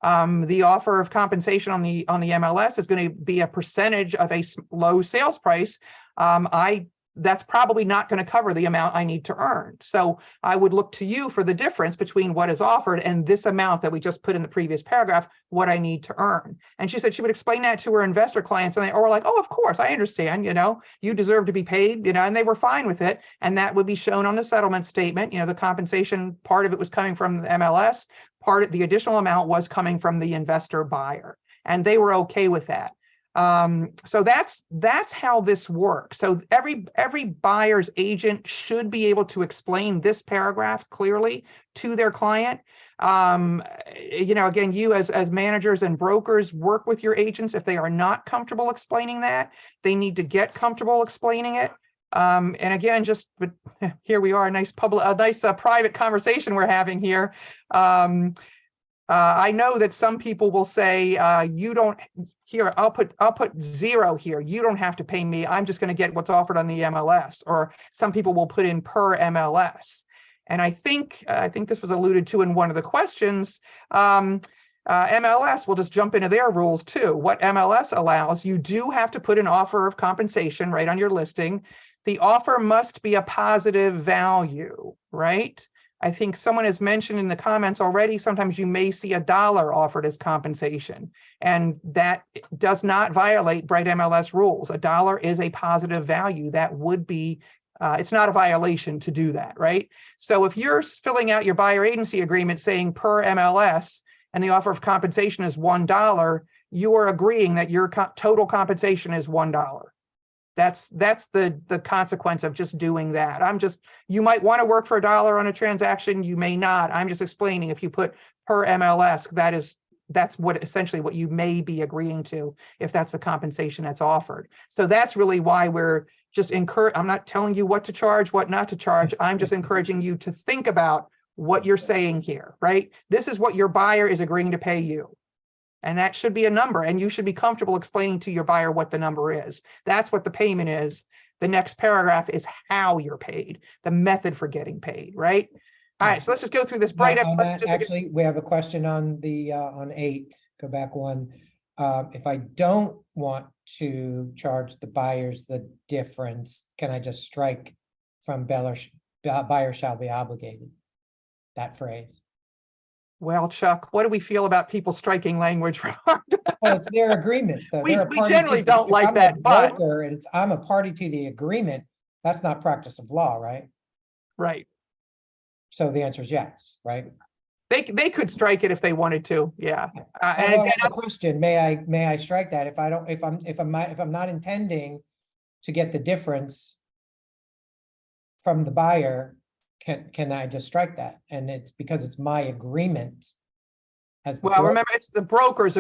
Speaker 3: The offer of compensation on the MLS is going to be a percentage of a low sales price. That's probably not going to cover the amount I need to earn. So I would look to you for the difference between what is offered and this amount that we just put in the previous paragraph, what I need to earn. And she said she would explain that to her investor clients, and they were like, oh, of course, I understand, you deserve to be paid, and they were fine with it. And that would be shown on the settlement statement. The compensation, part of it was coming from the MLS, the additional amount was coming from the investor buyer, and they were okay with that. So that's how this works. So every buyer's agent should be able to explain this paragraph clearly to their client. Again, you as managers and brokers work with your agents. If they are not comfortable explaining that, they need to get comfortable explaining it. And again, but here we are, a nice private conversation we're having here. I know that some people will say, you don't. Here, I'll put 0 here. You don't have to pay me. I'm just going to get what's offered on the MLS. Or some people will put in per MLS. And I think this was alluded to in one of the questions. MLS will just jump into their rules too. What MLS allows, you do have to put an offer of compensation right on your listing. The offer must be a positive value, right? I think someone has mentioned in the comments already, sometimes you may see $1 offered as compensation, and that does not violate Bright MLS rules. $1 is a positive value. That would be, it's not a violation to do that, right? So if you're filling out your buyer agency agreement saying per MLS and the offer of compensation is $1, you are agreeing that your total compensation is $1. That's the consequence of just doing that. You might want to work for $1 on a transaction, you may not. I'm just explaining if you put per MLS, that's what essentially what you may be agreeing to if that's the compensation that's offered. So that's really why we're just I'm not telling you what to charge, what not to charge. I'm just encouraging you to think about what you're saying here, right? This is what your buyer is agreeing to pay you. And that should be a number, and you should be comfortable explaining to your buyer what the number is. That's what the payment is. The next paragraph is how you're paid, the method for getting paid, right? All right, so let's just go through this Bright
Speaker 2: On
Speaker 3: MLS.
Speaker 2: that, actually, we have a question on the, on 8, go back one. If I don't want to charge the buyers the difference, can I just strike from buyer shall be obligated? That phrase.
Speaker 3: Well, Chuck, what do we feel about people striking language from?
Speaker 2: Well, it's their agreement, though.
Speaker 3: We
Speaker 2: They're a party
Speaker 3: generally
Speaker 2: to-
Speaker 3: don't
Speaker 2: if
Speaker 3: like
Speaker 2: I'm a
Speaker 3: that, but-
Speaker 2: broker and I'm a party to the agreement, that's not practice of law, right?
Speaker 3: Right.
Speaker 2: So the answer is yes, right?
Speaker 3: They could strike it if they wanted to, yeah.
Speaker 2: And
Speaker 3: And again,
Speaker 2: the question, may I strike that if I'm not intending to get the difference from the buyer, can I just strike that? And it's because it's my agreement as the
Speaker 3: well, remember, it's the broker's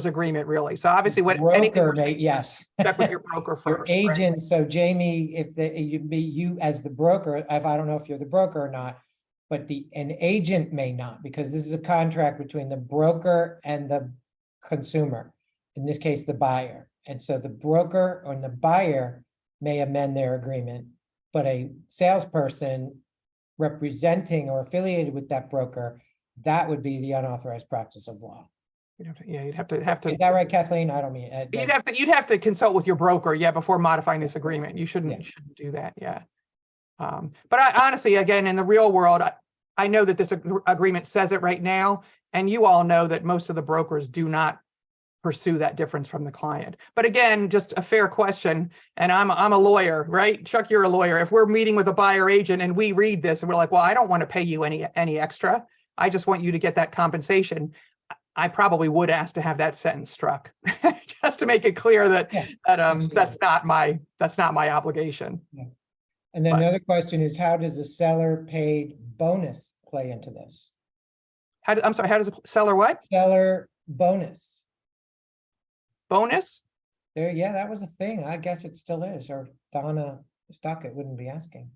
Speaker 3: agreement, really. So obviously,
Speaker 2: broker may, yes.
Speaker 3: check with your broker
Speaker 2: Your
Speaker 3: first. right?
Speaker 2: agent, so Jamie, if you as the broker, if I don't know if you're the broker or not, but an agent may not, because this is a contract between the broker and the consumer, in this case, the buyer. And so the broker or the buyer may amend their agreement, but a salesperson representing or affiliated with that broker, that would be the unauthorized practice of law.
Speaker 3: You'd have to.
Speaker 2: Is that right, Kathleen? I don't mean.
Speaker 3: You'd have to consult with your broker, yeah, before modifying this agreement. You shouldn't do that, yeah. But I honestly, again, in the real world, I know that this agreement says it right now, and you all know that most of the brokers do not pursue that difference from the client. But again, just a fair question, and I'm a lawyer, right? Chuck, you're a lawyer. If we're meeting with a buyer agent and we read this and we're like, well, I don't want to pay you any extra. I just want you to get that compensation. I probably would ask to have that sentence struck, just to make it clear that that's not my obligation.
Speaker 2: Yeah. And then another question is, how does a seller paid bonus play into this?
Speaker 3: I'm sorry, how does a seller what?
Speaker 2: Seller bonus.
Speaker 3: Bonus?
Speaker 2: There, yeah, that was a thing. I guess it still is, or Donna Stockett wouldn't be asking.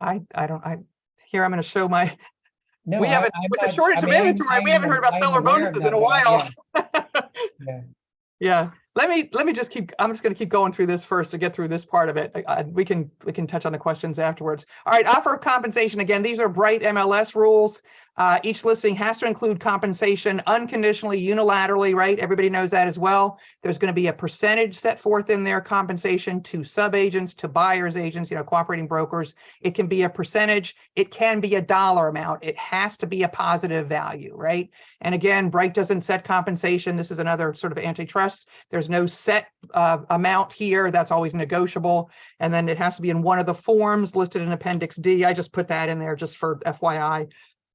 Speaker 3: I'm going to show my,
Speaker 2: No,
Speaker 3: we haven't, with the shortage of inventory, we haven't heard about seller bonuses in a while.
Speaker 2: Yeah.
Speaker 3: Yeah, let me just I'm just going to keep going through this first to get through this part of it. We can touch on the questions afterwards. All right, offer of compensation. Again, these are Bright MLS rules. Each listing has to include compensation unconditionally, unilaterally, right? Everybody knows that as well. There's going to be a percentage set forth in their compensation to sub-agents, to buyers agents, cooperating brokers. It can be a percentage. It can be a dollar amount. It has to be a positive value, right? And again, Bright doesn't set compensation. This is another sort of antitrust. There's no set amount here. That's always negotiable. And then it has to be in one of the forms listed in Appendix D. I just put that in there just for FYI.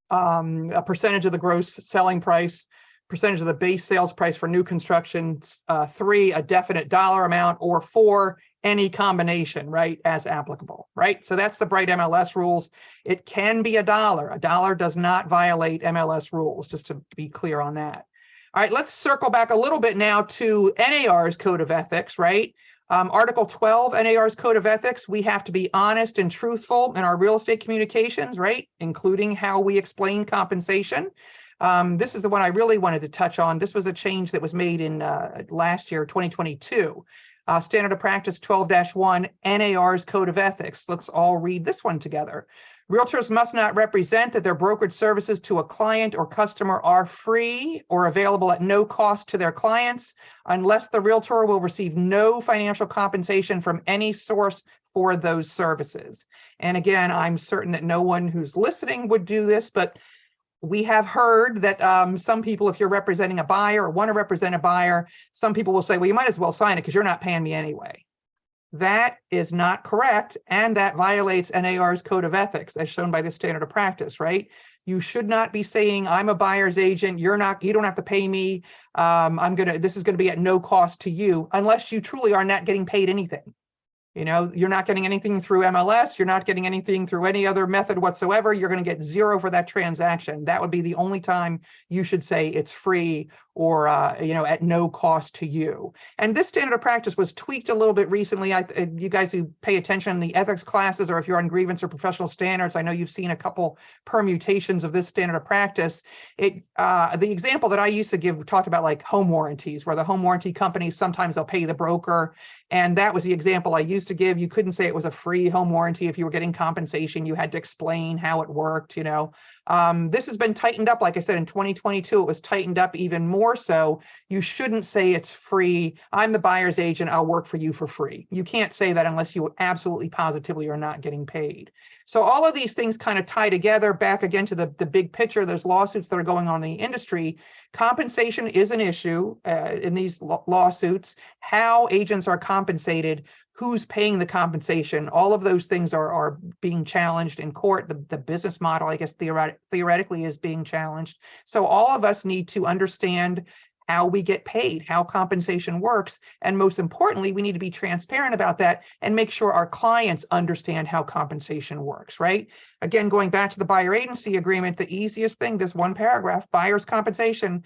Speaker 3: A percentage of the gross selling price, percentage of the base sales price for new construction, 3, a definite dollar amount, or 4, any combination, right, as applicable, right? So that's the Bright MLS rules. It can be a dollar. A dollar does not violate MLS rules, just to be clear on that. All right, let's circle back a little bit now to NAR's Code of Ethics, right? Article 12, NAR's Code of Ethics, we have to be honest and truthful in our real estate communications, right? Including how we explain compensation. This is the one I really wanted to touch on. This was a change that was made in last year, 2022. Standard of Practice 12-1, NAR's Code of Ethics. Let's all read this one together. Realtors must not represent that their brokerage services to a client or customer are free or available at no cost to their clients unless the realtor will receive no financial compensation from any source for those services. And again, I'm certain that no one who's listening would do this, but we have heard that some people, if you're representing a buyer or want to represent a buyer, some people will say, well, you might as well sign it because you're not paying me anyway. That is not correct, and that violates NAR's code of ethics as shown by the standard of practice, right? You should not be saying, I'm a buyer's agent, you don't have to pay me, this is gonna be at no cost to you, unless you truly are not getting paid anything. You know, you're not getting anything through MLS, you're not getting anything through any other method whatsoever, you're going to get zero for that transaction. That would be the only time you should say it's free or, at no cost to you. And this standard of practice was tweaked a little bit recently. You guys who pay attention in the ethics classes, or if you're on grievance or professional standards, I know you've seen a couple permutations of this standard of practice. The example that I used to give talked about like home warranties, where the home warranty companies, sometimes they'll pay the broker. And that was the example I used to give. You couldn't say it was a free home warranty. If you were getting compensation, you had to explain how it worked, This has been tightened up. Like I said, in 2022, it was tightened up even more so. You shouldn't say it's free. I'm the buyer's agent. I'll work for you for free. You can't say that unless you absolutely positively are not getting paid. So all of these things kind of tie together. Back again to the big picture, those lawsuits that are going on in the industry. Compensation is an issue in these lawsuits. How agents are compensated, who's paying the compensation, all of those things are being challenged in court. The business model, I guess, theoretically is being challenged. So all of us need to understand how we get paid, how compensation works. And most importantly, we need to be transparent about that and make sure our clients understand how compensation works, right? Again, going back to the buyer agency agreement, the easiest thing, this one paragraph, buyer's compensation,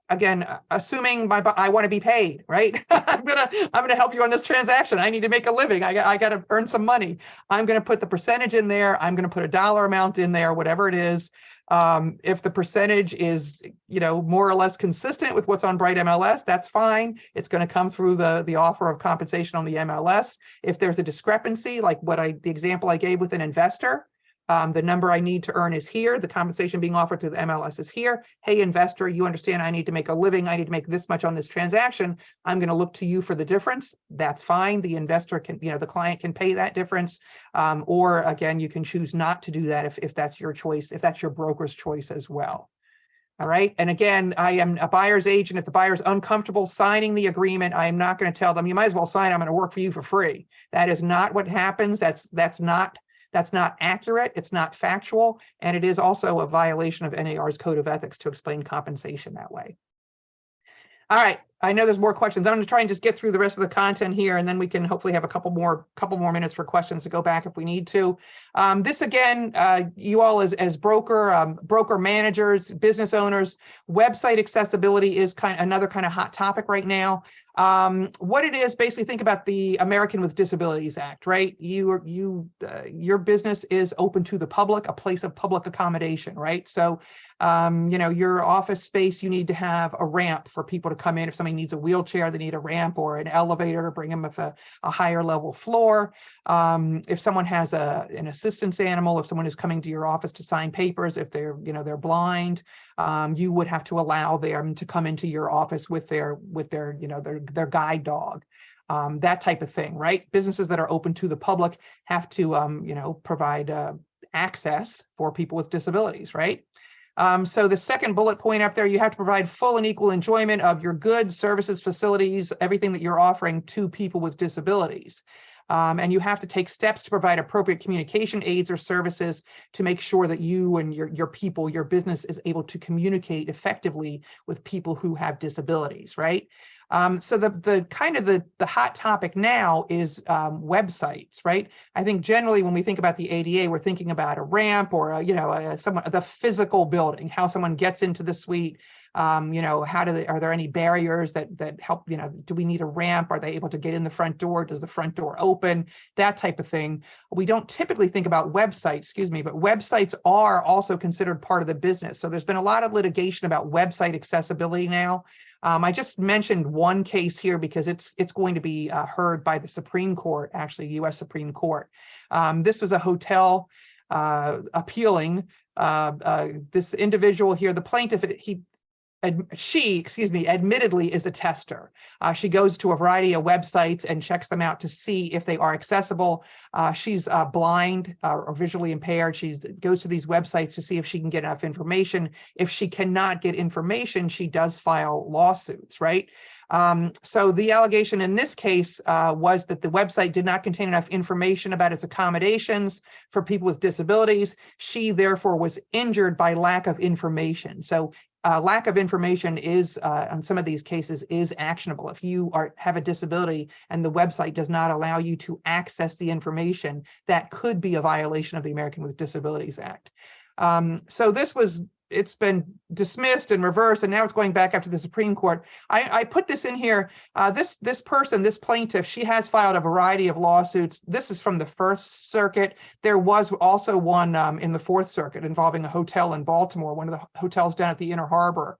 Speaker 3: again, assuming I want to be paid, right? I'm gonna help you on this transaction. I need to make a living. I got to earn some money. I'm going to put the percentage in there. I'm going to put a dollar amount in there, whatever it is. If the percentage is, more or less consistent with what's on Bright MLS, that's fine. It's going to come through the offer of compensation on the MLS. If there's a discrepancy, like the example I gave with an investor, the number I need to earn is here. The compensation being offered through the MLS is here. Hey, investor, you understand I need to make a living. I need to make this much on this transaction. I'm going to look to you for the difference. That's fine. The investor can, the client can pay that difference. Or again, you can choose not to do that if that's your choice, if that's your broker's choice as well. All right. And again, I am a buyer's agent. If the buyer's uncomfortable signing the agreement, I am not going to tell them, you might as well sign. I'm going to work for you for free. That is not what happens. That's not accurate. It's not factual. And it is also a violation of NAR's code of ethics to explain compensation that way. All right. I know there's more questions. I'm going to try and just get through the rest of the content here, and then we can hopefully have a couple more minutes for questions to go back if we need to. This again, you all as broker managers, business owners, website accessibility is another kind of hot topic right now. What it is, basically think about the American with Disabilities Act, right? Your business is open to the public, a place of public accommodation, right? So, your office space, you need to have a ramp for people to come in. If somebody needs a wheelchair, they need a ramp or an elevator to bring them up a higher level floor. If someone has an assistance animal, if someone is coming to your office to sign papers, if they're blind, you would have to allow them to come into your office with their guide dog, that type of thing, right? Businesses that are open to the public have to, provide access for people with disabilities, right? So the second bullet point up there, you have to provide full and equal enjoyment of your goods, services, facilities, everything that you're offering to people with disabilities. And you have to take steps to provide appropriate communication aids or services to make sure that you and your people, your business is able to communicate effectively with people who have disabilities, right? So the hot topic now is websites, right? I think generally when we think about the ADA, we're thinking about a ramp or the physical building, how someone gets into the suite. Are there any barriers that help? Do we need a ramp? Are they able to get in the front door? Does the front door open? That type of thing. We don't typically think about websites, but websites are also considered part of the business. So there's been a lot of litigation about website accessibility now. I just mentioned one case here because it's going to be heard by the Supreme Court, actually, U.S. Supreme Court. This was a hotel appealing this individual here, the plaintiff. admittedly is a tester. She goes to a variety of websites and checks them out to see if they are accessible. She's blind or visually impaired. She goes to these websites to see if she can get enough information. If she cannot get information, she does file lawsuits, right? So the allegation in this case was that the website did not contain enough information about its accommodations for people with disabilities. She therefore was injured by lack of information. So lack of information is, on some of these cases, is actionable. If you have a disability and the website does not allow you to access the information, that could be a violation of the American with Disabilities Act. So it's been dismissed and reversed, and now it's going back up to the Supreme Court. I put this in here. This person, this plaintiff, she has filed a variety of lawsuits. This is from the First Circuit. There was also one in the Fourth Circuit involving a hotel in Baltimore, one of the hotels down at the Inner Harbor.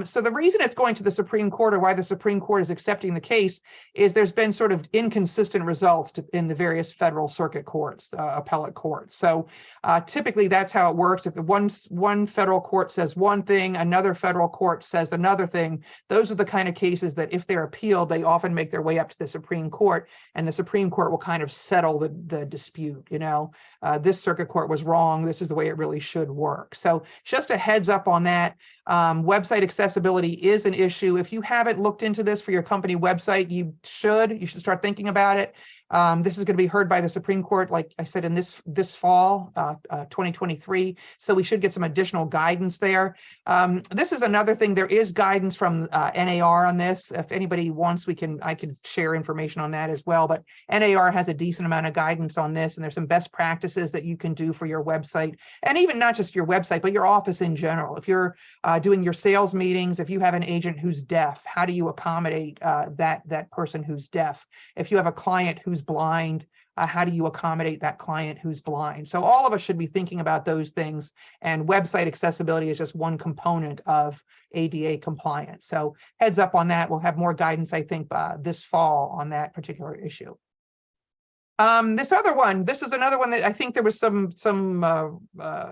Speaker 3: So the reason it's going to the Supreme Court, or why the Supreme Court is accepting the case, is there's been sort of inconsistent results in the various federal circuit courts, appellate courts. So typically that's how it works. If the one federal court says one thing, another federal court says another thing, those are the kind of cases that if they're appealed, they often make their way up to the Supreme Court, and the Supreme Court will kind of settle the dispute. This circuit court was wrong. This is the way it really should work. So just a heads up on that. Website accessibility is an issue. If you haven't looked into this for your company website, you should start thinking about it. This is going to be heard by the Supreme Court, like I said, in this fall, 2023. So we should get some additional guidance there. This is another thing. There is guidance from NAR on this. If anybody wants, I can share information on that as well. But NAR has a decent amount of guidance on this, and there's some best practices that you can do for your website, and even not just your website, but your office in general. If you're doing your sales meetings, if you have an agent who's deaf, how do you accommodate that person who's deaf? If you have a client who's blind, how do you accommodate that client who's blind? So all of us should be thinking about those things, and website accessibility is just one component of ADA compliance. So heads up on that. We'll have more guidance, I think, this fall on that particular issue. This is another one that I think there was some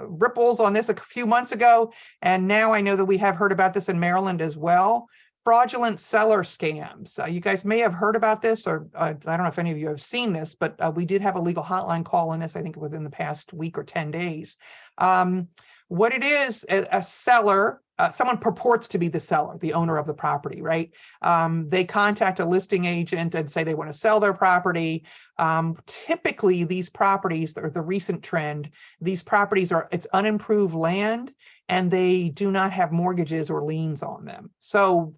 Speaker 3: ripples on this a few months ago, and now I know that we have heard about this in Maryland as well. Fraudulent seller scams. You guys may have heard about this, or I don't know if any of you have seen this, but we did have a legal hotline call on this, I think within the past week or 10 days. What it is, a seller, someone purports to be the seller, the owner of the property, right? They contact a listing agent and say they want to sell their property. Typically, these properties, or the recent trend, these properties it's unimproved land, and they do not have mortgages or liens on them. So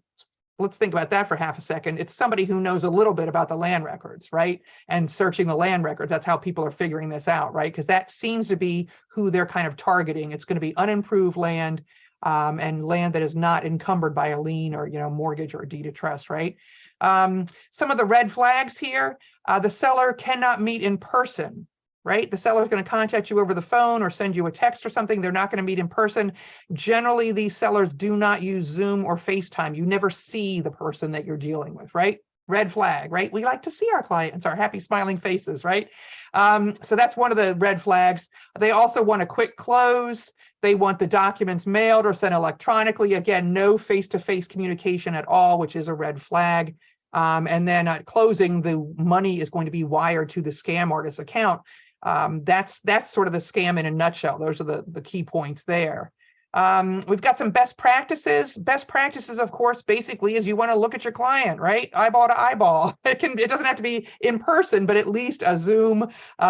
Speaker 3: let's think about that for half a second. It's somebody who knows a little bit about the land records, right? And searching the land records, that's how people are figuring this out, right? Because that seems to be who they're kind of targeting. It's going to be unimproved land, and land that is not encumbered by a lien or mortgage or deed of trust, right? Some of the red flags here: the seller cannot meet in person. Right? The seller is going to contact you over the phone or send you a text or something. They're not going to meet in person. Generally, these sellers do not use Zoom or FaceTime. You never see the person that you're dealing with, right? Red flag, right? We like to see our clients, our happy smiling faces, right? So that's one of the red flags. They also want a quick close. They want the documents mailed or sent electronically. Again, no face-to-face communication at all, which is a red flag. And then at closing, the money is going to be wired to the scam artist account. That's sort of the scam in a nutshell. Those are the key points there. We've got some best practices. Best practices, of course, basically is you want to look at your client, right? Eyeball to eyeball. It doesn't have to be in person, but at least a Zoom,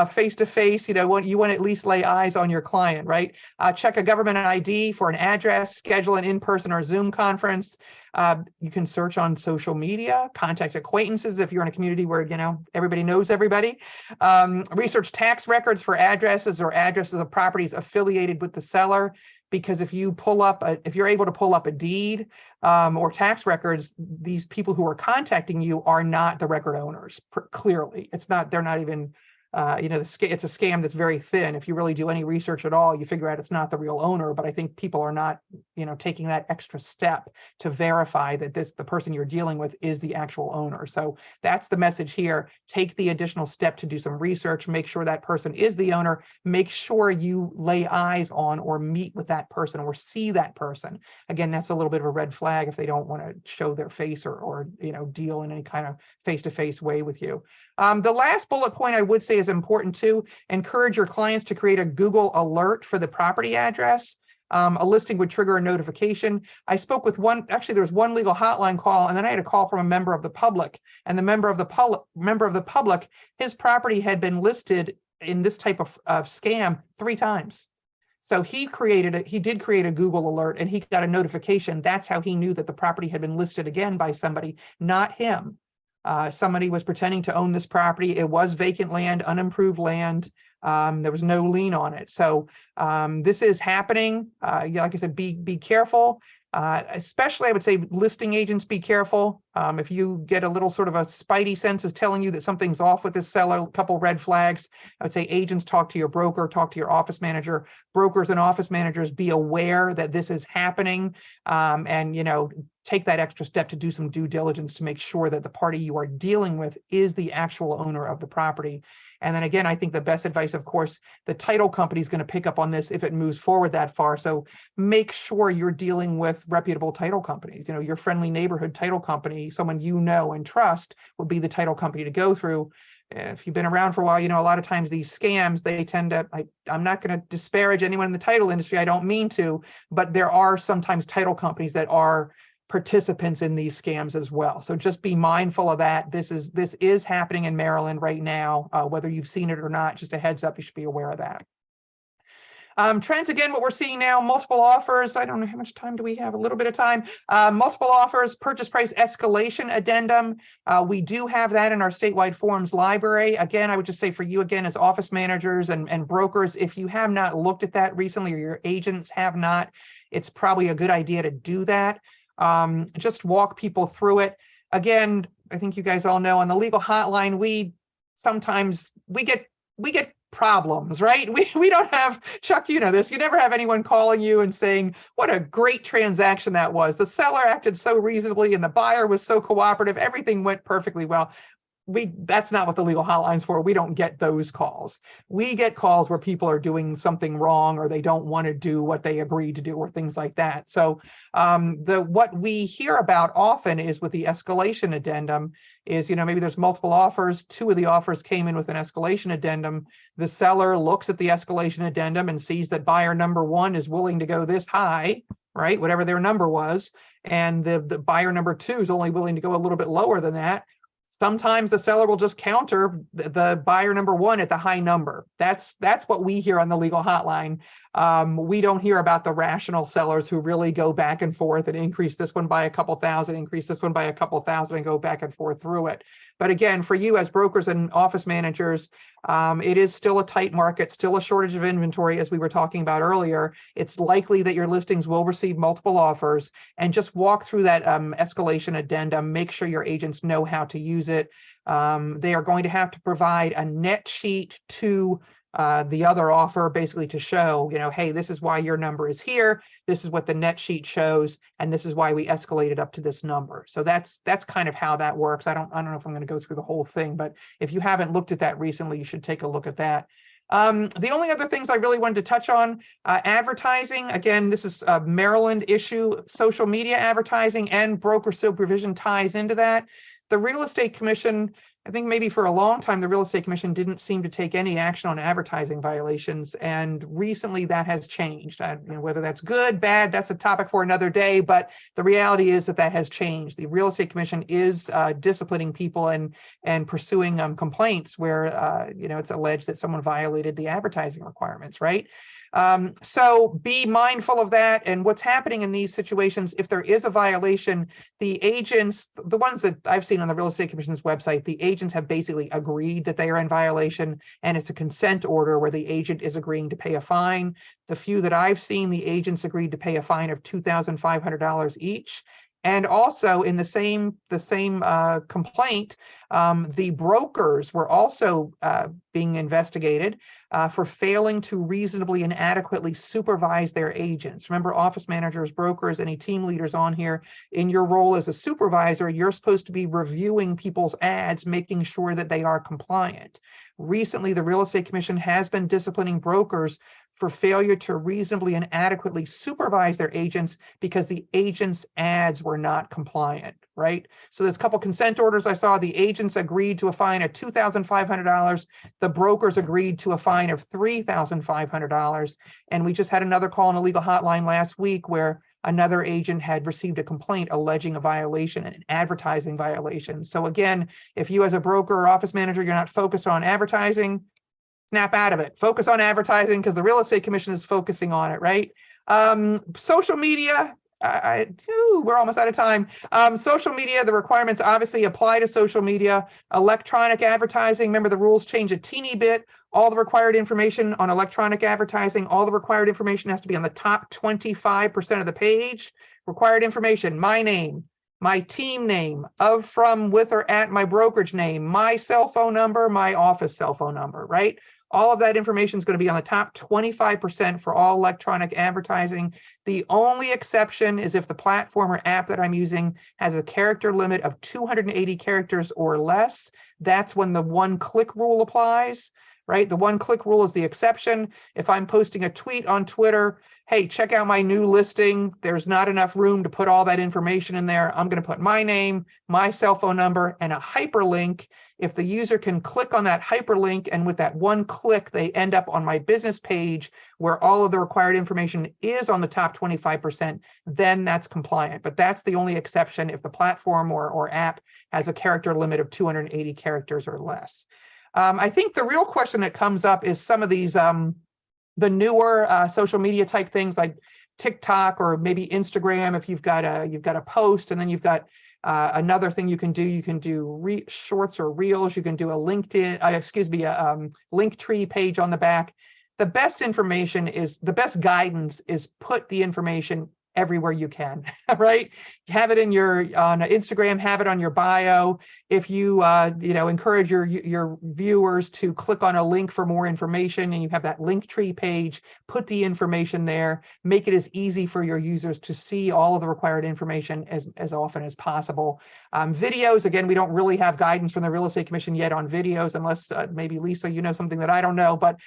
Speaker 3: face-to-face, you want to at least lay eyes on your client, right? Check a government ID for an address, schedule an in-person or Zoom conference. You can search on social media, contact acquaintances if you're in a community where, everybody knows everybody. Research tax records for addresses or addresses of properties affiliated with the seller. Because if you're able to pull up a deed or tax records, these people who are contacting you are not the record owners. Clearly, they're not even it's a scam that's very thin. If you really do any research at all, you figure out it's not the real owner. But I think people are not, taking that extra step to verify that the person you're dealing with is the actual owner. So that's the message here. Take the additional step to do some research, make sure that person is the owner, make sure you lay eyes on or meet with that person or see that person. Again, that's a little bit of a red flag if they don't want to show their face or deal in any kind of face-to-face way with you. The last bullet point I would say is important too. Encourage your clients to create a Google alert for the property address. A listing would trigger a notification. I spoke with there was one legal hotline call, and then I had a call from a member of the public. And the member of the public, his property had been listed in this type of scam 3 times. So he did create a Google alert, and he got a notification. That's how he knew that the property had been listed again by somebody, not him. Somebody was pretending to own this property. It was vacant land, unimproved land. There was no lien on it. So this is happening. Like I said, be careful. Especially, I would say, listing agents, be careful. If you get a little sort of a spidey sense is telling you that something's off with this seller, a couple red flags, I would say agents, talk to your broker, talk to your office manager. Brokers and office managers, be aware that this is happening, and take that extra step to do some due diligence to make sure that the party you are dealing with is the actual owner of the property. And then again, I think the best advice, of course, the title company is going to pick up on this if it moves forward that far. So make sure you're dealing with reputable title companies. Your friendly neighborhood title company, someone you know and trust, would be the title company to go through. If you've been around for a while, a lot of times these scams, they tend to, I'm not going to disparage anyone in the title industry. I don't mean to, but there are sometimes title companies that are participants in these scams as well. So just be mindful of that. This is happening in Maryland right now, whether you've seen it or not. Just a heads up, you should be aware of that. Trends, again, what we're seeing now, multiple offers. I don't know how much time do we have, a little bit of time. Multiple offers, purchase price escalation addendum. We do have that in our statewide forms library. Again, I would just say for you, again, as office managers and brokers, if you have not looked at that recently or your agents have not, it's probably a good idea to do that. Just walk people through it. Again, I think you guys all know on the legal hotline, we get problems, right? We don't have, Chuck, this, you never have anyone calling you and saying, what a great transaction that was. The seller acted so reasonably and the buyer was so cooperative. Everything went perfectly well. That's not what the legal hotline's for. We don't get those calls. We get calls where people are doing something wrong or they don't want to do what they agreed to do or things like that. So what we hear about often is with the escalation addendum is, maybe there's multiple offers. 2 of the offers came in with an escalation addendum. The seller looks at the escalation addendum and sees that buyer number 1 is willing to go this high, right? Whatever their number was. And the buyer number 2 is only willing to go a little bit lower than that. Sometimes the seller will just counter the buyer number 1 at the high number. That's what we hear on the legal hotline. We don't hear about the rational sellers who really go back and forth and increase this one by a couple thousand, increase this one by a couple thousand, and go back and forth through it. But again, for you as brokers and office managers, it is still a tight market, still a shortage of inventory, as we were talking about earlier. It's likely that your listings will receive multiple offers, and just walk through that escalation addendum. Make sure your agents know how to use it. They are going to have to provide a net sheet to the other offer, basically to show, hey, this is why your number is here. This is what the net sheet shows, and this is why we escalated up to this number. So that's kind of how that works. I don't know if I'm going to go through the whole thing, but if you haven't looked at that recently, you should take a look at that. The only other things I really wanted to touch on, advertising. Again, this is a Maryland issue. Social media advertising and broker supervision ties into that. The Real Estate Commission, I think maybe for a long time, the Real Estate Commission didn't seem to take any action on advertising violations. And recently that has changed. Whether that's good, bad, that's a topic for another day. But the reality is that has changed. The Real Estate Commission is disciplining people and pursuing complaints where, it's alleged that someone violated the advertising requirements, right? So be mindful of that. And what's happening in these situations, if there is a violation, the agents, the ones that I've seen on the Real Estate Commission's website, the agents have basically agreed that they are in violation, and it's a consent order where the agent is agreeing to pay a fine. The few that I've seen, the agents agreed to pay a fine of $2,500 each. And also in the same complaint, the brokers were also being investigated for failing to reasonably and adequately supervise their agents. Remember, office managers, brokers, any team leaders on here, in your role as a supervisor, you're supposed to be reviewing people's ads, making sure that they are compliant. Recently, the Real Estate Commission has been disciplining brokers for failure to reasonably and adequately supervise their agents because the agents' ads were not compliant, right? So there's a couple consent orders I saw. The agents agreed to a fine of $2,500. The brokers agreed to a fine of $3,500. And we just had another call on the legal hotline last week where another agent had received a complaint alleging a violation, an advertising violation. So again, if you as a broker or office manager, you're not focused on advertising, snap out of it. Focus on advertising because the Real Estate Commission is focusing on it, right? Social media, we're almost out of time. Social media, the requirements obviously apply to social media. Electronic advertising, remember the rules change a teeny bit. All the required information on electronic advertising, all the required information has to be on the top 25% of the page. Required information, my name, my team name, of, from, with, or at my brokerage name, my cell phone number, my office cell phone number, right? All of that information is going to be on the top 25% for all electronic advertising. The only exception is if the platform or app that I'm using has a character limit of 280 characters or less. That's when the one-click rule applies, right? The one-click rule is the exception. If I'm posting a tweet on Twitter, hey, check out my new listing, there's not enough room to put all that information in there. I'm going to put my name, my cell phone number, and a hyperlink. If the user can click on that hyperlink and with that one click, they end up on my business page where all of the required information is on the top 25%, then that's compliant. But that's the only exception if the platform or app has a character limit of 280 characters or less. I think the real question that comes up is some of these, the newer social media type things like TikTok or maybe Instagram. If you've got a post and then you've got another thing you can do shorts or reels. You can do a LinkedIn, a Linktree page on the back. The best guidance is put the information everywhere you can, right? Have it on Instagram, have it on your bio. If you encourage your viewers to click on a link for more information and you have that Linktree page, put the information there, make it as easy for your users to see all of the required information as often as possible. Videos, again, we don't really have guidance from the Real Estate Commission yet on videos, unless maybe Lisa, you know something that I don't know, but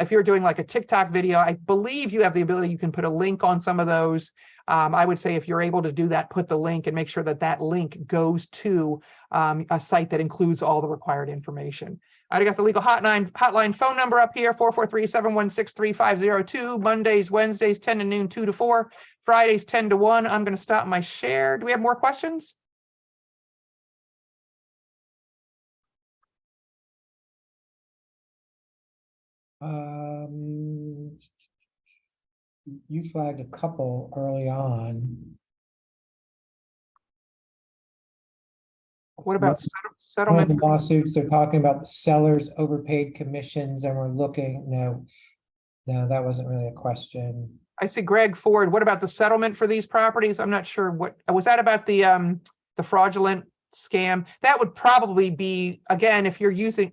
Speaker 3: if you're doing like a TikTok video, I believe you have the ability, you can put a link on some of those. I would say if you're able to do that, put the link and make sure that that link goes to a site that includes all the required information. I got the legal hotline phone number up here, 443-716-3502. Mondays, Wednesdays, 10 to noon, 2 to 4. Fridays, 10 to 1. I'm going to stop my share. Do we have more questions?
Speaker 2: You flagged a couple early on.
Speaker 3: What about
Speaker 2: One of
Speaker 3: settlement?
Speaker 2: the lawsuits, they're talking about the sellers overpaid commissions and we're looking, no, that wasn't really a question.
Speaker 3: I see Greg Ford. What about the settlement for these properties? I'm not sure what was that about the fraudulent scam. That would probably be, again, if you're using,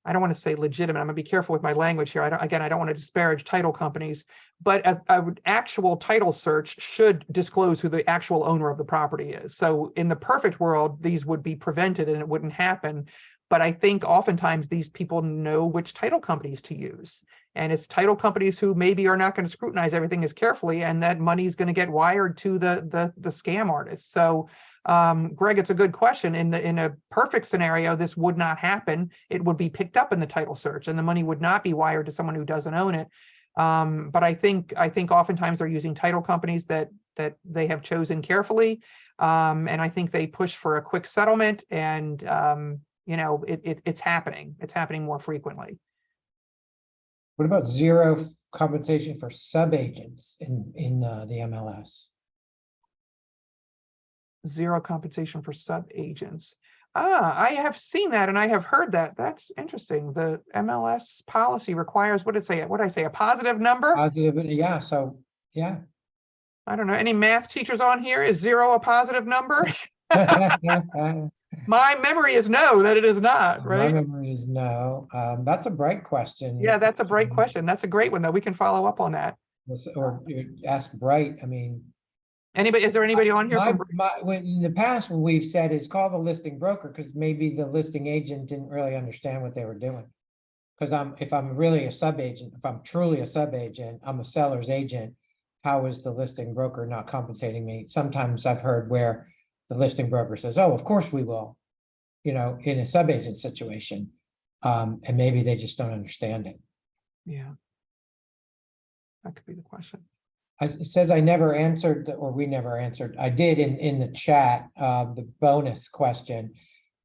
Speaker 3: I don't want to say legitimate, I'm gonna be careful with my language here. I don't want to disparage title companies, but an actual title search should disclose who the actual owner of the property is. So in the perfect world, these would be prevented and it wouldn't happen. But I think oftentimes these people know which title companies to use. And it's title companies who maybe are not going to scrutinize everything as carefully, and that money is going to get wired to the scam artists. So Greg, it's a good question. In a perfect scenario, this would not happen. It would be picked up in the title search and the money would not be wired to someone who doesn't own it. But I think oftentimes they're using title companies that they have chosen carefully. And I think they push for a quick settlement, and it's happening. It's happening more frequently.
Speaker 2: What about zero compensation for sub-agents in the MLS?
Speaker 3: Zero compensation for sub-agents. I have seen that and I have heard that. That's interesting. The MLS policy requires, what did I say, a positive number?
Speaker 2: Positive, yeah, so, yeah.
Speaker 3: I don't know. Any math teachers on here? Is 0 a positive number? My memory is no, that it is not,
Speaker 2: My
Speaker 3: right?
Speaker 2: memory is no. That's a bright question.
Speaker 3: Yeah, that's a great question. That's a great one, though. We can follow up on that.
Speaker 2: Or you ask Bright, I mean.
Speaker 3: Anybody, is there anybody on here from?
Speaker 2: When in the past, what we've said is call the listing broker, because maybe the listing agent didn't really understand what they were doing. Because if I'm really a sub agent, if I'm truly a sub agent, I'm a seller's agent. How is the listing broker not compensating me? Sometimes I've heard where the listing broker says, oh, of course we will, in a sub agent situation. And maybe they just don't understand it.
Speaker 3: Yeah. That could be the question.
Speaker 2: It says I never answered, or we never answered. I did in the chat, the bonus question.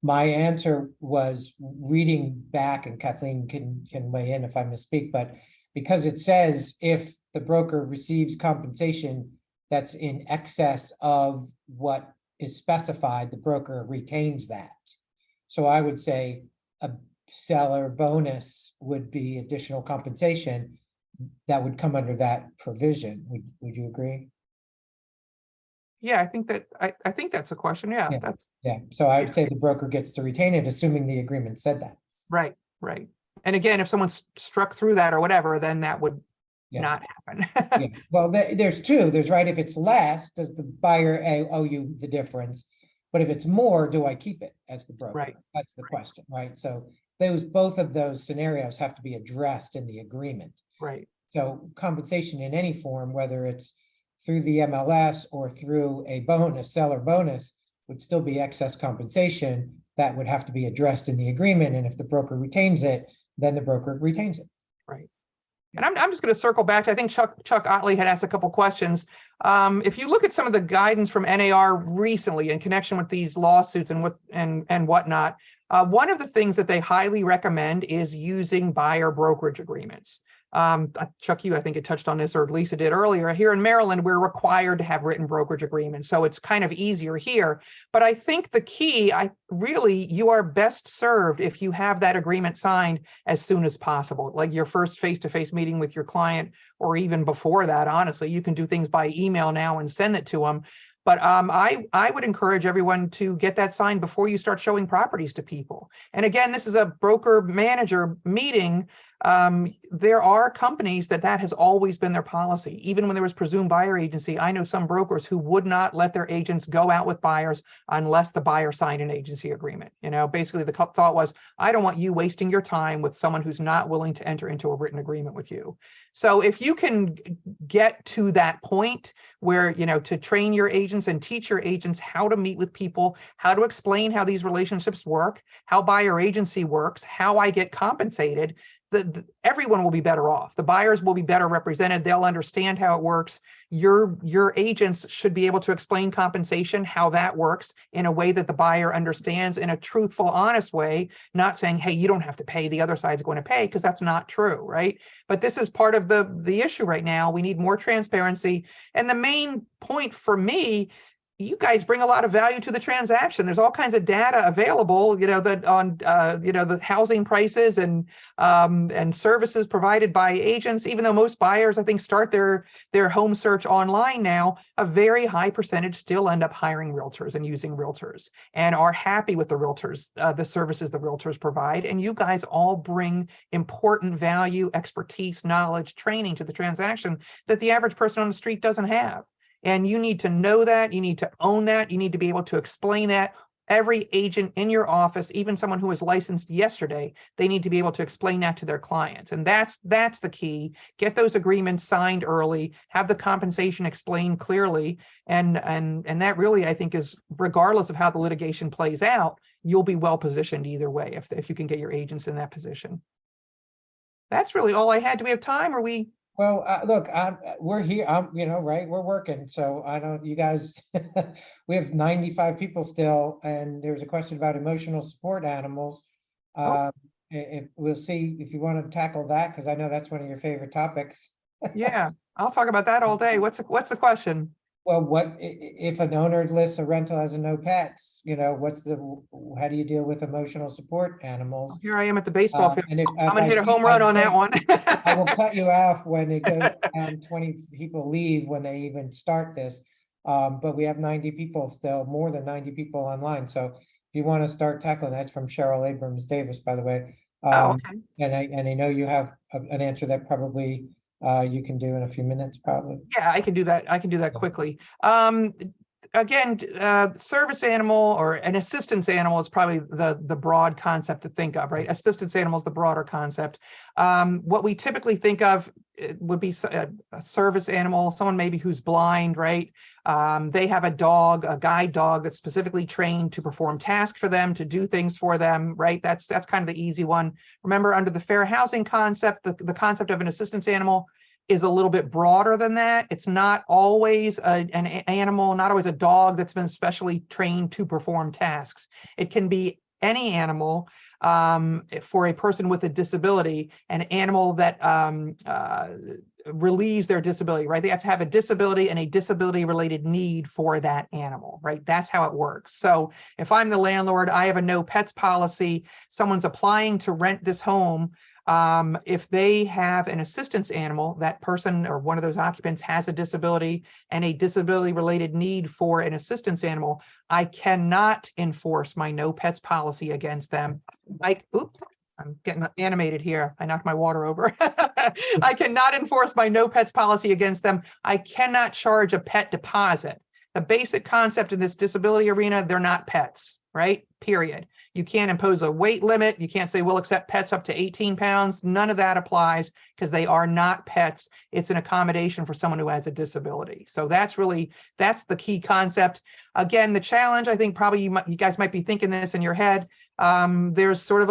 Speaker 2: My answer was reading back, and Kathleen can weigh in if I misspeak, but because it says if the broker receives compensation that's in excess of what is specified, the broker retains that. So I would say a seller bonus would be additional compensation that would come under that provision. Would you agree?
Speaker 3: Yeah, I think that I think that's a question. Yeah,
Speaker 2: Yeah.
Speaker 3: that's
Speaker 2: Yeah, so I would say the broker gets to retain it, assuming the agreement said that.
Speaker 3: right, right. And again, if someone's struck through that or whatever, then that would
Speaker 2: Yeah.
Speaker 3: not happen.
Speaker 2: Yeah, well, there's two. There's right, if it's less, does the buyer owe you the difference? But if it's more, do I keep it as the broker?
Speaker 3: Right.
Speaker 2: That's the question, right? So both of those scenarios have to be addressed in the agreement.
Speaker 3: Right,
Speaker 2: So compensation in any form, whether it's through the MLS or through a seller bonus, would still be excess compensation that would have to be addressed in the agreement. And if the broker retains it, then the broker retains it.
Speaker 3: right. And I'm just going to circle back. I think Chuck Otley had asked a couple questions. If you look at some of the guidance from NAR recently in connection with these lawsuits and whatnot, one of the things that they highly recommend is using buyer brokerage agreements. Chuck, I think it touched on this, or Lisa did earlier. Here in Maryland, we're required to have written brokerage agreements, so it's kind of easier here. But I think the key, you are best served if you have that agreement signed as soon as possible, like your first face-to-face meeting with your client, or even before that. Honestly, you can do things by email now and send it to them. But I would encourage everyone to get that signed before you start showing properties to people. And again, this is a broker manager meeting. There are companies that has always been their policy. Even when there was presumed buyer agency, I know some brokers who would not let their agents go out with buyers unless the buyer signed an agency agreement. Basically the thought was, I don't want you wasting your time with someone who's not willing to enter into a written agreement with you. So if you can get to that point where, to train your agents and teach your agents how to meet with people, how to explain how these relationships work, how buyer agency works, how I get compensated, everyone will be better off. The buyers will be better represented. They'll understand how it works. Your agents should be able to explain compensation, how that works in a way that the buyer understands, in a truthful, honest way, not saying, hey, you don't have to pay, the other side's going to pay, because that's not true, right? But this is part of the issue right now. We need more transparency. And the main point for me, you guys bring a lot of value to the transaction. There's all kinds of data available, that on, the housing prices and services provided by agents. Even though most buyers, I think, start their home search online now, a very high percentage still end up hiring realtors and using realtors and are happy with the realtors, the services the realtors provide. And you guys all bring important value, expertise, knowledge, training to the transaction that the average person on the street doesn't have. And you need to know that, you need to own that, you need to be able to explain that. Every agent in your office, even someone who was licensed yesterday, they need to be able to explain that to their clients. And that's the key. Get those agreements signed early, have the compensation explained clearly. And that really, I think, is, regardless of how the litigation plays out, you'll be well positioned either way if you can get your agents in that position. That's really all I had. Do we have time, or we?
Speaker 2: Well, look, we're here, right, we're working, so I don't, you guys, we have 95 people still, and there's a question about emotional support animals. We'll see if you want to tackle that, because I know that's one of your favorite topics.
Speaker 3: Yeah, I'll talk about that all day. What's the question?
Speaker 2: Well, if an owner lists a rental as a no pets, how do you deal with emotional support animals?
Speaker 3: Here I am at the baseball field.
Speaker 2: And if
Speaker 3: I'm gonna hit a home run on that one.
Speaker 2: I will cut you off when it goes down, 20 people leave when they even start this. But we have 90 people still, more than 90 people online. So if you want to start tackling, that's from Cheryl Abrams Davis, by the way.
Speaker 3: Oh, okay.
Speaker 2: And I know you have an answer that probably you can do in a few minutes, probably.
Speaker 3: Yeah, I can do that. I can do that quickly. Again, service animal or an assistance animal is probably the broad concept to think of, right? Assistance animal is the broader concept. What we typically think of would be a service animal, someone maybe who's blind, right? They have a dog, a guide dog that's specifically trained to perform tasks for them, to do things for them, right? That's kind of the easy one. Remember, under the fair housing concept, the concept of an assistance animal is a little bit broader than that. It's not always an animal, not always a dog that's been specially trained to perform tasks. It can be any animal for a person with a disability, an animal that relieves their disability, right? They have to have a disability and a disability related need for that animal, right? That's how it works. So if I'm the landlord, I have a no pets policy, someone's applying to rent this home. If they have an assistance animal, that person or one of those occupants has a disability and a disability related need for an assistance animal, I cannot enforce my no pets policy against them. I'm getting animated here. I knocked my water over. I cannot enforce my no pets policy against them. I cannot charge a pet deposit. The basic concept in this disability arena, they're not pets, right? Period. You can't impose a weight limit. You can't say we'll accept pets up to 18 pounds. None of that applies because they are not pets. It's an accommodation for someone who has a disability. So that's the key concept. Again, the challenge, I think probably you guys might be thinking this in your head. There's sort of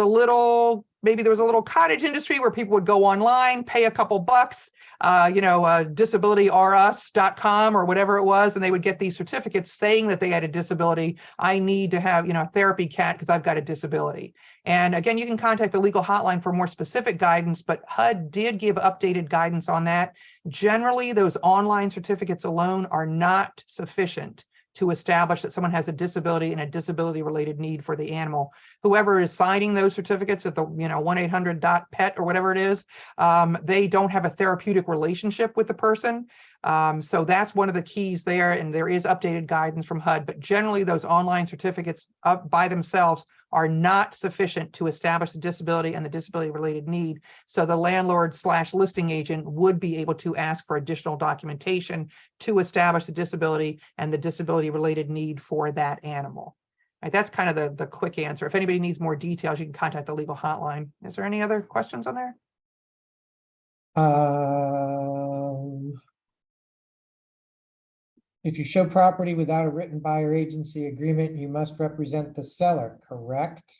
Speaker 3: maybe there was a little cottage industry where people would go online, pay a couple bucks, disabilityrus.com or whatever it was, and they would get these certificates saying that they had a disability. I need to have, a therapy cat because I've got a disability. And again, you can contact the legal hotline for more specific guidance, but HUD did give updated guidance on that. Generally, those online certificates alone are not sufficient to establish that someone has a disability and a disability related need for the animal. Whoever is signing those certificates at the 1-800.pet or whatever it is, they don't have a therapeutic relationship with the person. So that's one of the keys there, and there is updated guidance from HUD, but generally those online certificates up by themselves are not sufficient to establish the disability and the disability related need. So the landlord/listing agent would be able to ask for additional documentation to establish the disability and the disability related need for that animal. Right, that's kind of the quick answer. If anybody needs more details, you can contact the legal hotline. Is there any other questions on there?
Speaker 2: If you show property without a written buyer agency agreement, you must represent the seller, correct?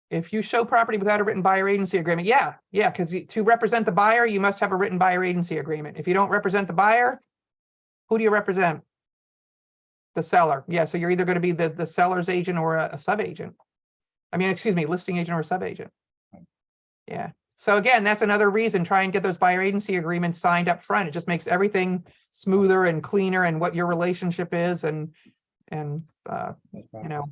Speaker 3: If you show property without a written buyer agency agreement, yeah, because to represent the buyer, you must have a written buyer agency agreement. If you don't represent the buyer, who do you represent? The seller. Yeah, so you're either going to be the seller's agent or a sub-agent. I mean, excuse me, listing agent or sub-agent. Yeah. So again, that's another reason, try and get those buyer agency agreements signed up front. It just makes everything smoother and cleaner and what your relationship is and transparency.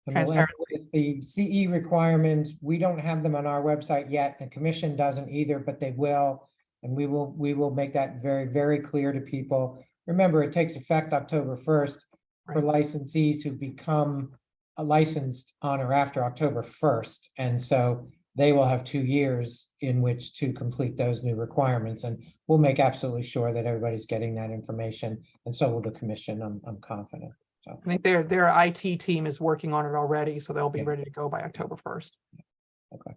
Speaker 2: With the CE requirements, we don't have them on our website yet. The commission doesn't either, but they will. And we will make that very, very clear to people. Remember, it takes effect October 1st for licensees who become licensed on or after October 1st. And so they will have 2 years in which to complete those new requirements. And we'll make absolutely sure that everybody's getting that information. And so will the commission, I'm confident. So
Speaker 3: I think their IT team is working on it already, so they'll be ready to go by October 1st.
Speaker 2: Okay.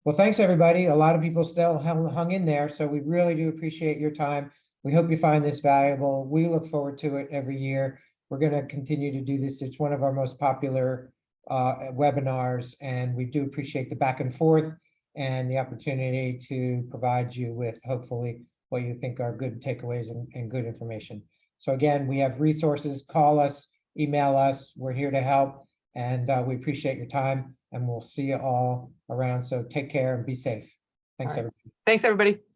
Speaker 2: Well, thanks, everybody. A lot of people still hung in there, so we really do appreciate your time. We hope you find this valuable. We look forward to it every year. We're going to continue to do this. It's one of our most popular webinars, and we do appreciate the back and forth and the opportunity to provide you with hopefully what you think are good takeaways and good information. So again, we have resources. Call us, email us. We're here to help, and we appreciate your time, and we'll see you all around. So take care and be safe. Thanks, everybody.
Speaker 3: Thanks, everybody.